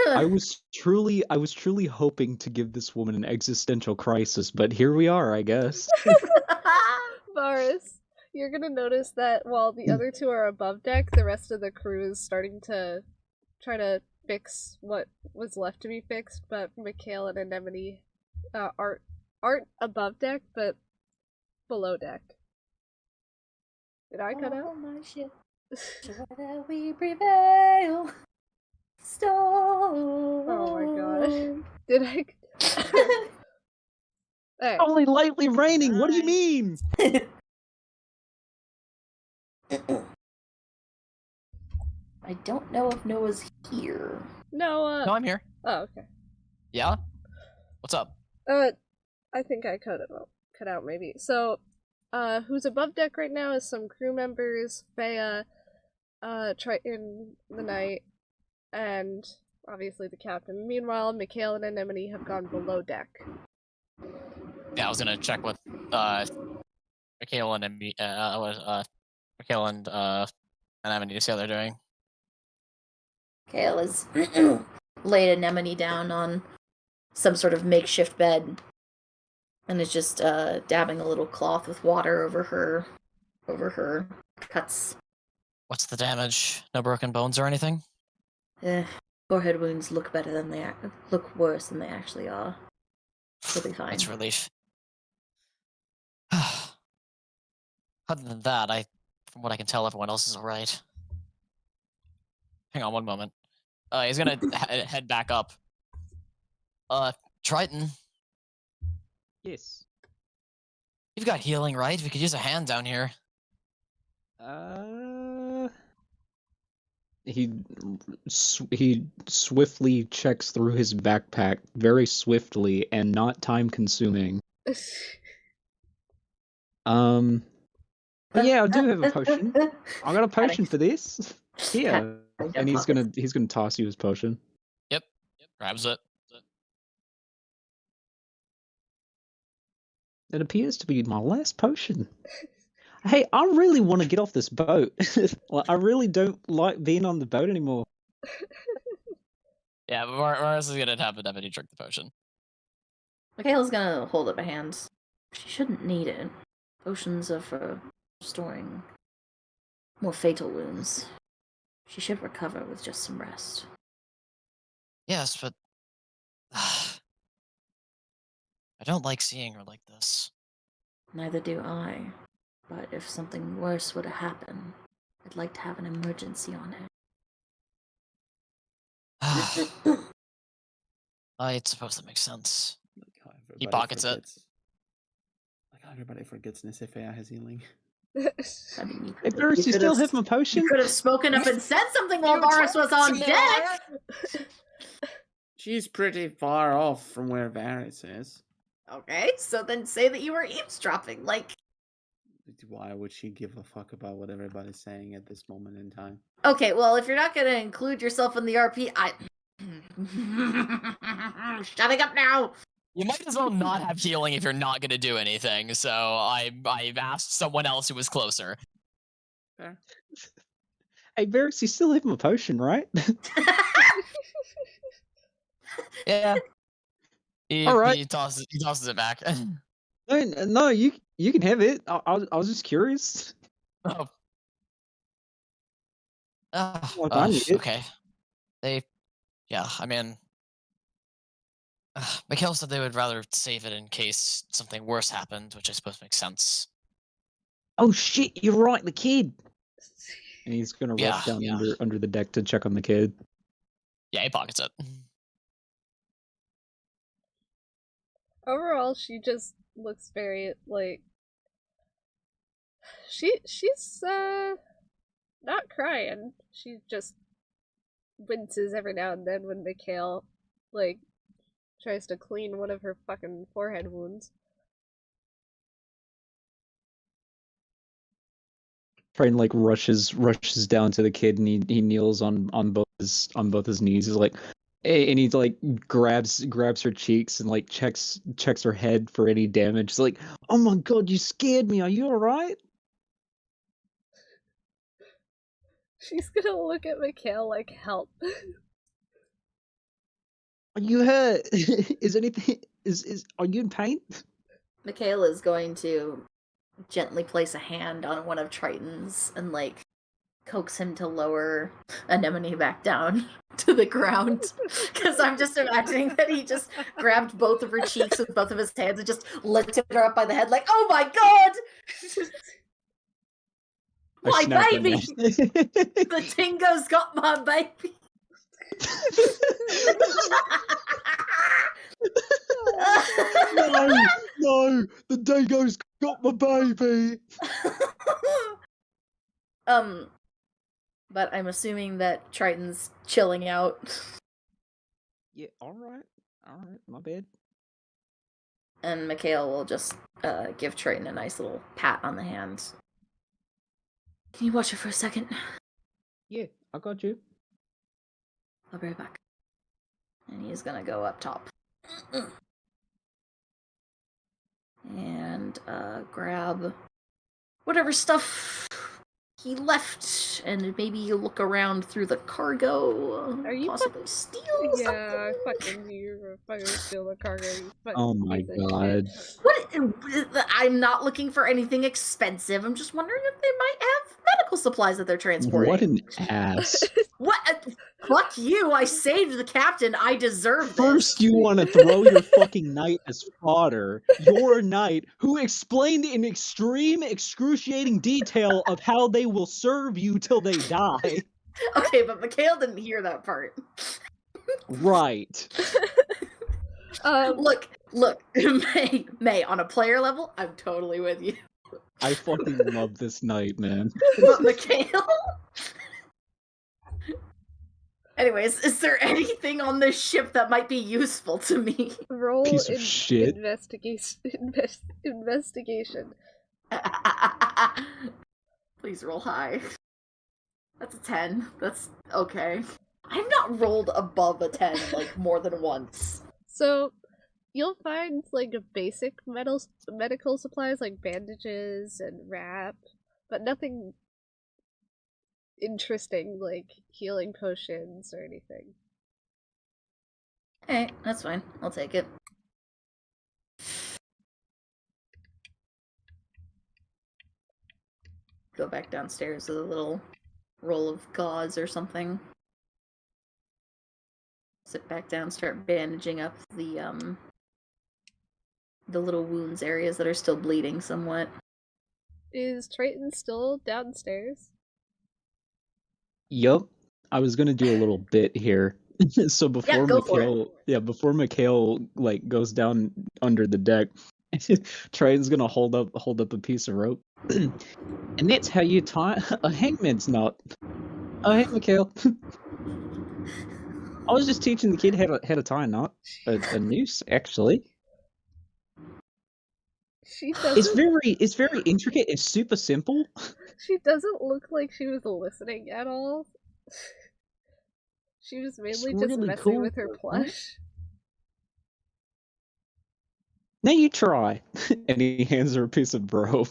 I was truly hoping to give this woman an existential crisis, but here we are, I guess. Varis, You're gonna notice that while the other two are above deck, the rest of the crew is starting to try to fix what was left to be fixed, but Mikhail and Anemone aren't above deck, but below deck. Did I cut out? My ship, sure that we prevail. Storm. Oh my gosh. Did I? Hey. Only lightly raining. What do you mean? I don't know if Noah's here. No, No, I'm here. Oh, okay. Yeah? What's up? I think I cut out maybe. So, who's above deck right now is some crew members, Fea, Triton, the Knight, and obviously the captain. Meanwhile, Mikhail and Anemone have gone below deck. Yeah, I was gonna check with Mikhail and Mikhail and Anemone to see how they're doing. Kale has laid Anemone down on some sort of makeshift bed and is just dabbing a little cloth with water over her cuts. What's the damage? No broken bones or anything? Forehead wounds look look worse than they actually are. She'll be fine. That's a relief. Other than that, from what I can tell, everyone else is alright. Hang on one moment. He's gonna head back up. Triton, Yes. you've got healing, right? We could use a hand down here. He swiftly checks through his backpack, very swiftly and not time-consuming. Yeah, I do have a potion. I got a potion for this. Here, and he's gonna toss you his potion. Yep. Grabs it. It appears to be my last potion. Hey, I really want to get off this boat. Like, I really don't like being on the boat anymore. Yeah, but Varis is gonna have Anemone drink the potion. Michaela's gonna hold up a hand. She shouldn't need it. Potions are for restoring more fatal wounds. She should recover with just some rest. Yes, but I don't like seeing her like this. Neither do I. But if something worse were to happen, I'd like to have an emergency on it. I suppose that makes sense. Like how He everybody pockets it. forgets- Like how everybody forgets Nysiphaeia has healing. I mean, Hey, Varis, you still have my potion? You could have spoken up and said something while You Varis was on talked deck! She's pretty far off from where Varis is. Okay, so then say that you were eavesdropping, like... Why would she give a fuck about what everybody's saying at this moment in time? Okay, well, if you're not gonna include yourself in the RP, Shutting up now! You might as well not have healing if you're not gonna do anything, so I've asked someone else who was closer. Fair. Hey, Varis, you still have my potion, right? Yeah. He Alright. tosses it back. No, you can have it. I was just curious. Oh. Well, if I need it. Okay. I mean, Mikhail said they would rather save it in case something worse happened, which I suppose makes sense. Oh shit, you're right, the kid. And he's gonna rush Yeah, down yeah. under the deck to check on the kid. Yeah, he pockets it. Overall, she just looks very, like... She's, not crying. She just winces every now and then when Mikhail, like, tries to clean one of her fucking forehead wounds. Triton like rushes down to the kid and he kneels on both his knees. He's like, and he like grabs her cheeks and like checks her head for any damage. He's like, oh my god, you scared me. Are you alright? She's gonna look at Mikhail like, help. Are you hurt? Are you in pain? Mikhail is going to gently place a hand on one of Triton's and like coax him to lower Anemone back down to the ground. Because I'm just imagining that he just grabbed both of her cheeks with both of his hands and just lifted her up by the head, like, oh my god! My baby! The dingo's got my baby! No, the dingo's got my baby. But I'm assuming that Triton's chilling out. Yeah, all right, my bad. And Mikhail will just give Triton a nice little pat on the hand. Can you watch her for a second? Yeah, I got you. I'll be right back. And he's gonna go up top. And grab whatever stuff he left, and maybe look around through the cargo. Are you possibly steal something? Yeah, fucking you fucking steal the cargo. You fucking Oh my piece of god. shit. What? I'm not looking for anything expensive. I'm just wondering if they might have medical supplies that they're transporting. What an ass. What? Fuck you! I saved the captain. I deserve this. First, you want to throw your fucking knight as fodder. Your knight, who explained in extreme, excruciating detail of how they will serve you till they die. Okay, but Mikhail didn't hear that part. Right. Look, Maei, on a player level, I'm totally with you. I fucking love this knight, man. But Mikhail? Anyways, is there anything on this ship that might be useful to me? Roll Piece of shit. Investigation. Please roll high. That's a 10. That's okay. I've not rolled above a 10, like, more than once. So, you'll find, like, basic medical supplies, like bandages and wrap, but nothing interesting, like healing potions or anything. Hey, that's fine. I'll take it. Go back downstairs with a little roll of gauze or something. Sit back down, start bandaging up the little wounds areas that are still bleeding somewhat. Is Triton still downstairs? Yup. I was gonna do a little bit here. So before before Mikhail like goes down under the deck, Triton's gonna hold up a piece of rope. And that's how you tie a hangman's knot. Oh hey Mikhail. I was just teaching the kid how to tie a knot. A noose, actually. She doesn't... It's very intricate, it's super simple. She doesn't look like she was listening at all. She was mainly just really messing cool, with her plush. Now you try. And he hands her a piece of rope.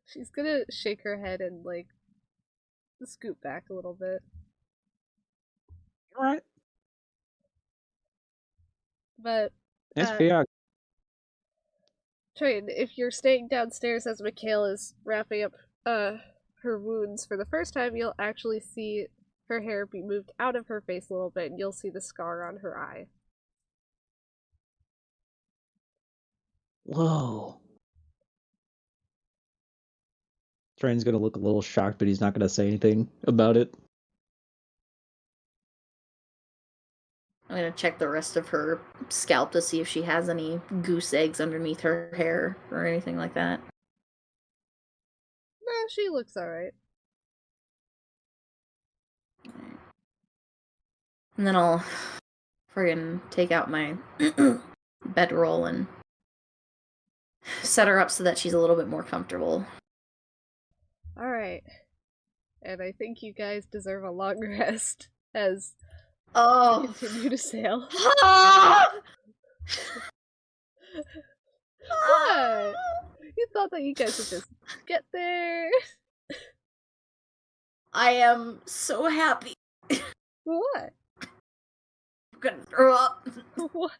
She's gonna shake her head and, like, scoot back a little bit. Alright. But, That's fair. Triton, if you're staying downstairs as Mikhail is wrapping up, her wounds for the first time, you'll actually see her hair be moved out of her face a little bit, and you'll see the scar on her eye. Whoa. Triton's gonna look a little shocked, but he's not gonna say anything about it. I'm gonna check the rest of her scalp to see if she has any goose eggs underneath her hair or anything like that. No, she looks alright. And then I'll friggin' take out my bedroll and set her up so that she's a little bit more comfortable. Alright. And I think you guys deserve a long rest as Oh! you continue to sail. What? You thought that you guys would just get there? I am so happy. What? I'm gonna throw up. What?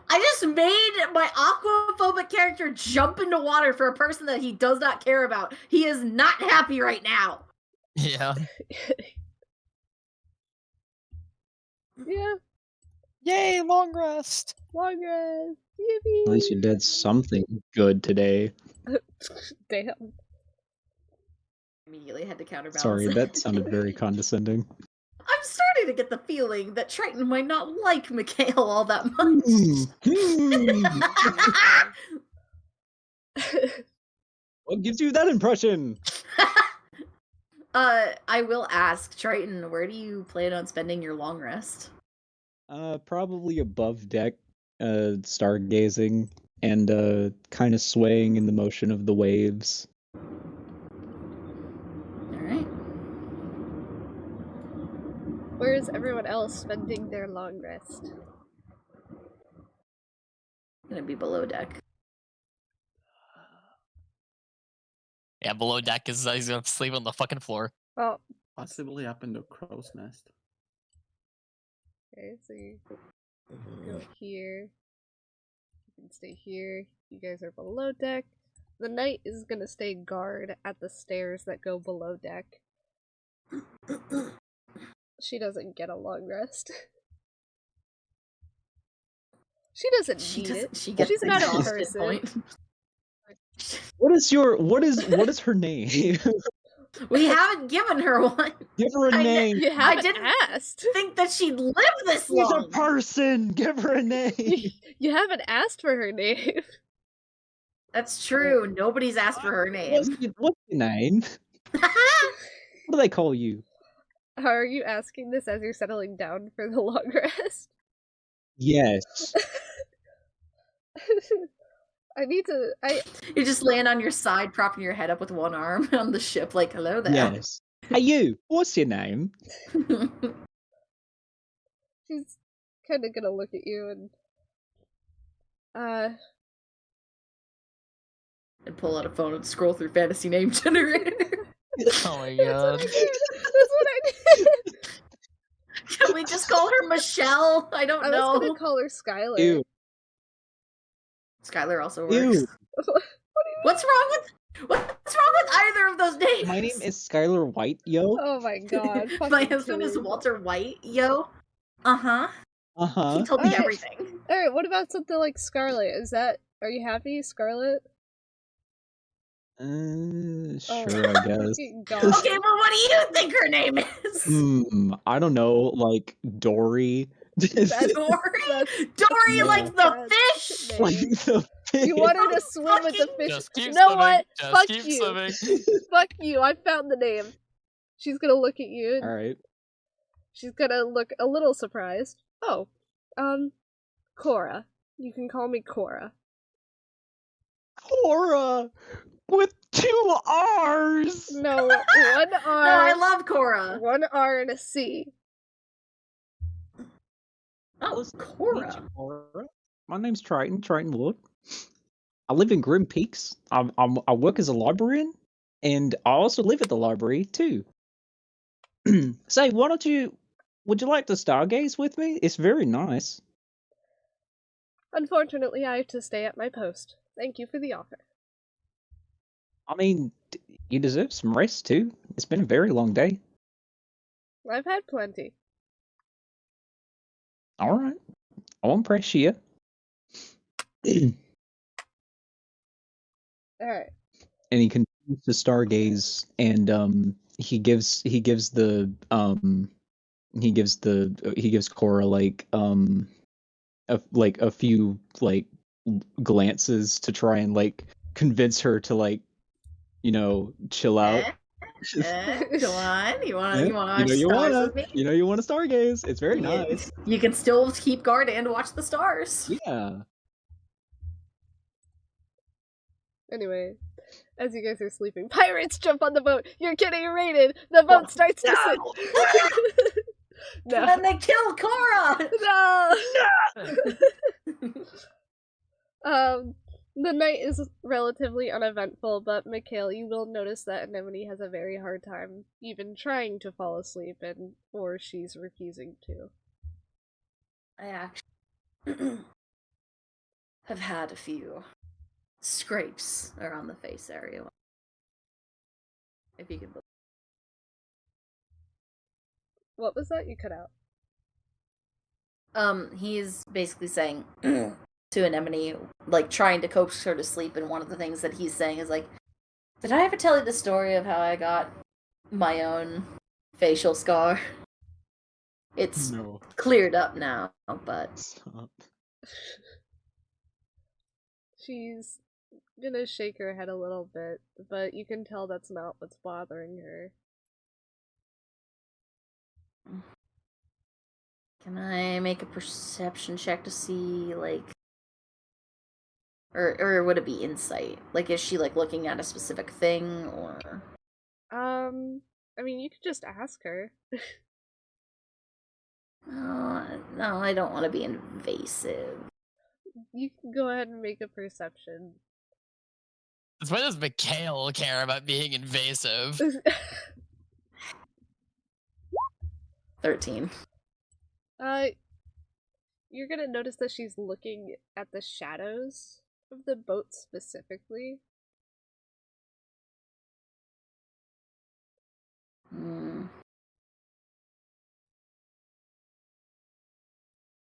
I just made my aquaphobic character jump into water for a person that he does not care about. He is not happy right now. Yeah. Yeah, Yay, long rest. long rest. Yippee! At least you did something good today. Damn. Immediately had to counterbalance. Sorry, it. that sounded very condescending. I'm starting to get the feeling that Triton might not like Mikhail all that much. What gives you that impression? I will ask Triton, where do you plan on spending your long rest? Probably above deck, stargazing and kind of swaying in the motion of the waves. Alright. Where is everyone else spending their long rest? Gonna be below deck. Yeah, below deck is he's gonna sleep on the fucking floor. Oh, Possibly up in the crow's nest. okay, so you go here. You can stay here. You guys are below deck. The knight is gonna stay guard at the stairs that go below deck. She doesn't get a long rest. She doesn't need it. She gets She's not a exhausted person. point. What is her name? We haven't given her one. Give her a I kn- name. You haven't didn't- asked. Think that she'd live this She's a long. person. Give her a name. You haven't asked for her name. That's true. Nobody's asked for her name. What's your name? What do they call you? How are you asking this as you're settling down for the long rest? Yes. You just land on your side, propping your head up with one arm on the ship, like, hello there. Yes. Hey, you. What's your name? She's kind of gonna look at you and pull out a phone and scroll through fantasy name generator. Oh my god. That's what I did. Can we just call her Michelle? I don't I know. was gonna call her Skylar. Ew. Skylar also works. Ew. What's wrong with either of those names? My name is Skylar White, yo. Oh my god. My fucking husband is kidding. Walter White, yo. Uh-huh. Uh-huh. He told me Alright. everything. Alright, what about something like Scarlet? Are you happy, Scarlet? Sure, I guess. Fucking god. Okay, well, what do you think her name is? I don't know, like Dory. Dory? Dory, Yeah. like the That's fish? name. Like the fish. You want her to swim with the Fucking- fish? Just keep You know swimming. what? Just Fuck keep you. swimming. Fuck you, I found the name. She's gonna look at you and Alright. she's gonna look a little surprised. Oh, Cora. You can call me Cora. Cora! With 2 R's! No, one No, I R, love Cora. one R and a C. Oh, Meet Cora. you, Cora. My name's Triton Wood. I live in Grim Peaks. I work as a librarian, and I also live at the library too. Say, would you like to stargaze with me? It's very nice. Unfortunately, I have to stay at my post. Thank you for the offer. I mean, you deserve some rest too. It's been a very long day. I've had plenty. Alright. I won't press you. Alright. And he continues to stargaze, and he gives Cora a few glances to try and convince her to chill out. Go on. You wanna Yeah, watch you stars wanna with me? you wanna stargaze. It's very Yeah. nice. You can still keep guard and watch the stars. Yeah. Anyway, as you guys are sleeping, pirates jump on the boat. You're getting raided. The boat starts to sink. No. And they kill Cora! No. The night is relatively uneventful, but Mikhail, you will notice that Anemone has a very hard time even trying to fall asleep, or she's refusing to. I actually have had a few scrapes around the face area. If you can believe. What was that? You cut out. He's basically saying to Anemone, like, trying to coax her to sleep, and one of the things that he's saying is like, did I ever tell you the story of how I got my own facial scar? It's No. cleared up now, but... Stop. She's gonna shake her head a little bit, but you can tell that's not what's bothering her. Can I make a perception check to see, like... Or would it be insight? Like, is she, like, looking at a specific thing, or... I mean, you could just ask her. No, I don't want to be invasive. You can go ahead and make a perception. Why does Mikhail care about being invasive? 13. You're gonna notice that she's looking at the shadows of the boat specifically.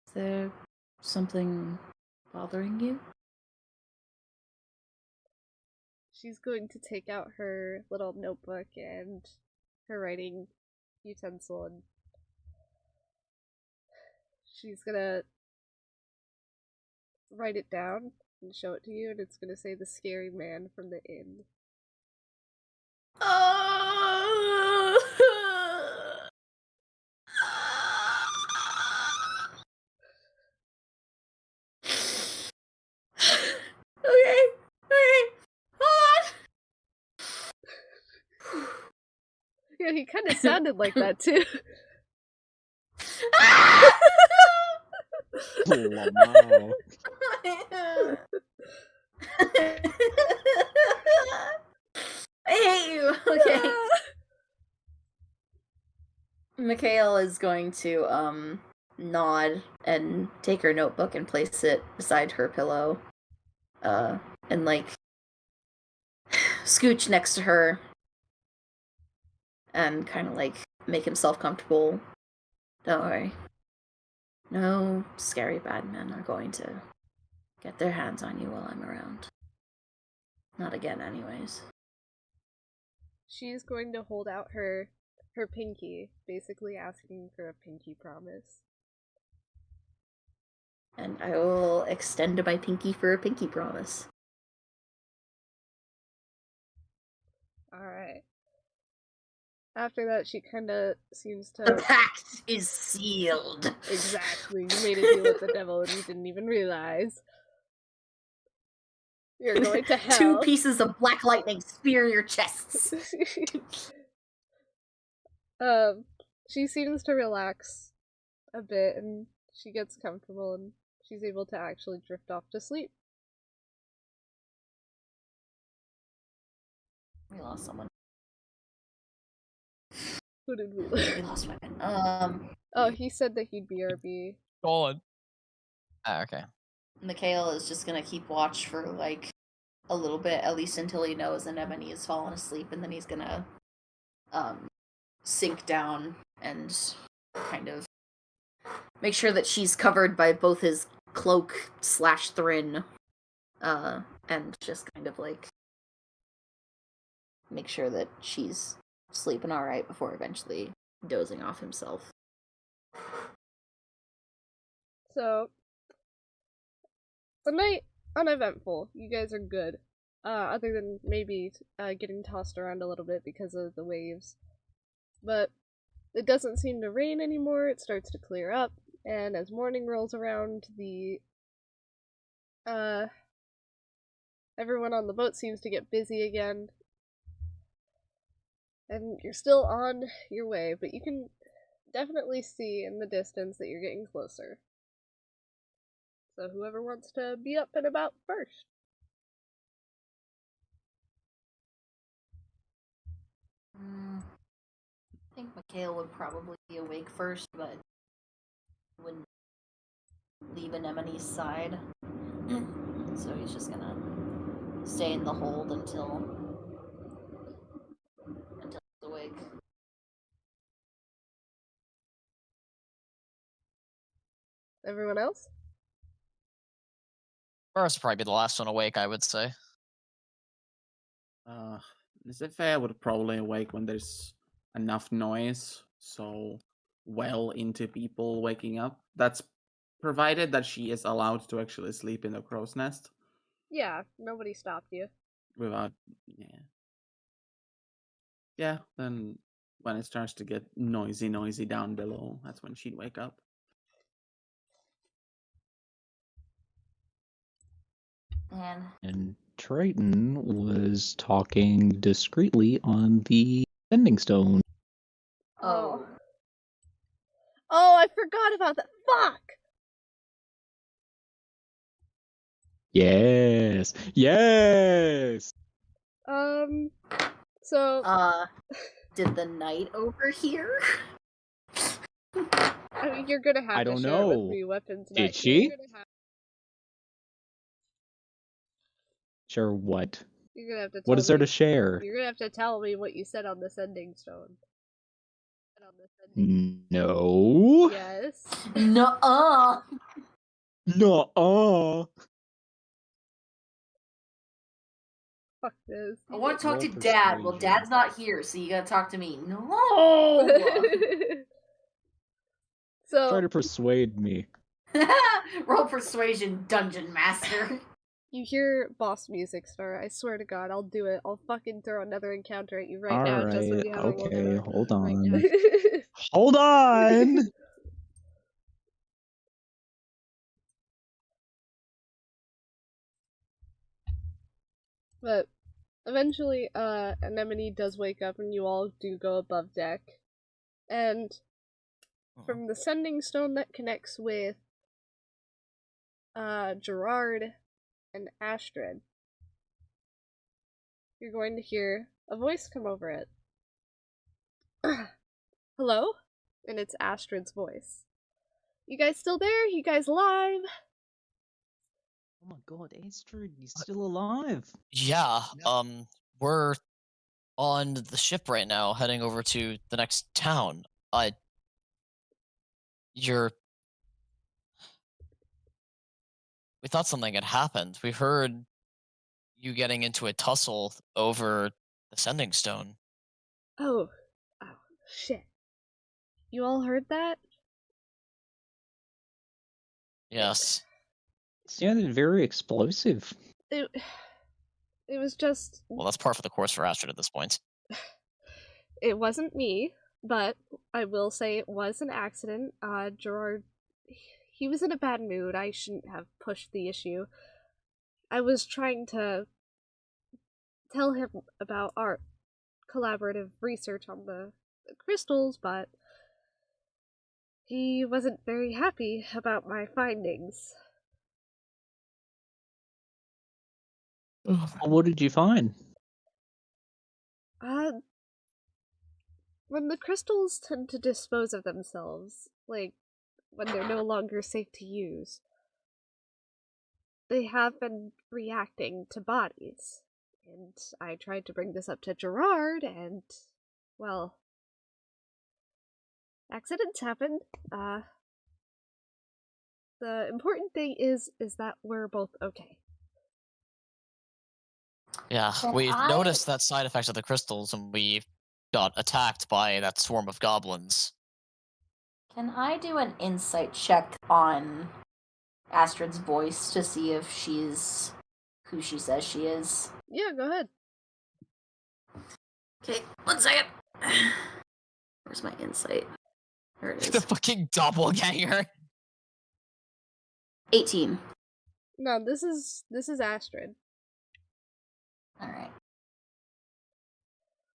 Is there something bothering you? She's going to take out her little notebook and her writing utensil, and she's gonna write it down and show it to you, and it's gonna say the scary man from the inn. Okay, hold on. Yeah, he kind of sounded like that too. Oh, wow. I hate you. Okay. Mikhail is going to nod and take her notebook and place it beside her pillow. And like scooch next to her and kind of like make himself comfortable. Don't worry. No scary bad men are going to get their hands on you while I'm around. Not again, anyways. She's going to hold out her pinky, basically asking for a pinky promise. And I will extend my pinky for a pinky promise. Alright. After that, she kind of seems The to... pact is sealed. Exactly. You made a deal with the devil and you didn't even realize. You're going to hell. 2 pieces of black lightning spear your chests. She seems to relax a bit, and she gets comfortable, and she's able to actually drift off to sleep. We lost someone. Who did we lose? We lost Weapon. Oh, he said that he'd BRB. Go on. Ah, okay. Mikhail is just gonna keep watch for, like, a little bit, at least until he knows Anemone has fallen asleep, and then he's gonna, sink down and kind of make sure that she's covered by both his cloak / thrin, and just kind of, like, make sure that she's sleeping alright before eventually dozing off himself. So, the night uneventful. You guys are good. Other than maybe getting tossed around a little bit because of the waves. But it doesn't seem to rain anymore. It starts to clear up, and as morning rolls around, everyone on the boat seems to get busy again. And you're still on your way, but you can definitely see in the distance that you're getting closer. So whoever wants to be up and about first. I think Mikhail would probably be awake first, but wouldn't leave Anemone's side. so he's just gonna stay in the hold until he's awake. Everyone else? Varis would probably be the last one awake, I would say. Nysiphaeia would probably awake when there's enough noise, so well into people waking up. That's provided that she is allowed to actually sleep in the crow's nest Yeah, nobody stopped you. without, yeah. Then when it starts to get noisy down below, that's when she'd wake up. And Triton was talking discreetly on the sending stone. Oh, I forgot about that. Fuck! Yes. Yes. So Did the knight overhear? I mean, you're gonna have I to don't share it with know. me, weapons. Did Knight. she? You're gonna have, Sure, what? you're gonna have to tell What is there me- to share? You're gonna have to tell me what you said on the sending stone. No. Yes. No. Nuh-uh. Fuck this. I want to talk Roll to Dad. Well, persuasion. Dad's not here, so you gotta talk to me. No. Try So to persuade me. Roll persuasion, Dungeon Master. you hear boss music start. I swear to God, I'll do it. I'll fucking throw another encounter at you right now, just so Alright, you have a okay, moment. hold Right on. now. Hold on! But eventually, Anemone does wake up, and you all do go above deck. And from the sending stone that connects with Gerard and Astrid, you're going to hear a voice come over it. Hello? And it's Astrid's voice. You guys still there? You guys alive? Oh my god, Astrid, he's still alive. Yeah, we're on the ship right now, heading over to the next town. We thought something had happened. We heard you getting into a tussle over the sending stone. Oh, shit. You all heard that? Yes. It sounded very explosive. It was just... Well, that's par for the course for Astrid at this point. It wasn't me, but I will say it was an accident. Gerard, he was in a bad mood. I shouldn't have pushed the issue. I was trying to tell him about our collaborative research on the crystals, but he wasn't very happy about my findings. What did you find? When the crystals tend to dispose of themselves, like when they're no longer safe to use, they have been reacting to bodies. And I tried to bring this up to Gerard, and, well, accidents happen. The important thing is that we're both okay. Yeah, we noticed that side effect of the crystals, and we got attacked by that swarm of goblins. Can I do an insight check on Astrid's voice to see if she's who she says she is? Yeah, go ahead. Okay, 1 second. Where's my insight? There it The is. fucking doppelganger. 18. No, this is Astrid. Alright.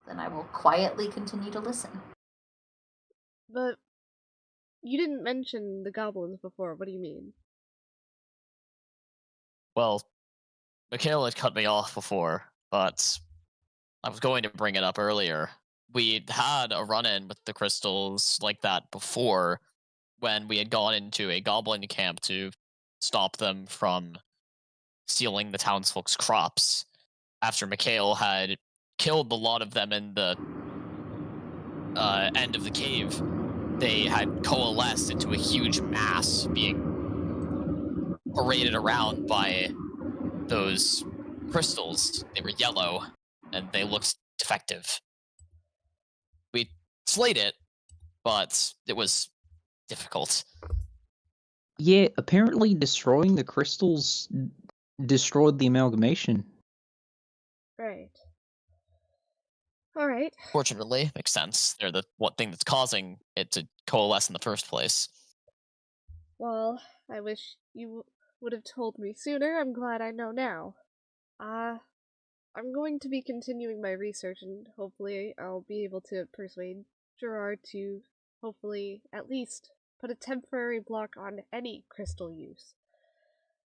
Then I will quietly continue to listen. But you didn't mention the goblins before. What do you mean? Well, Mikhail had cut me off before, but I was going to bring it up earlier. We had a run-in with the crystals like that before, when we had gone into a goblin camp to stop them from stealing the townsfolk's crops. After Mikhail had killed a lot of them in the end of the cave, they had coalesced into a huge mass being paraded around by those crystals. They were yellow, and they looked defective. We slayed it, but it was difficult. Yeah, apparently destroying the crystals destroyed the amalgamation. Right. Alright. Fortunately, makes sense. They're the one thing that's causing it to coalesce in the first place. Well, I wish you would have told me sooner. I'm glad I know now. I'm going to be continuing my research, and hopefully I'll be able to persuade Gerard to hopefully at least put a temporary block on any crystal use.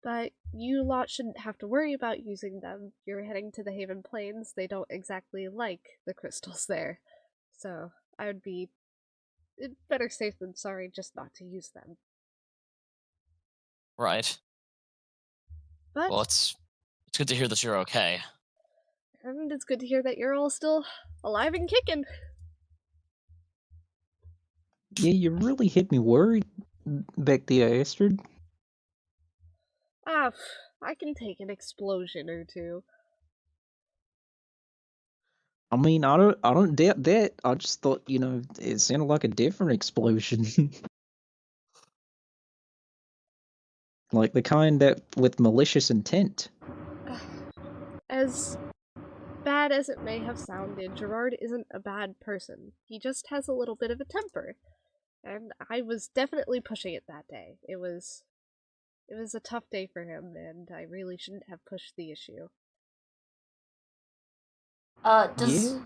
But you lot shouldn't have to worry about using them. You're heading to the Haven Plains. They don't exactly like the crystals there. So I would be better safe than sorry just not to use them. Right. But Well, it's good to hear that you're okay. and it's good to hear that you're all still alive and kicking. Yeah, you really hit me worried back there, Astrid. I can take an explosion or two. I mean, I don't doubt that. I just thought, it sounded like a different explosion. Like the kind that with malicious intent. As bad as it may have sounded, Gerard isn't a bad person. He just has a little bit of a temper. And I was definitely pushing it that day. It was a tough day for him, and I really shouldn't have pushed the issue. Yeah.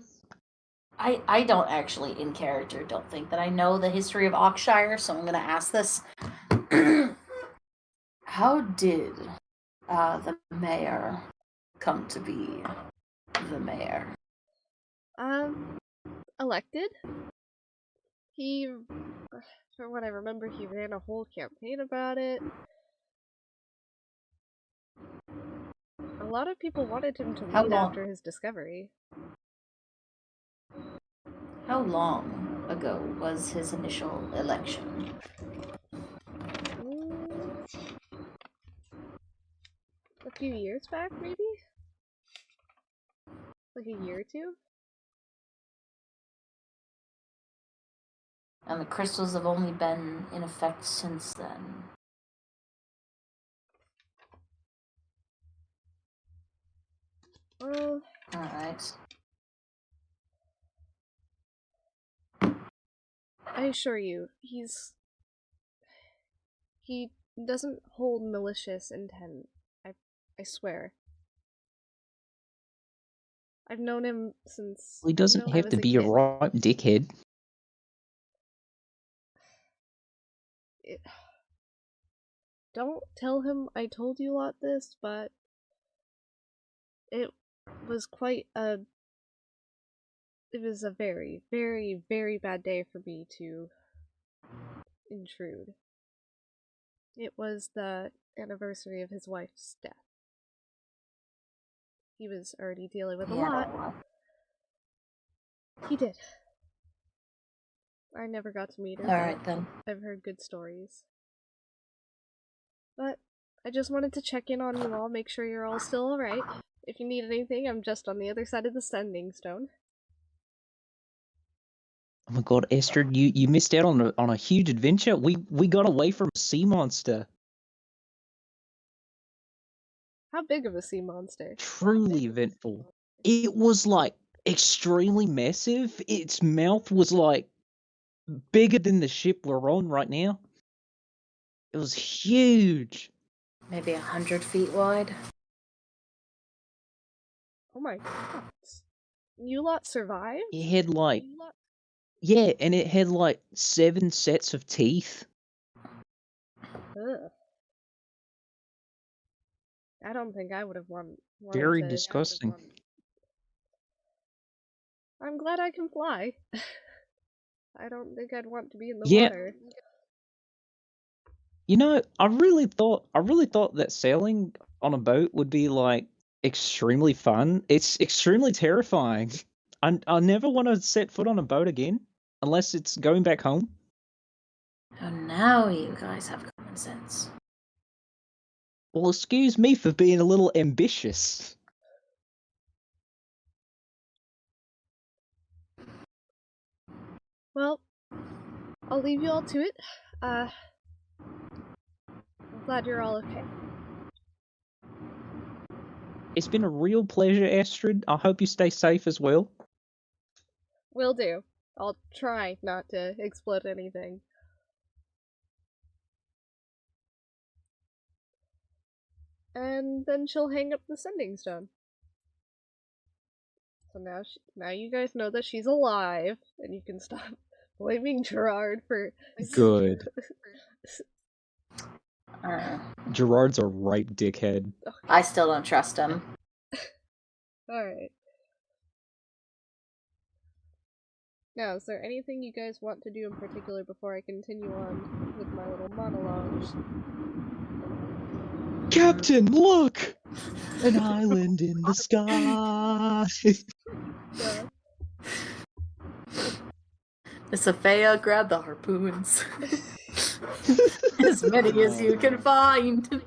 I don't actually, in character, don't think that I know the history of Oxshire, so I'm going to ask this. How did the mayor come to be the mayor? Elected. He, from what I remember, he ran a whole campaign about it. A lot of people wanted him to lead after his discovery. How long ago was his initial election? A few years back, maybe? Like a year or two? And the crystals have only been in effect since then. Well, alright. I assure you, he doesn't hold malicious intent. I swear. I've known him since He doesn't have to be a right dickhead. Don't tell him I told you lot this, but it was a very, very, very bad day for me to intrude. It was the anniversary of his wife's death. He was already dealing with a lot. He did. I never got to meet her. Alright then. I've heard good stories. But I just wanted to check in on you all, make sure you're all still alright. If you need anything, I'm just on the other side of the Sending Stone. Oh my god, Astrid, you missed out on a huge adventure. We got away from a sea monster. How big of a sea monster? Truly eventful. It was like extremely massive. Its mouth was like bigger than the ship we're on right now. It was huge. Maybe 100 feet wide. Oh my god. You lot survived? It had like... Yeah, and it had like 7 sets of teeth. Ugh. I don't think I would have wanted Very to disgusting. I'm glad I can fly. I don't think I'd want to be in the Yeah. water. You know, I really thought that sailing on a boat would be like extremely fun. It's extremely terrifying. I never want to set foot on a boat again unless it's going back home. Oh, now you guys have common sense. Well, excuse me for being a little ambitious. Well, I'll leave you all to it. I'm glad you're all okay. It's been a real pleasure, Astrid. I hope you stay safe as well. Will do. I'll try not to explode anything. And then she'll hang up the sending stone. So now you guys know that she's alive, and you can stop blaming Gerard for... Good. Gerard's a right dickhead. I still don't trust him. Alright. Now, is there anything you guys want to do in particular before I continue on with my little monologues? Captain, look! An island in the sky! Yeah. Nysiphaeia, grab the harpoons. As many as you can find.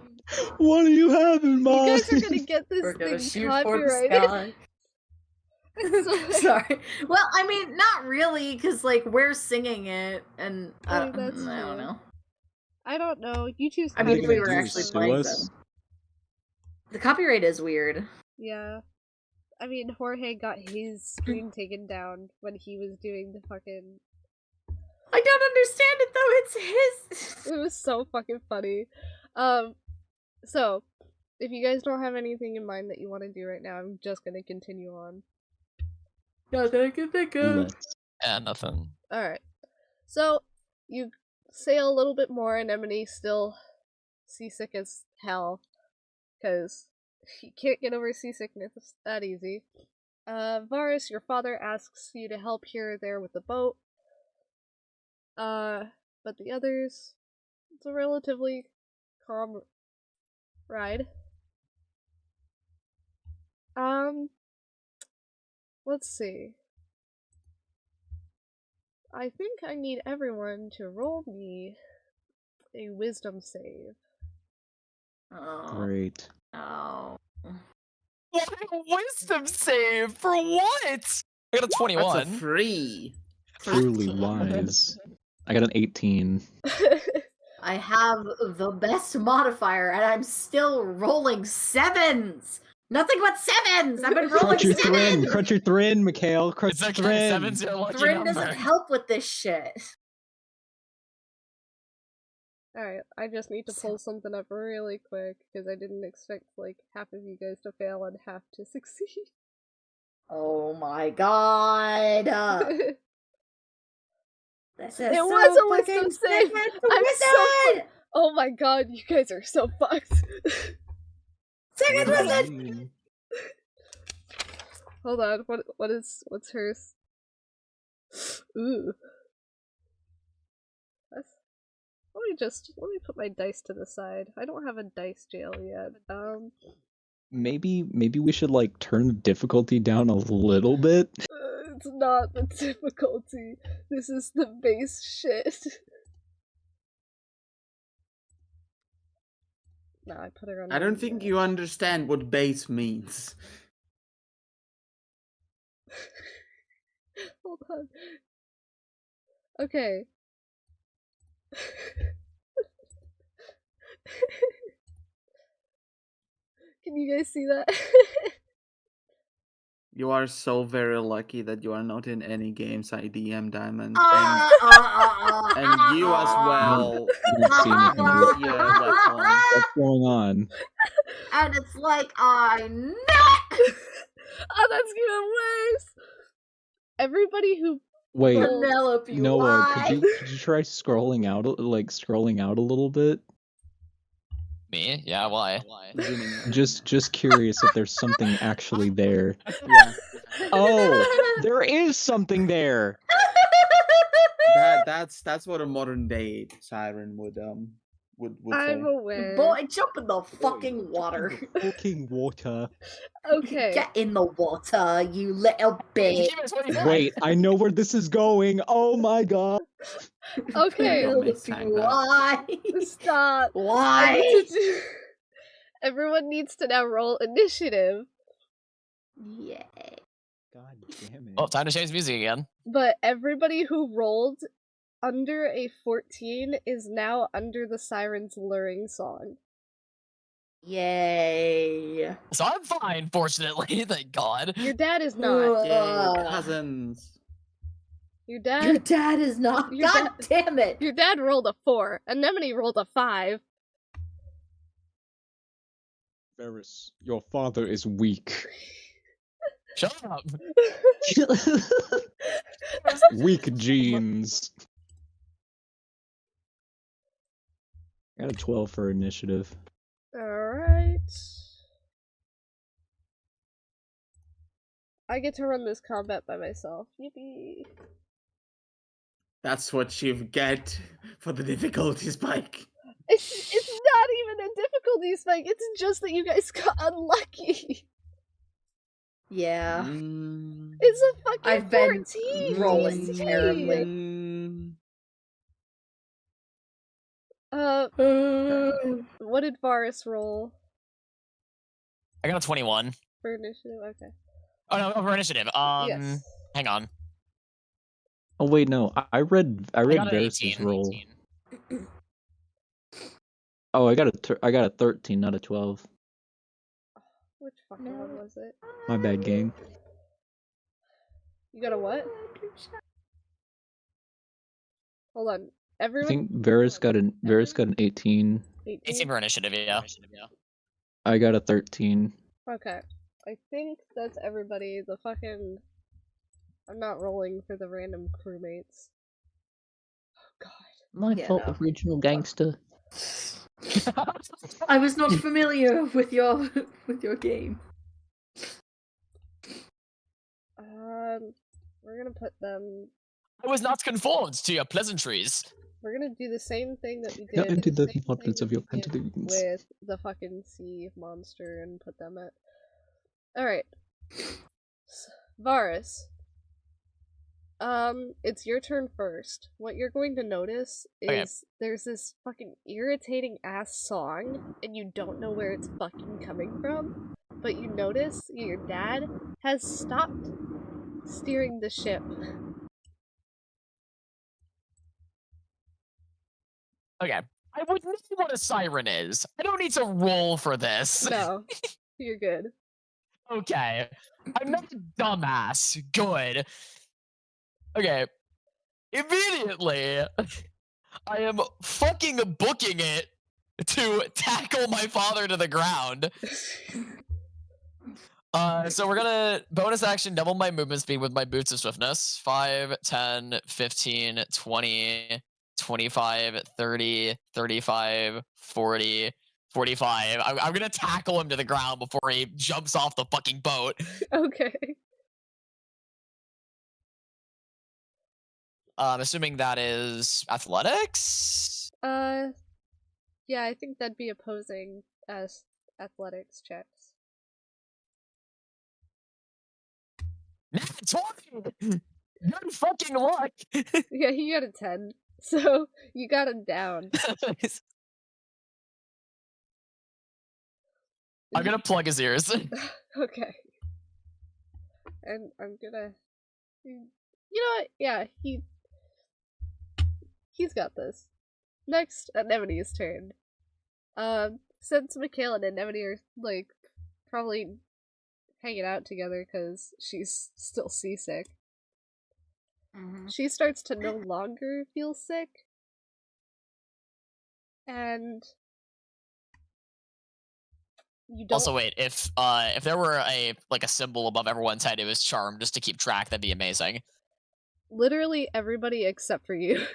What do you have in You mind? guys are gonna get this We're gonna thing shoot for the copyrighted. sky. Sorry. Well, I mean, not really, because, like, we're singing it, and I don't know. I don't know. You choose. I mean, if we Gonna were do actually sue playing us? them. The copyright is weird. Yeah. I mean, Jorge got his screen taken down when he was doing the fucking... I don't understand it, though. It's his. It was so fucking funny. So, if you guys don't have anything in mind that you want to do right now, I'm just gonna continue on. Not that I can think of. Let's. Nothing. Alright. So, you sail a little bit more, and Emily's still seasick as hell. Because he can't get over seasickness that easy. Varis, your father asks you to help here or there with the boat. But the others, it's a relatively calm ride. Let's see. I think I need everyone to roll me a wisdom save. Oh. Great. Oh. What a wisdom save for what? I got a 21. That's a free. Truly wise. I got an 18. I have the best modifier, and I'm still rolling 7s! Nothing but 7s! I've been rolling Crunch your 7s! thrin! Crunch your thrin, Mikhail! Crunch It's your okay, thrin! 7's your lucky Thrin number. doesn't help with this shit. Alright, I just need to pull something up really quick, because I didn't expect, like, half of you guys to fail and half to succeed. Oh my god! This is It so was a wisdom fucking save! stupid I'm so wizard! Oh my god, you guys are so fucked! Second wizard! Hold on, what's hers? Ooh. Let me put my dice to the side. I don't have a dice jail yet. Maybe we should like turn the difficulty down a little bit. It's not the difficulty. This is the base shit. No, I put her on. I don't think you understand what base means. Hold on. Okay. Can you guys see that? You are so very lucky that you are not in any games I DM Diamond. And you as well. I don't see anything. Yeah, that's one. What's going on? And it's like, I know! Oh, that's even worse! Everybody who Wait, Penelope, Noah, why? could you try scrolling out a little bit? Me? Yeah, why? Just curious if there's something actually there. Yeah. Oh, there is something there. That's what a modern day siren would I'm say. aware. Boy, jump in the fucking water. Fucking water. Okay. Get in the water, you little bitch. Wait, I know where this is going. Oh my god. Okay. Don't make time that. Why? Stop. I Why? need to do... Everyone needs to now roll initiative. Yay. God damn it. Oh, time to change music again. But everybody who rolled under a 14 is now under the Siren's luring song. Yay. So I'm fine, fortunately. Thank God. Your dad is not. Yay, cousins. Your Your dad dad is not. Your God damn it. Your dad rolled a 4. Anemone rolled a 5. Varis, your father is weak. Shut up. Weak genes. I got a 12 for initiative. Alright. I get to run this combat by myself. Yippee. That's what you get for the difficulty spike. It's not even a difficulty spike, it's just that you guys got unlucky. Yeah. It's a fucking I've been 14! rolling DC. terribly. What did Varis roll I got a 21. for initiative? Okay. Oh no, for initiative. Yes. Hang on. Oh wait, no. I read I got an Varis' 18. roll. Oh, I got a 13, not a 12. Which fucking one was it? My bad, gang. You got a what? Hold on. I Everyone? think Varis got an 18. 18 for initiative, yeah. I got a 13. Okay. I think that's everybody. The fucking... I'm not rolling for the random crewmates. Oh, God. My Yeah, fault, no. original gangster. I was not familiar with your game. We're gonna put them... I was not conformed to your pleasantries. We're gonna do the same thing that we did Not into the same importance thing of your we did pantaloons. with the fucking sea monster and put them at... Alright. Varis. It's your turn first. What you're going to notice is Okay. there's this fucking irritating ass song, and you don't know where it's fucking coming from, but you notice your dad has stopped steering the ship. Okay. I would know what a siren is. I don't need to roll for this. No, you're good. Okay. I'm not a dumbass. Good. Okay. Immediately, I am fucking booking it to tackle my father to the ground. So we're gonna bonus action double my movement speed with my boots of swiftness. 5, 10, 15, 20, 25, 30, 35, 40, 45. I'm gonna tackle him to the ground before he jumps off the fucking boat. Okay. Assuming that is athletics? Yeah, I think that'd be opposing as athletics checks. Nat 20! Good fucking luck! Yeah, he got a 10, so you got him down. I'm gonna plug his ears. Okay. And I'm gonna... You know what? Yeah, he's got this. Next, Anemone's turn. Since Mikhail and Anemone are, like, probably hanging out together because she's still seasick, she starts to no longer feel sick. And you don't... Also, wait, if there were a symbol above everyone's head, it was charm, just to keep track, that'd be amazing. Literally everybody except for you.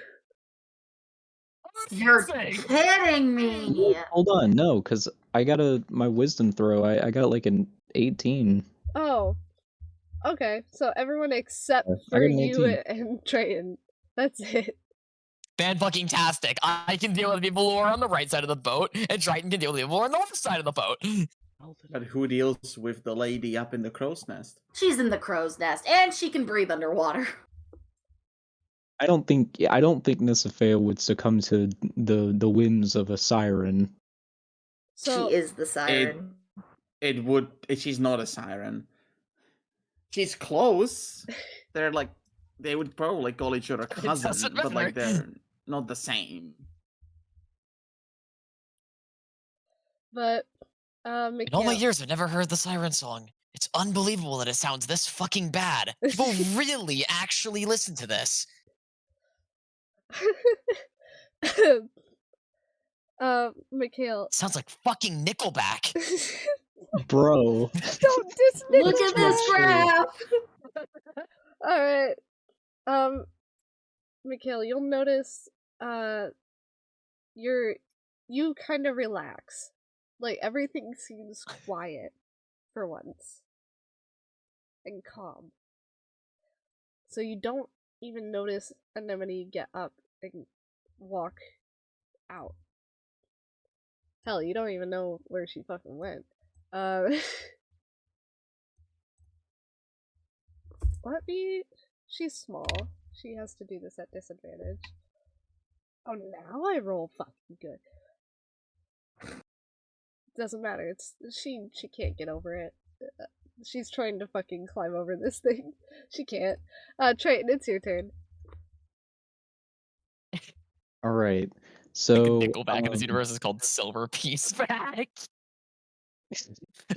You're kidding me. Hold on, no, because I got my wisdom throw. I got like an 18. Oh. Okay, so everyone except I for got an you 18. and Triton. That's it. Fan-fucking-tastic. I can deal with people who are on the right side of the boat, and Triton can deal with people who are on the left side of the boat. But who deals with the lady up in the crow's nest? She's in the crow's nest, and she can breathe underwater. I don't think Nysiphaeia would succumb to the whims of a siren. So She is the siren. It would. She's not a siren. She's close. They're like, they would probably call each other cousin, doesn't but like matter. they're not the same. but In all my Mikhail, years, I've never heard the siren song. It's unbelievable that it sounds this fucking bad. People really actually listen to this. Mikhail, It sounds like fucking Nickelback. Bro. don't diss Look at this Nickelback. graph! Alright. Mikhail, you'll notice you kind of relax. Like everything seems quiet for once. And calm. So you don't even notice Anemone get up and walk out. Hell, you don't even know where she fucking went. Let me... She's small. She has to do this at disadvantage. Oh, now I roll fucking good. Doesn't matter. It's she can't get over it. She's trying to fucking climb over this thing. She can't. Triton, it's your turn. All right. So Nickelback in this universe is called Silver Piece Back.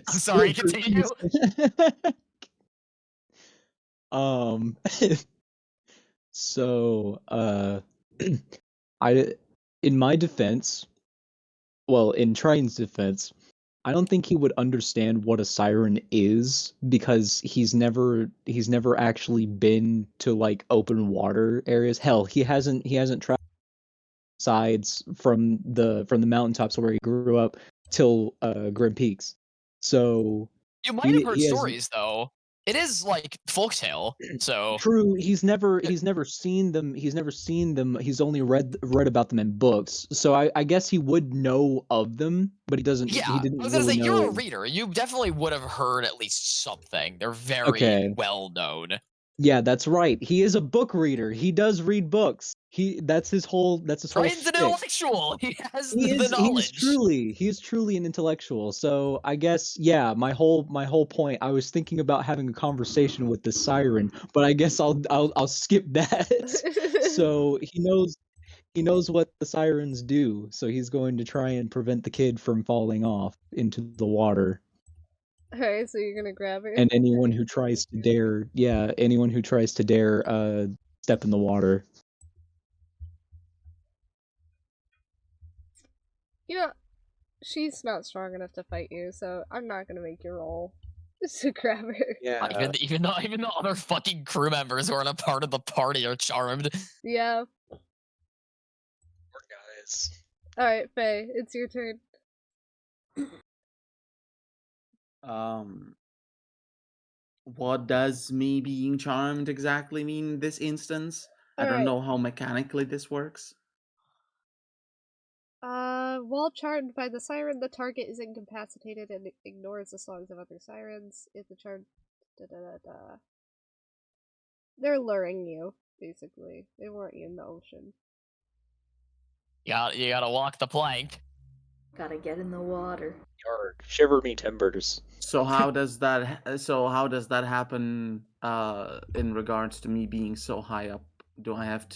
I'm sorry, continue. So I in my defense, well, in Triton's defense, I don't think he would understand what a siren is because he's never actually been to like open water areas. Hell, he hasn't traveled sides from the mountaintops where he grew up till Grim Peaks. So You might have heard he hasn't- stories, though. It is like folktale, so True, he's never seen them. He's never seen them. He's only read about them in books. So I guess he would know of them, but he doesn't. yeah. He didn't I was gonna really say know. you're a reader. You definitely would have heard at least something. They're very Okay. well known. Yeah, that's right. He is a book reader. He does read books. That's his whole Triton's an shtick. intellectual. He has He the is knowledge. he is truly an intellectual. So I guess my whole point. I was thinking about having a conversation with the siren, but I guess I'll skip that. So he knows what the sirens do. So he's going to try and prevent the kid from falling off into the water. Alright, so you're gonna grab her? And anyone who tries to dare, step in the water. You know, she's not strong enough to fight you, so I'm not gonna make you roll just to grab her. Yeah. Even the other fucking crew members who aren't a part of the party are charmed. Yeah. Poor guys. Alright, Faye, it's your turn. What does me being charmed exactly mean in this instance? I don't Alright. know how mechanically this works. While charmed by the siren, the target is incapacitated and ignores the songs of other sirens. If the charm... They're luring you, basically. They want you in the ocean. You gotta walk the plank. Gotta get in the water. Yarg, shiver me timbers. So how does that happen in regards to me being so high up? Do I have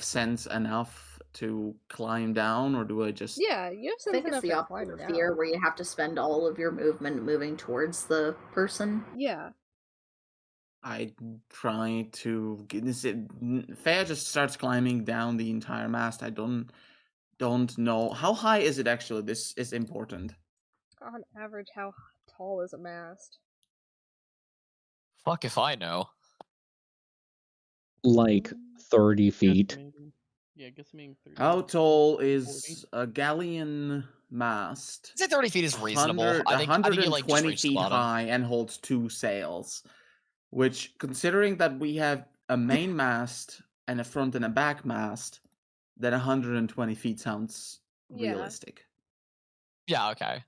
sense enough to climb down, or do I just Yeah, you have I sense think it's enough the to climb opposite of down. fear, where you have to spend all of your movement moving towards the person. Yeah. I try to get this? Fair just starts climbing down the entire mast. I don't know how high is it actually. This is important. On average, how tall is a mast? Fuck if I know. Like 30 feet. Guesstimating 30. How tall is a galleon mast? I'd say 30 feet is reasonable. 100 I think you like just 120 reached the feet bottom. high and holds 2 sails. Which, considering that we have a main mast and a front and a back mast, then 120 feet sounds Yeah. realistic. Yeah, okay.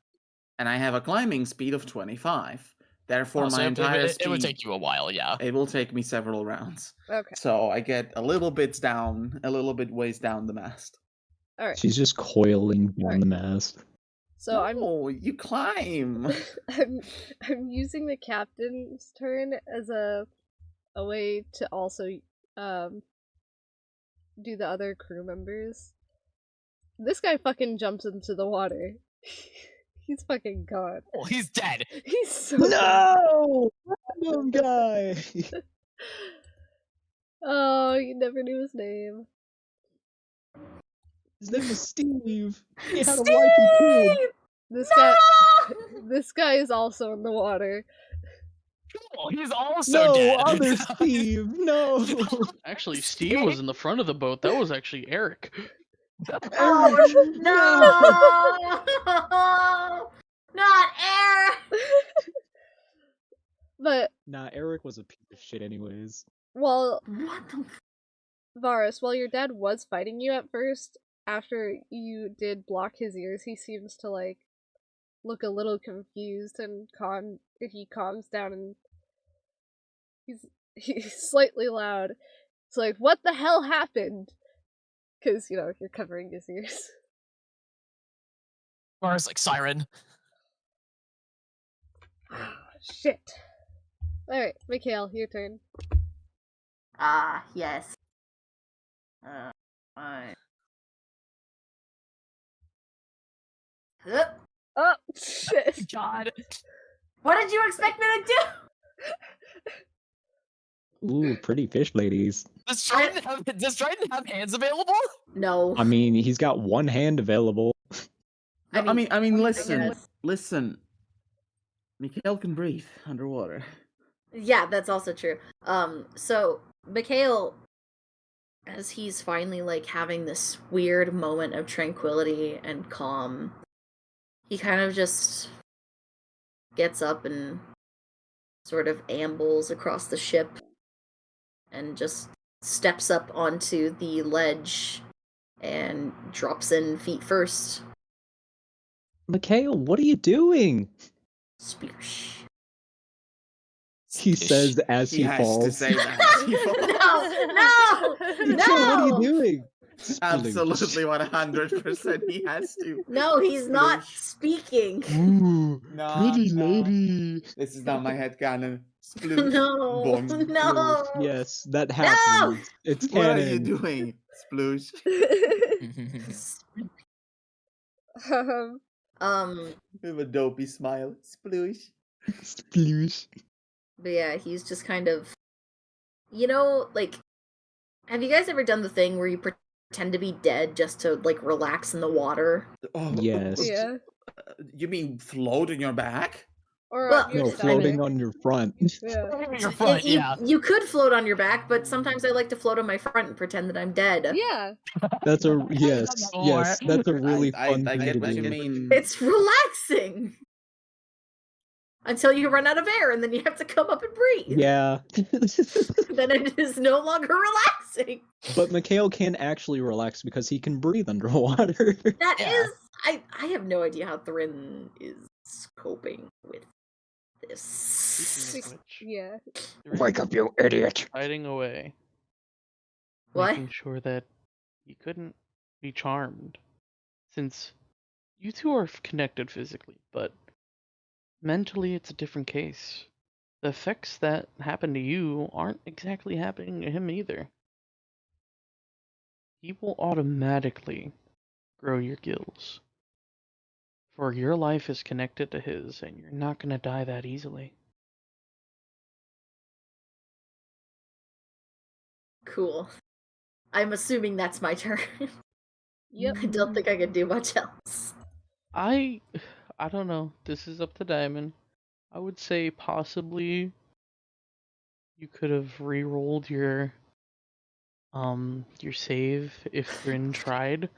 And I have a climbing speed of 25. Therefore, So my entire it would speed, take you a while, yeah. it will take me several rounds. Okay. So I get a little bit ways down the mast. All right. She's just coiling down Alright. the mast. So No, you climb. I'm using the captain's turn as a way to also do the other crew members. This guy fucking jumps into the water. He's fucking gone. Oh, he's dead. He's so dead. No! Random guy! Oh, you never knew his name. His name was Steve. He had a wife and kid. This guy is also in the water. Oh, he's also No, dead. other Steve. No. Actually, Steve was in the front of the boat. That was actually Eric. Oh no! Not Eric! But, Nah, Eric was a piece of shit anyways. well, What the Varis, while your dad was fighting you at first, after you did block his ears, he seems to, like, look a little confused, and he calms down, and he's slightly loud. It's like, what the hell happened? Because, you know, you're covering his ears. Or it's like Siren. Shit. Alright, Mikhail, your turn. yes. Fine. Oh, shit. God. What did you expect me to do? Ooh, pretty fish ladies. Does Triton have hands available? No. I mean, he's got one hand available. I mean, listen, guess. listen. Mikhail can breathe underwater. Yeah, that's also true. So Mikhail, as he's finally like having this weird moment of tranquility and calm, he kind of just gets up and sort of ambles across the ship and just steps up onto the ledge and drops in feet first. Mikhail, what are you doing? Sploosh. He says as he has falls. to say that. as he falls. No! Mikhail, what are you No! doing? Absolutely 100% he has to. No, he's not Sploosh. speaking. Ooh, No, pretty no. lady. This is not my headcanon. Sploosh. No, Boom, no. Yes, that happens. It's What canon. are you doing? Sploosh. With a dopey smile. Sploosh. Sploosh. But yeah, he's just kind of, you know, like, have you guys ever done the thing where you pretend to be dead just to like relax in the water? Oh, Yes. Yeah. You mean float on your back? Or Well, your No, stomach. floating on your front. Yeah. Your front, yeah. You could float on your back, but sometimes I like to float on my front and pretend that I'm dead. Yeah. That's a yes, yes. That's a really I fun thing get to what you do. mean. It's relaxing until you run out of air and then you have to come up and breathe. Yeah, Then it is no longer relaxing. but Mikhail can actually relax because he can breathe underwater. That Yeah. is, I have no idea how Thrin is coping with this. Speaking of which, Yeah. Wake up, you idiot! hiding away, What? making sure that he couldn't be charmed, since you two are connected physically, but mentally it's a different case. The effects that happen to you aren't exactly happening to him either. He will automatically grow your gills. For your life is connected to his, and you're not gonna die that easily. Cool. I'm assuming that's my turn. Yep. I don't think I can do much else. I don't know. This is up to Diamond. I would say possibly you could have re-rolled your save if Thrin tried.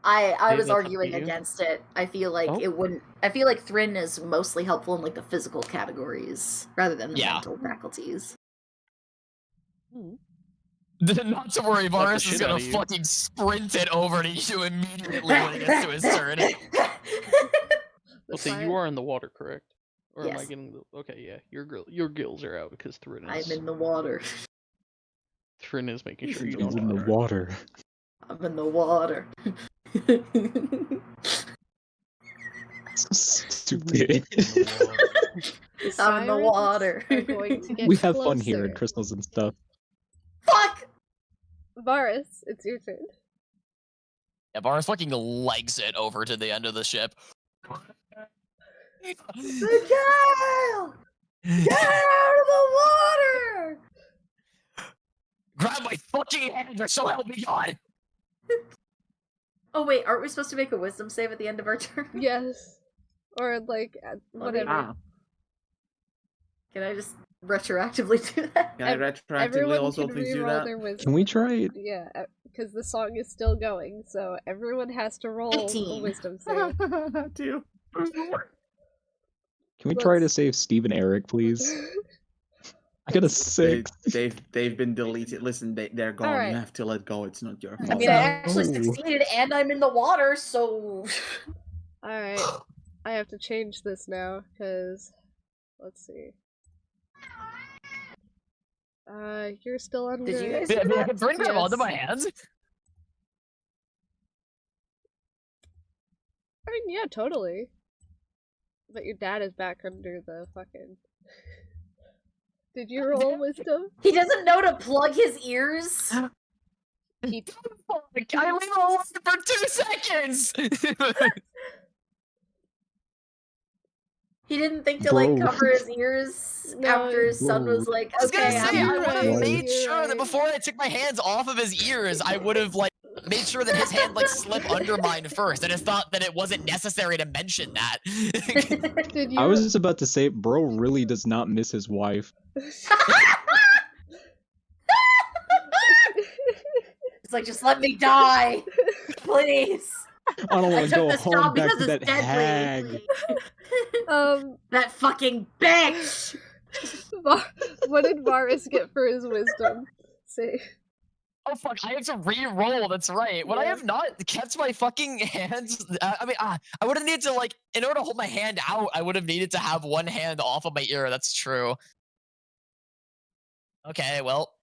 I Maybe was that's up to arguing you. against it. I feel like Oh. it wouldn't. I feel like Thrin is mostly helpful in like the physical categories rather than the Yeah. mental faculties. Not to worry, Varis is shit gonna out of you. fucking sprint it over to you immediately when it gets to his turn. Well, so you are in the water, correct? Or am I Yes. getting the... Okay, yeah. Your gills are out because Triton I'm is... in the water. Triton is making sure you He's don't in the die. water. I'm in the water. Stupid. I'm in the water. Are going to get We have fun here closer. in crystals and stuff. Fuck! Varis, it's your turn. Yeah, Varis fucking legs it over to the end of the ship. Mikhail! Get out of the water! Grab my fucking hand or so help me God! Oh wait, aren't we supposed to make a wisdom save at the end of our turn? Yes. Or, like, whatever. Ah, Can I just retroactively do that? can I retroactively Everyone also can please do reroll that? their wisdom. Can we try it? Yeah, because the song is still going, so everyone has to roll a 18. wisdom save. Two. Can we try to Let's- save Steve and Eric, please? I got a 6. They've been deleted. Listen, they're gone. Alright. You have to let go. It's not your I fault. mean, I actually No. succeeded and I'm in the water, so... Alright, I have to change this now, because... Let's see. You're still under... Did you guys I do mean, I that? can bring them onto Yes. my hands. I mean, yeah, totally. But your dad is back under the fucking... Did you roll wisdom? He doesn't know to plug his ears? He... Fuck, I leave him alone for 2 seconds! He didn't think to, like, Bro. cover his ears No, after his son Bro. was like, I was gonna okay, say, I you're would have right, made you're sure that right. before I took my hands off of his ears, I would have, like, made sure that his hand, like, slipped under mine first. I just thought that it wasn't necessary to mention that. Did you... I was just about to say, bro really does not miss his wife. It's like, just let me die, please. I don't I want to took go this home job back because to it's that hag. deadly. That fucking bitch! What did Varis get for his wisdom? Say. Oh fuck, I have to re-roll, that's right. Would I Yeah. have not kept my fucking hands? I would have needed to, like, in order to hold my hand out, I would have needed to have one hand off of my ear, that's true. Okay, well.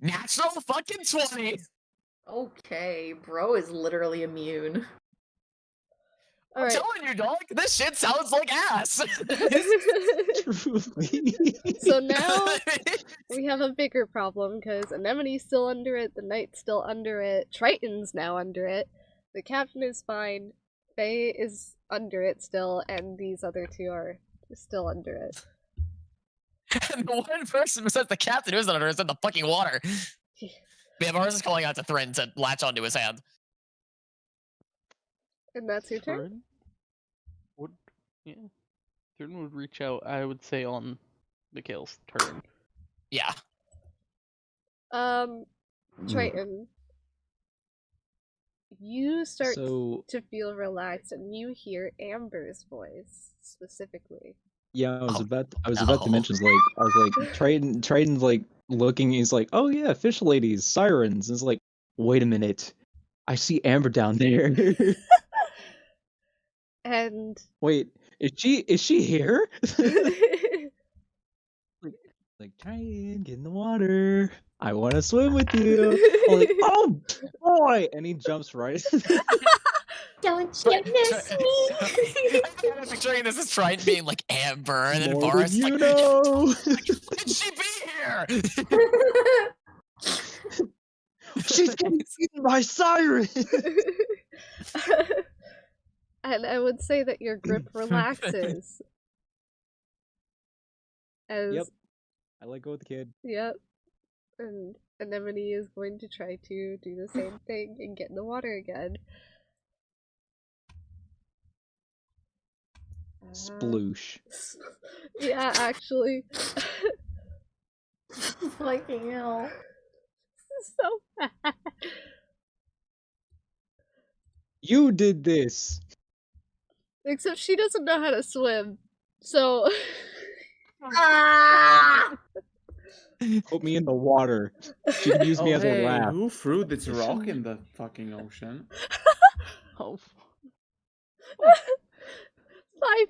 Natural fucking 20! Okay, bro is literally immune. I'm Alright. telling you, dog, this shit sounds like ass! Truly. So now we have a bigger problem because Anemone's still under it, the Knight's still under it, Triton's now under it, the Captain is fine, Faye is under it still, and these other two are still under it. And the one person besides the captain who isn't under is in the fucking water. Yeah, Mars is calling out to Thrin to latch onto his hand. And that's your turn? Triton would... Yeah. Triton would reach out, I would say, on Mikhail's turn. Yeah. Triton. You start So to feel relaxed and you hear Amber's voice specifically. yeah, I was Oh, about to no. mention like I was like Triton's like looking. He's like, oh yeah, fish ladies, sirens. And it's like, wait a minute, I see Amber down there. And Wait, is she here? Like Triton, get in the water. I want to swim with you. I'm like, oh boy, and he jumps right. Don't you miss me? I'm picturing this as Triton being like Amber, and then More Varus than you like, know. could she be here? She's getting eaten by sirens. and I would say that your grip relaxes. As Yep. I let go of the kid. Yep. And Anemone is going to try to do the same thing and get in the water again. Sploosh. Yeah, actually. Fucking hell. So bad. You did this. Except she doesn't know how to swim. So Ah! Put me in the water. She can use me as a hey, raft. who threw this rock in the fucking ocean? Oh, Like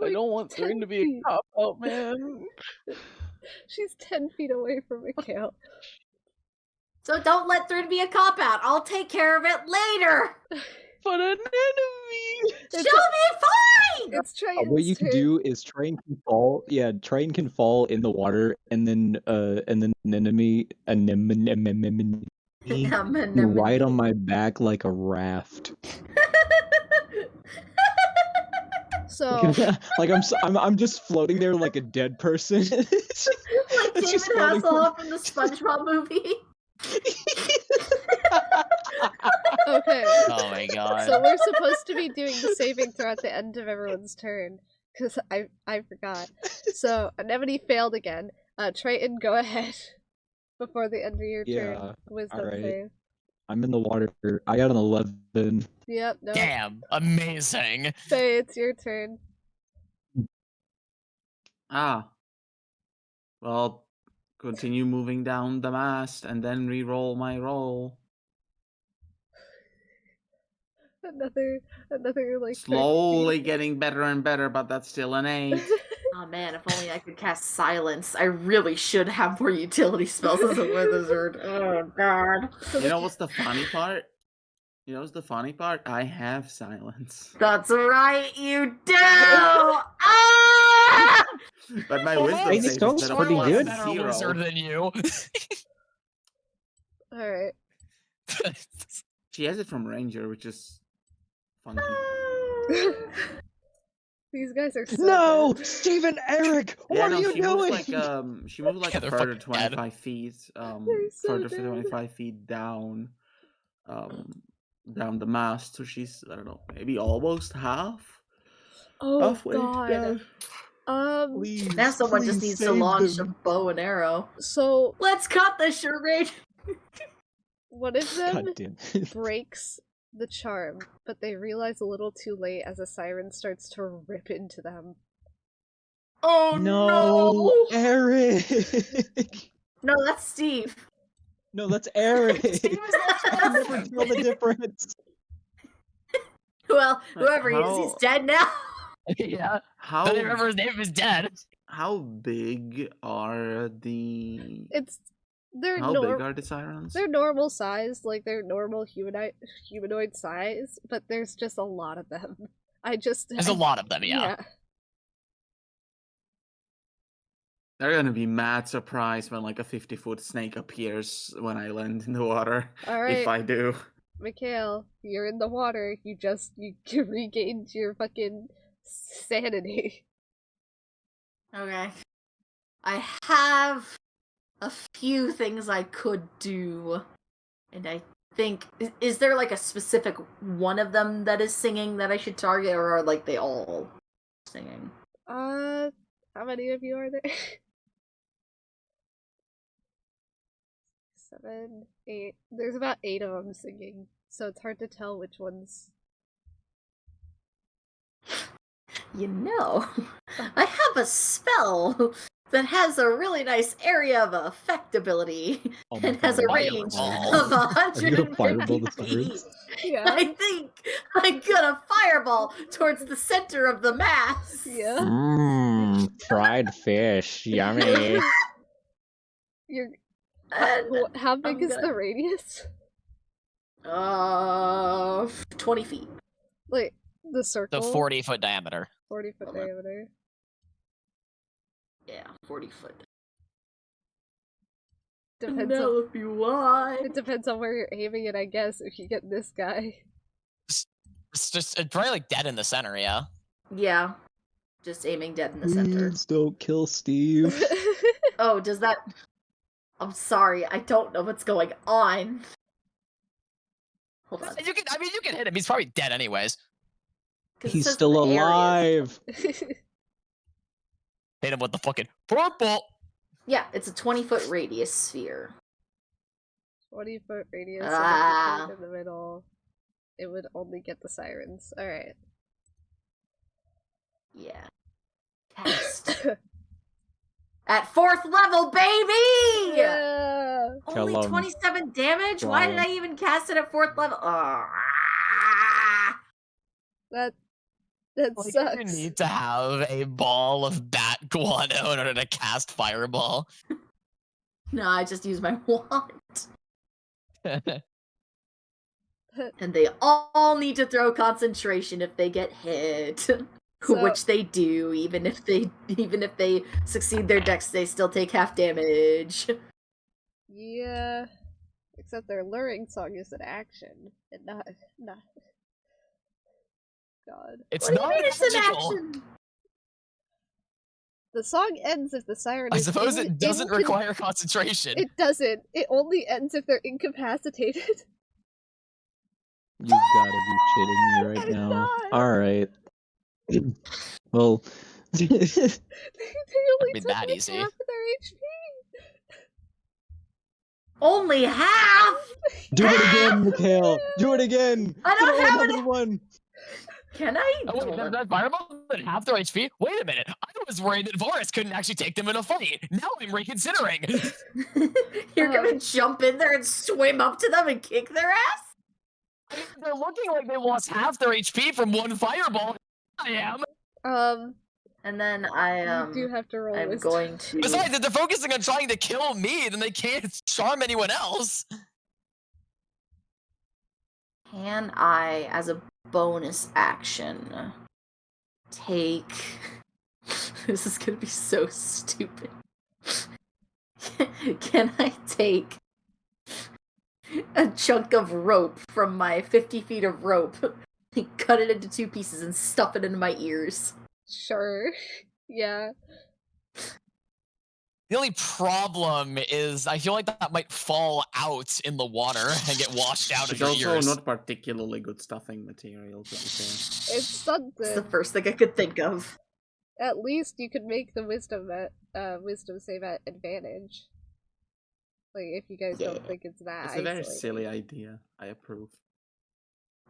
I don't want 10 Thrin to be a feet. cop out, man. She's 10 feet away from Mikhail. So don't let there be a cop out. I'll take care of it later. But an enemy. She'll be fine. It's Triton's What you can turn. do is Train can fall. Yeah, Train can fall in the water, and then an enemy can ride on my back like a raft. So Like I'm just floating there like a dead person. Like It's David just floating Hasselhoff from the SpongeBob movie. okay. Oh my god. So we're supposed to be doing the saving throw at the end of everyone's turn, because I forgot. So Anemone failed again. Triton, go ahead before the end of your turn. Yeah, Wisdom alright. save. I'm in the water. I got an 11. Yep, no. Damn, amazing. Faye, it's your turn. Ah. Well, continue moving down the mast and then re-roll my roll. Another like Slowly getting better and better, but that's still an 8. Oh man, if only I could cast silence. I really should have more utility spells as a wizard. Oh god. You know what's the funny part? You know what's the funny part? I have silence. That's right, you do! Ah! But my wisdom Hey, save Stone's is pretty plus good. Better 0. wizard than you. Alright. She has it from Ranger, which is funky. These guys are so No, good. Stephen Eric, what are you she doing? moves like she moves like Yeah, a they're further fucking dead. 25 feet, They're so further dead. 25 feet down, down the mast. So she's, I don't know, maybe almost Oh halfway god. down. Please, Now someone just please needs to save launch a them. bow and arrow. So Let's cut the charade! one of them God damn it. breaks the charm, but they realize a little too late as a siren starts to rip into them. Oh No, Eric. no! No, that's Steve. No, that's Eric. Steve was I can never tell the difference. Well, whoever he is, he's dead now. Yeah. How Don't even remember his name is dead. how big are the They're how big are the sirens? They're normal size, like they're normal humanoid size, but there's just a lot of them. There's a lot of them, yeah. They're gonna be mad surprised when like a 50-foot snake appears when I land in the water. Alright, If I do. Mikhail, you're in the water. You regained your fucking sanity. Okay. I have a few things I could do. And I think... Is there like a specific one of them that is singing that I should target, or are like they all singing? How many of you are there? 7, 8. There's about 8 of them singing, so it's hard to tell which ones. You know, I have a spell that has a really nice area of effectability Oh my and has a God. range Fireball. of Are you gonna 150 fireball the feet. sirens? Yeah. I think I'm gonna fireball towards the center of the mass. Yeah. Mmm, fried fish, yummy. You're. And, How big I'm is the gonna- radius? 20 feet. Like the circle. The 40-foot diameter. 40-foot Okay. diameter. Yeah, 40 foot. Depends on. Penelope, why? It depends on where you're aiming it, I guess. If you get this guy. It's probably like dead in the center, yeah. Yeah, just aiming dead in the center. Please don't kill Steve. Oh, does that... I'm sorry, I don't know what's going on. Hold on. You can hit him. He's probably dead anyways. 'Cause it He's says still the areas. alive. Hit him with the fucking purple. Yeah, it's a 20-foot radius sphere. 20-foot radius. Ah. And if it's in the middle, it would only get the sirens. Alright. Yeah. Cast. At 4th level, baby! Yeah. Only Kill 'em. 27 damage? Kill Why did 'em. I even cast it at 4th level? That Like, sucks. you need to have a ball of bat guano in order to cast Fireball. No, I just use my wand. And they all need to throw concentration if they get hit. So- Which they do, even if they succeed their dex, they still take half damage. Yeah. Except their luring song is an action, and not. God. It's What do you not mean it's an magical. action? The song ends if the siren I is suppose it doesn't incon- require concentration. It doesn't. It only ends if they're incapacitated. You gotta be kidding me right It's now. not. Alright. Well, they only be took that like easy. half of their HP. Only half? do it again, Mikhail! Do it again! I don't Throw have another it. one! Can I? Oh, wait, that Fireball at half their HP? Wait a minute. I was worried that Varis couldn't actually take them in a fight. Now I'm reconsidering. You're gonna jump in there and swim up to them and kick their ass? I mean, they're looking like they lost half their HP from one Fireball. I am. And then You do have to roll I'm wisdom. going to. Besides, if they're focusing on trying to kill me, then they can't charm anyone else. Can I, as a bonus action, take... This is gonna be so stupid. Can I take a chunk of rope from my 50 feet of rope, cut it into 2 pieces, and stuff it into my ears? Sure. Yeah. The only problem is I feel like that might fall out in the water and get washed out of It's your also ears. not particularly good stuffing material, to be fair. It's something. It's the first thing I could think of. At least you could make the wisdom save at advantage. Like, if you guys Yeah. don't think it's that It's a very isolating. silly idea. I approve.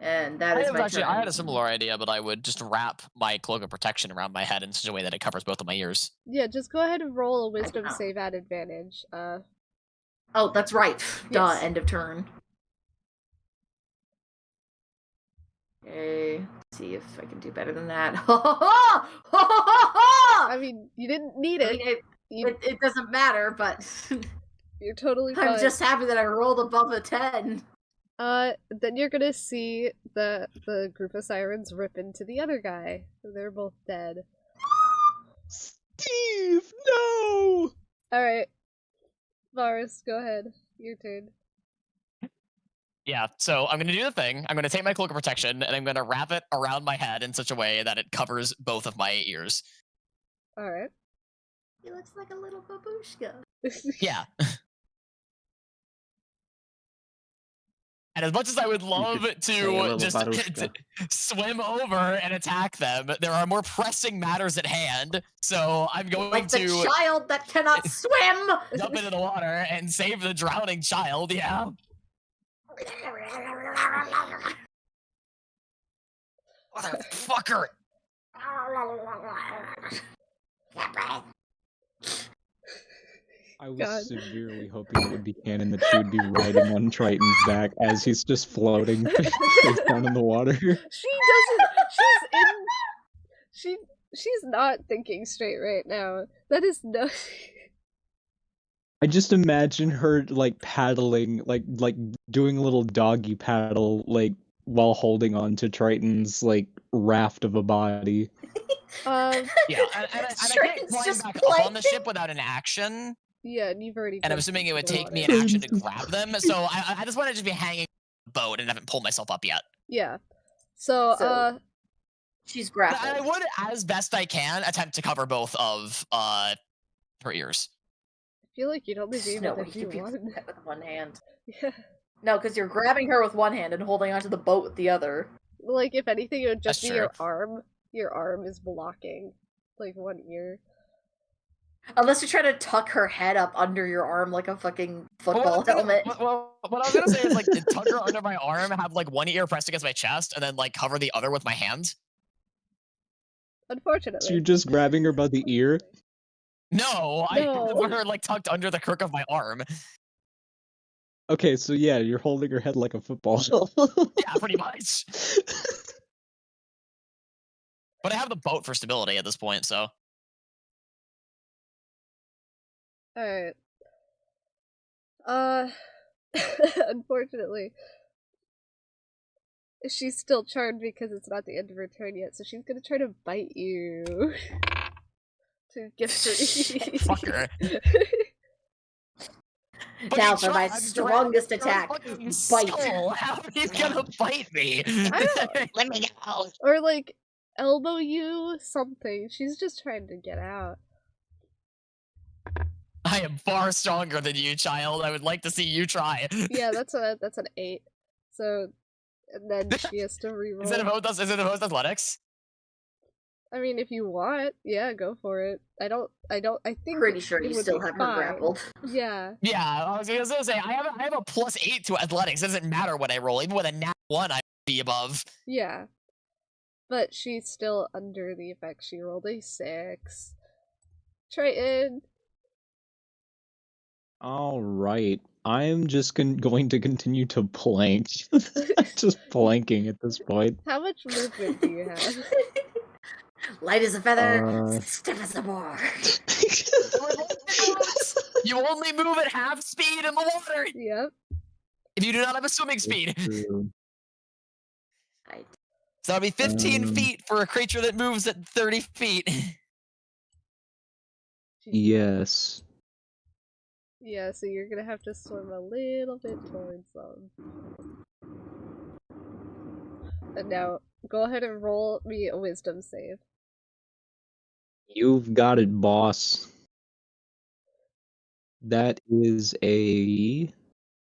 And that is my turn. I had a similar idea, but I would just wrap my cloak of protection around my head in such a way that it covers both of my ears. Yeah, just go ahead and roll a wisdom know. save at advantage. Oh, that's right. Duh, Yes. end of turn. Okay, let's see if I can do better than that. I I mean, you didn't need it. mean, You, it doesn't matter, but you're totally fine. I'm just happy that I rolled above a 10. Then you're gonna see the group of sirens rip into the other guy. They're both dead. Steve, no! Alright. Varis, go ahead. Your turn. Yeah, so I'm going to do the thing. I'm going to take my cloak of protection, and I'm going to wrap it around my head in such a way that it covers both of my ears. Alright. He looks like a little babushka. Yeah. And as much as I would love could say a little to just barushka. swim over and attack them, there are more pressing matters at hand. So I'm going Like the to child that cannot swim! jump into the water and save the drowning child. Yeah. Motherfucker. I was God. severely hoping it would be canon that she would be riding on Triton's back as he's just floating face down in the water. She doesn't. She's not thinking straight right now. That is no. I just imagine her like paddling, like doing a little doggy paddle, like while holding on to Triton's like raft of a body. Yeah, and I can't Triton's climb just back up on the planking. ship without an action. Yeah, and you've already. And I'm jumped assuming it into would the take me water. an action to grab them. So I just want to just be hanging on the boat and haven't pulled myself up yet. Yeah. So She's But grappled. I would, as best I can, attempt to cover both of her ears. I feel like you'd only be able No, to you do could be one. with one hand. Yeah. No, because you're grabbing her with one hand and holding onto the boat with the other. Like, if anything, it would just That's be your true. arm. Your arm is blocking, like, one ear. Unless you try to tuck her head up under your arm like a fucking football helmet. What I was gonna say is like tuck her under my arm, have like one ear pressed against my chest, and then like cover the other with my hand. Unfortunately. So you're just grabbing her by the ear? No, I No. have her like tucked under the crook of my arm. Okay, so yeah, you're holding her head like a football. Yeah, pretty much. But I have the boat for stability at this point, so. Alright. Unfortunately, she's still charmed because it's not the end of her turn yet, so she's gonna try to bite you. To get free. Fuck her. But Now he for my tried to strongest grab attack, her fucking bite. skull. How are you gonna bite me? Let me go. Or like elbow you, something. She's just trying to get out. I am far stronger than you, child. I would like to see you try. Yeah, that's an 8. So, and then she has to reroll. Is it opposed athletics? I mean, if you want, yeah, go for it. I think Pretty sure it you would still be have her fine. grappled. Yeah. Yeah, I was gonna say I have a +8 to athletics. It doesn't matter what I roll. Even with a nat 1, I'd be above. Yeah. But she's still under the effect. She rolled a 6. Triton. All right, I'm just going to continue to plank. I'm just planking at this point. How much movement do you have? Light as a feather, Uh. stiff as a board. You only move at half speed in the water Yep. if you do not have a swimming speed. True. So that'd be 15 Um. feet for a creature that moves at 30 feet. Yes. Yeah, so you're gonna have to swim a little bit towards them. And now, go ahead and roll me a wisdom save. You've got it, boss. That is a...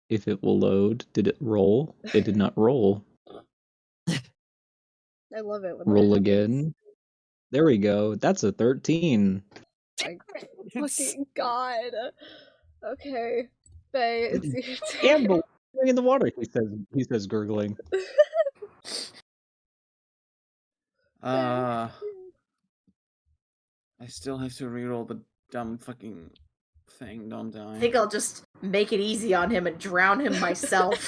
If it will load. Did it roll? It did not roll. I love it when Roll that again. There we go. That's a 13. happens. My fucking god. Okay. Faye, it's your turn. Amber, what in the water? He says gurgling. I still have to reroll the dumb fucking thing, don't I? I think I'll just make it easy on him and drown him myself.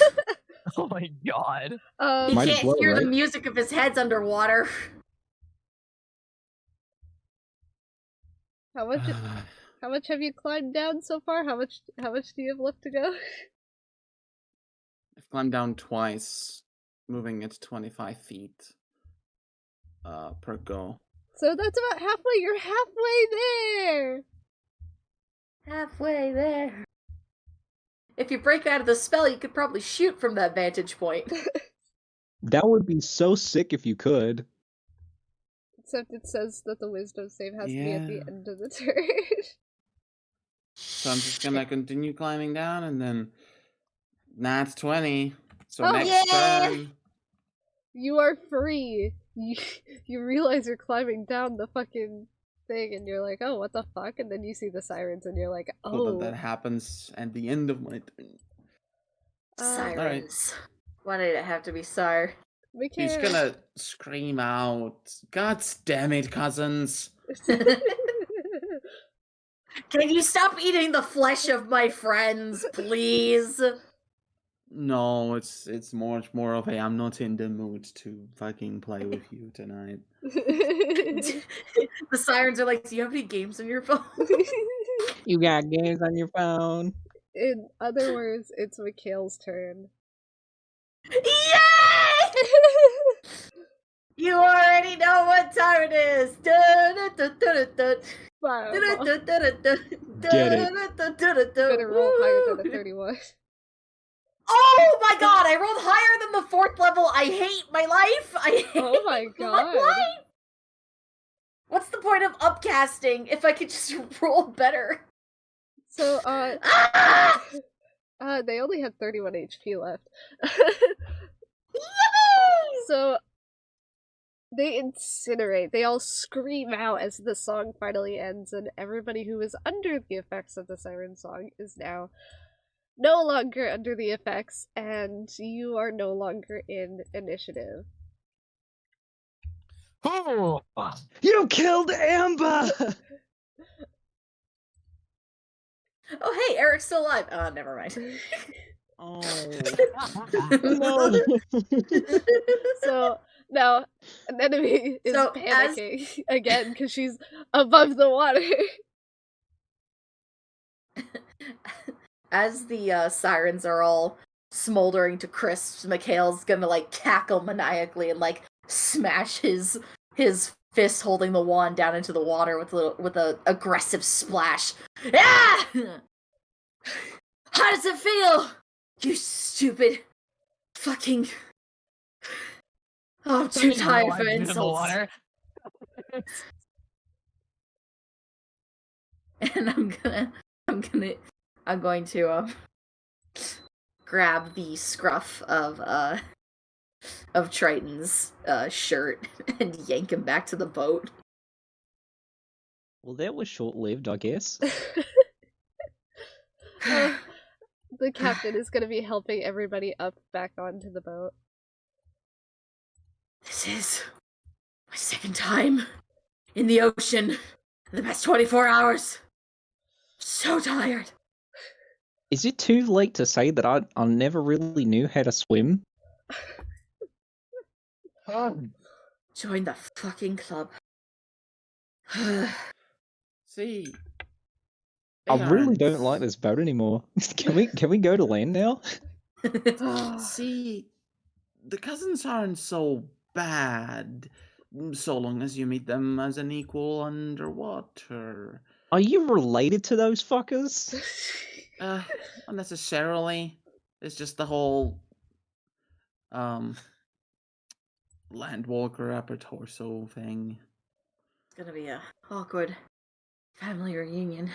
Oh my god. He Might as can't well, hear the right? music if his head's underwater. How much have you climbed down so far? How much do you have left to go? I've climbed down twice, moving at 25 feet per go. So that's about halfway. You're halfway there. Halfway there. If you break out of the spell, you could probably shoot from that vantage point. That would be so sick if you could. Except it says that the wisdom save has to be at the Yeah. end of the turn. So I'm just gonna continue climbing down, and then nat 20. So Oh, next yeah! turn. You are free. You realize you're climbing down the fucking thing, and you're like, oh, what the fuck? And then you see the sirens, and you're like, So oh. that happens at the end of my turn. Sirens. Why did it have to be Sire? He's Mikhail. gonna scream out, "God damn it, cousins!" Can you stop eating the flesh of my friends, please? No, it's much more of a I'm not in the mood to fucking play with you tonight. The sirens are like, do you have any games on your phone? You got games on your phone. In other words, it's Mikhail's turn. Yay! You already know what time it is. Fireball. Get it. Better roll higher than a 31. Oh my god, I rolled higher than the 4th level. I hate my life. I hate Oh my god. life. What's the point of upcasting if I could just roll better? So, Ah! they only had 31 HP left. Yippee! So, they incinerate. They all scream out as the song finally ends, and everybody who is under the effects of the siren song is now no longer under the effects, and you are no longer in initiative. Ooh. You killed Amber! Oh, hey, Eric's still alive. Oh, never mind. Oh no. So now an enemy is So, panicking again because she's above the water. As the sirens are all smoldering to crisps, Mikhail's gonna like cackle maniacally and like smash his fist holding the wand down into the water with a aggressive splash. Ah! How does it feel? You stupid fucking. Oh, I'm too tired for insults. And I'm going to grab the scruff of Triton's shirt and yank him back to the boat. Well, that was short-lived, I guess. The captain is going to be helping everybody up back onto the boat. This is my second time in the ocean in the past 24 hours. So tired. Is it too late to say that I never really knew how to swim? Join the fucking club. See, I really don't like this boat anymore. Can we go to land now? See, the cousins aren't so bad, so long as you meet them as an equal underwater. Are you related to those fuckers? Not necessarily. It's just the whole landwalker upper torso thing. It's gonna be a awkward family reunion.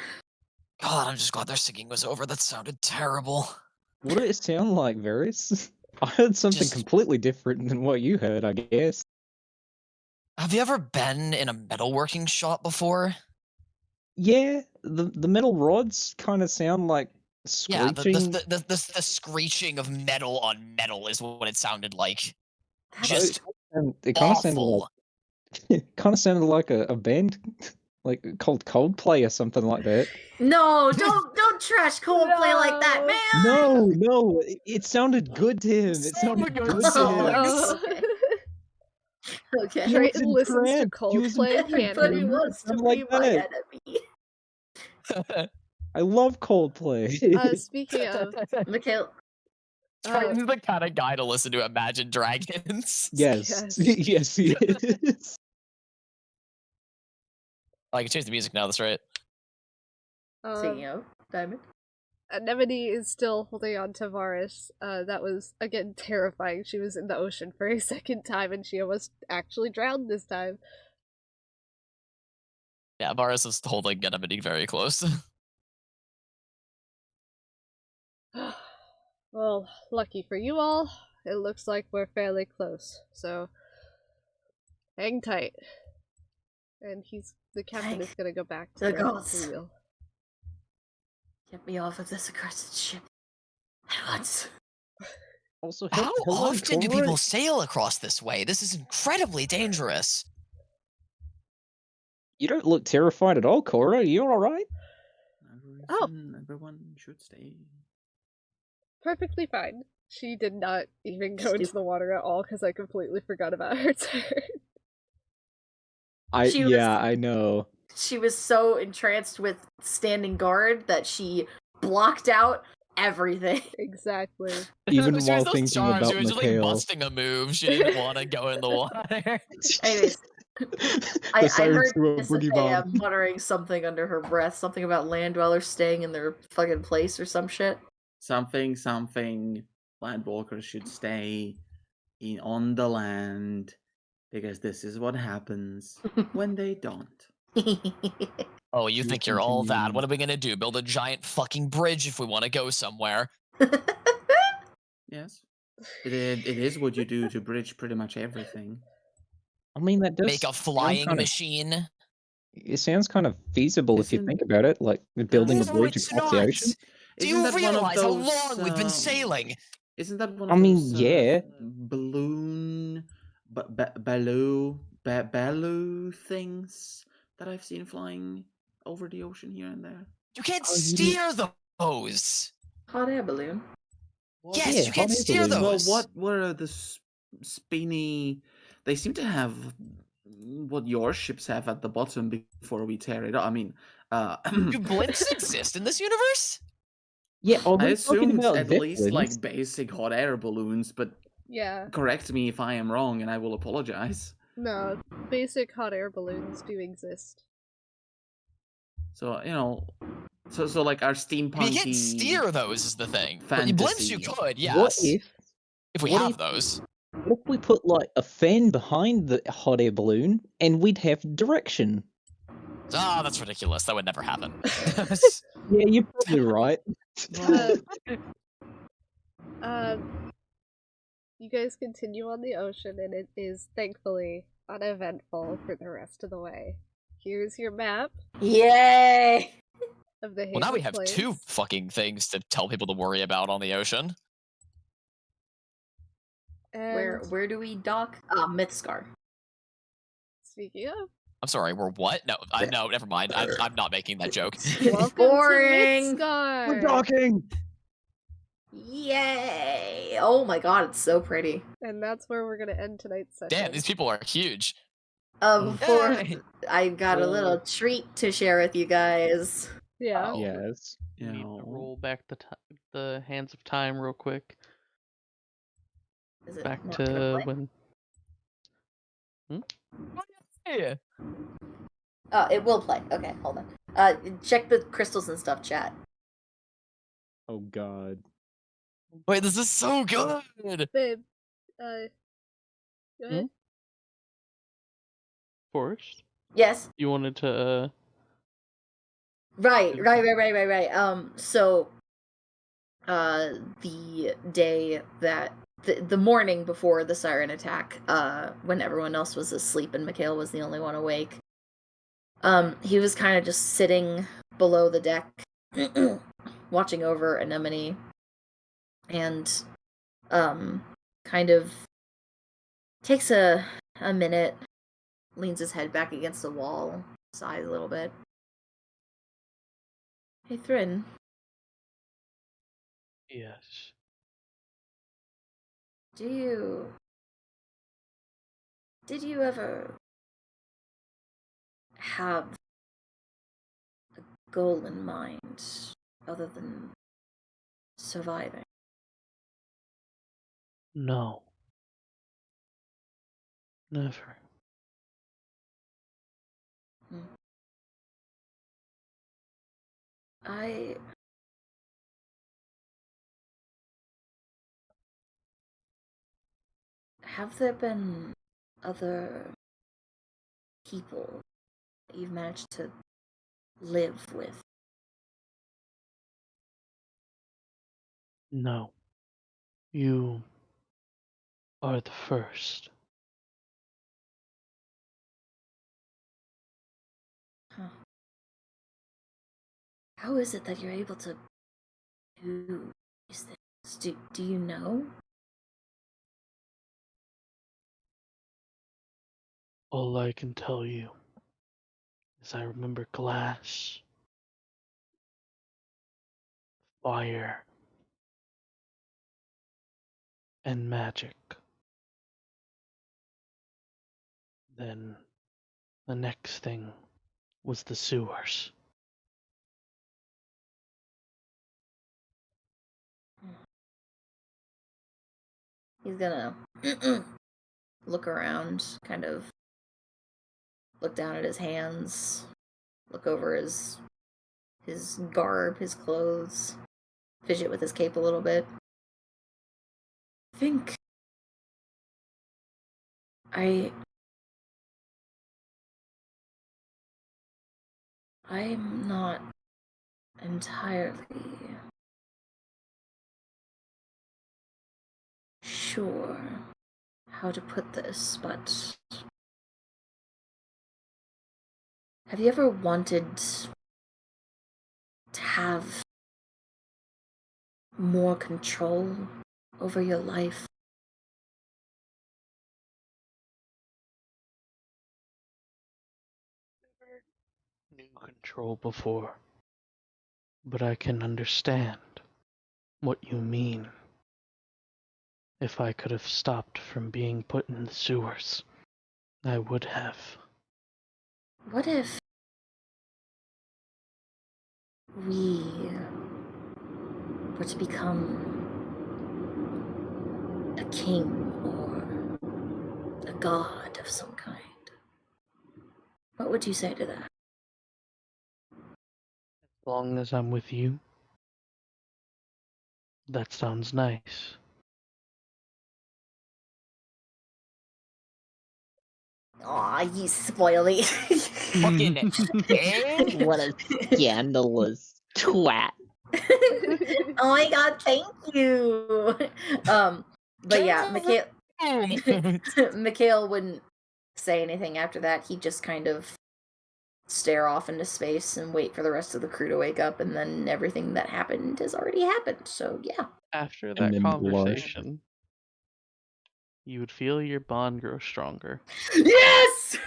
God, I'm just glad their singing was over. That sounded terrible. What did it sound like, Varis? I heard something completely different than what you heard, I guess. Have you ever been in a metalworking shop before? Yeah, the metal rods kind of sound like screeching. Yeah, the screeching of metal on metal is what it sounded like. Just it kind of sounded like it kind of sounded like a band like called Coldplay or something like that. No, don't trash Coldplay like that, man. No, it sounded good to him. It sounded good to him. Okay. Triton listens to Coldplay. Everybody wants to be my enemy. I love Coldplay. Speaking of Mikhail, Triton's the kind of guy to listen to Imagine Dragons. Yes, yes, he is. I can change the music now. That's right. Speaking of Diamond, Anemone is still holding on to Varis. That was again terrifying. She was in the ocean for a second time, and she almost actually drowned this time. Yeah, Varis is holding Anemone very close. Well, lucky for you all, it looks like we're fairly close. So, hang tight. And the captain is gonna go back to the wheel. Get me off of this accursed ship at once. Also, how often do people sail across this way? This is incredibly dangerous. You don't look terrified at all, Cora. Are you all right? Everyone should stay. Perfectly fine. She did not even go into the water at all because I completely forgot about her turn. I know. She was so entranced with standing guard that she blocked out everything. Exactly. Even while thinking about she was just like Mikhail. busting a move. She didn't want to go in the water. Anyways, I heard Nysiphaeia muttering something under her breath, something about land dwellers staying in their fucking place or some shit. Something. Landwalkers should stay on the land because this is what happens when they don't. Oh, you think you're all that? What are we gonna do? Build a giant fucking bridge if we want to go somewhere? Yes, it is what you do to bridge pretty much everything. I mean, that does make a flying machine. It sounds kind of feasible if you think about it, like building a bridge across the ocean. Do you realize how long we've been sailing? Isn't that one of those yeah. balloon things that I've seen flying over the ocean here and there? You can't Oh, you steer those. Hot air balloon. Yes, Yeah, you can't hot air steer balloon. Well, those. what are the spinny? They seem to have what your ships have at the bottom before we tear it up. I mean, Do blimps exist in this universe? Yeah, are I we talking assumed about at least Zeppelins? like basic hot air balloons, but Yeah. correct me if I am wrong, and I will apologize. No, basic hot air balloons do exist. So so like our I mean, you can't steampunky steer those is the thing. fantasy. Blimps you could, What yes. if we what have if- those. what if we put like a fan behind the hot air balloon and we'd have direction? Ah, that's ridiculous. That would never happen. Yeah, you're probably right. You guys continue on the ocean, and it is thankfully uneventful for the rest of the way. Here's your map Yay! of the Well, now we Haven have two Place. fucking things to tell people to worry about on the ocean. And Where do we dock? Ah, Mythscar. speaking of, I'm sorry, we're what? No, no, never mind. I'm not making that joke. welcome Boring. to Mythscar! We're docking. Yay! Oh my god, it's so pretty. And that's where we're gonna end tonight's session. Damn, these people are huge. Before Yay! I got a little treat to share with you guys. Yeah. Oh. Yes. You need to roll back the hands of time real quick. Is it Back not gonna to play? when. Yeah. Oh, it will play. Okay, hold on. Check the crystals and stuff, chat. Oh god. Wait, this is so good. Babe, go ahead. Forrest, Yes. you wanted to. Right. So, the day that the morning before the siren attack, when everyone else was asleep and Mikhail was the only one awake, he was kind of just sitting below the deck, watching over Anemone, and kind of takes a minute, leans his head back against the wall, sighs a little bit. Hey, Thrin. Yes. Did you ever have a goal in mind other than surviving? No. Never. Have there been other people that you've managed to live with? No. You are the first. Huh. How is it that you're able to do these things? Do you know? All I can tell you is I remember glass, fire, and magic. Then the next thing was the sewers. He's gonna look around, kind of look down at his hands, look over his garb, his clothes, fidget with his cape a little bit. Think I'm not entirely sure how to put this, but have you ever wanted to have more control over your life? Knew control before. But I can understand what you mean. If I could have stopped from being put in the sewers, I would have. What if we were to become a king or a god of some kind? What would you say to that? As long as I'm with you, that sounds nice. Aw, you spoily. Fucking eh? What a scandalous twat. Oh my god, thank you. But yeah, Mikhail wouldn't say anything after that. He'd just kind of stare off into space and wait for the rest of the crew to wake up, and then everything that happened has already happened. So yeah. After And that then conversation, you would feel your bond grow stronger. Yes!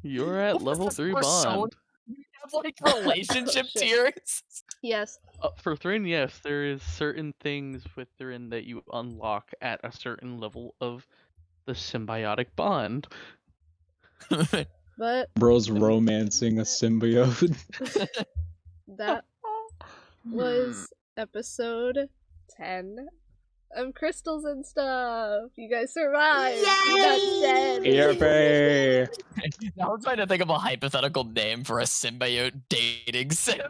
You're at level 3 bond. You have like relationship Shit. tiers. Yes. For Thrin, yes, there is certain things with Thrin that you unlock at a certain level of the symbiotic bond. But Bro's romancing a symbiote. that was episode 10 of Crystals and Stuff. You guys survived. You're not dead. Yippee! Now I'm trying to think of a hypothetical name for a symbiote dating sim.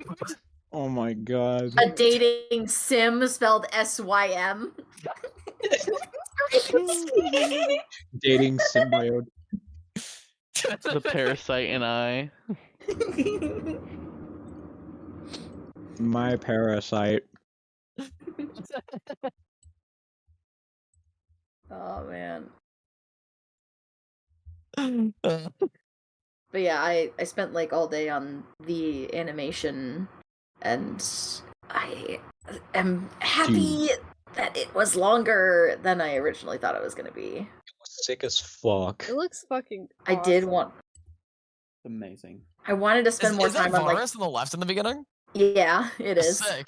Oh my god. A dating sim spelled S-Y-M. Dating symbiote. The parasite and I. My parasite. Oh man. But yeah, I spent like all day on the animation, and I am happy that it was longer than I originally thought it was gonna be. Sick as fuck. It looks fucking I did awesome. want. Amazing. I wanted to spend more is time that on like. Varis on the left in the beginning? Yeah, it is. Sick.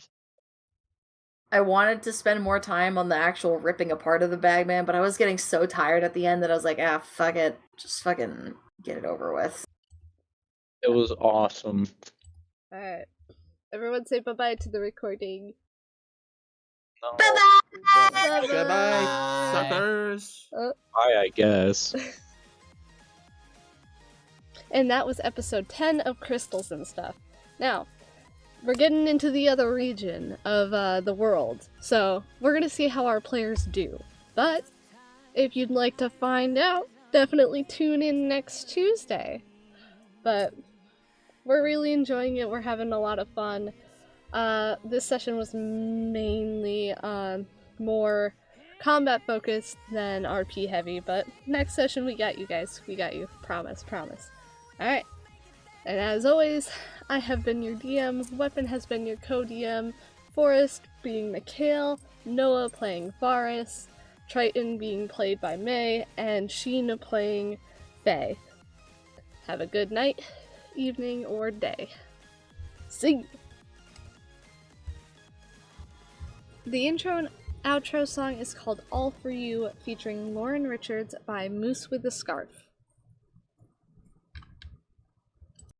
I wanted to spend more time on the actual ripping apart of the Bagman, but I was getting so tired at the end that I was like, fuck it. Just fucking get it over with. It was awesome. Alright. Everyone say bye-bye to the recording. Bye-bye! Goodbye, suckers. I guess. And that was episode 10 of Crystals and Stuff. Now, we're getting into the other region of the world, so we're gonna see how our players do. But, if you'd like to find out, definitely tune in next Tuesday. But, we're really enjoying it, we're having a lot of fun. This session was mainly more combat focused than RP heavy, but next session we got you guys. We got you. Promise, promise. Alright. And as always, I have been your DM, Weapon has been your co-DM, Forest being Mikhail, Noah playing Varis, Triton being played by Maei, and Schiene playing Faye. Have a good night, evening, or day. See you! The intro and outro song is called All For You, featuring Lauren Richards by Moose with a Scarf.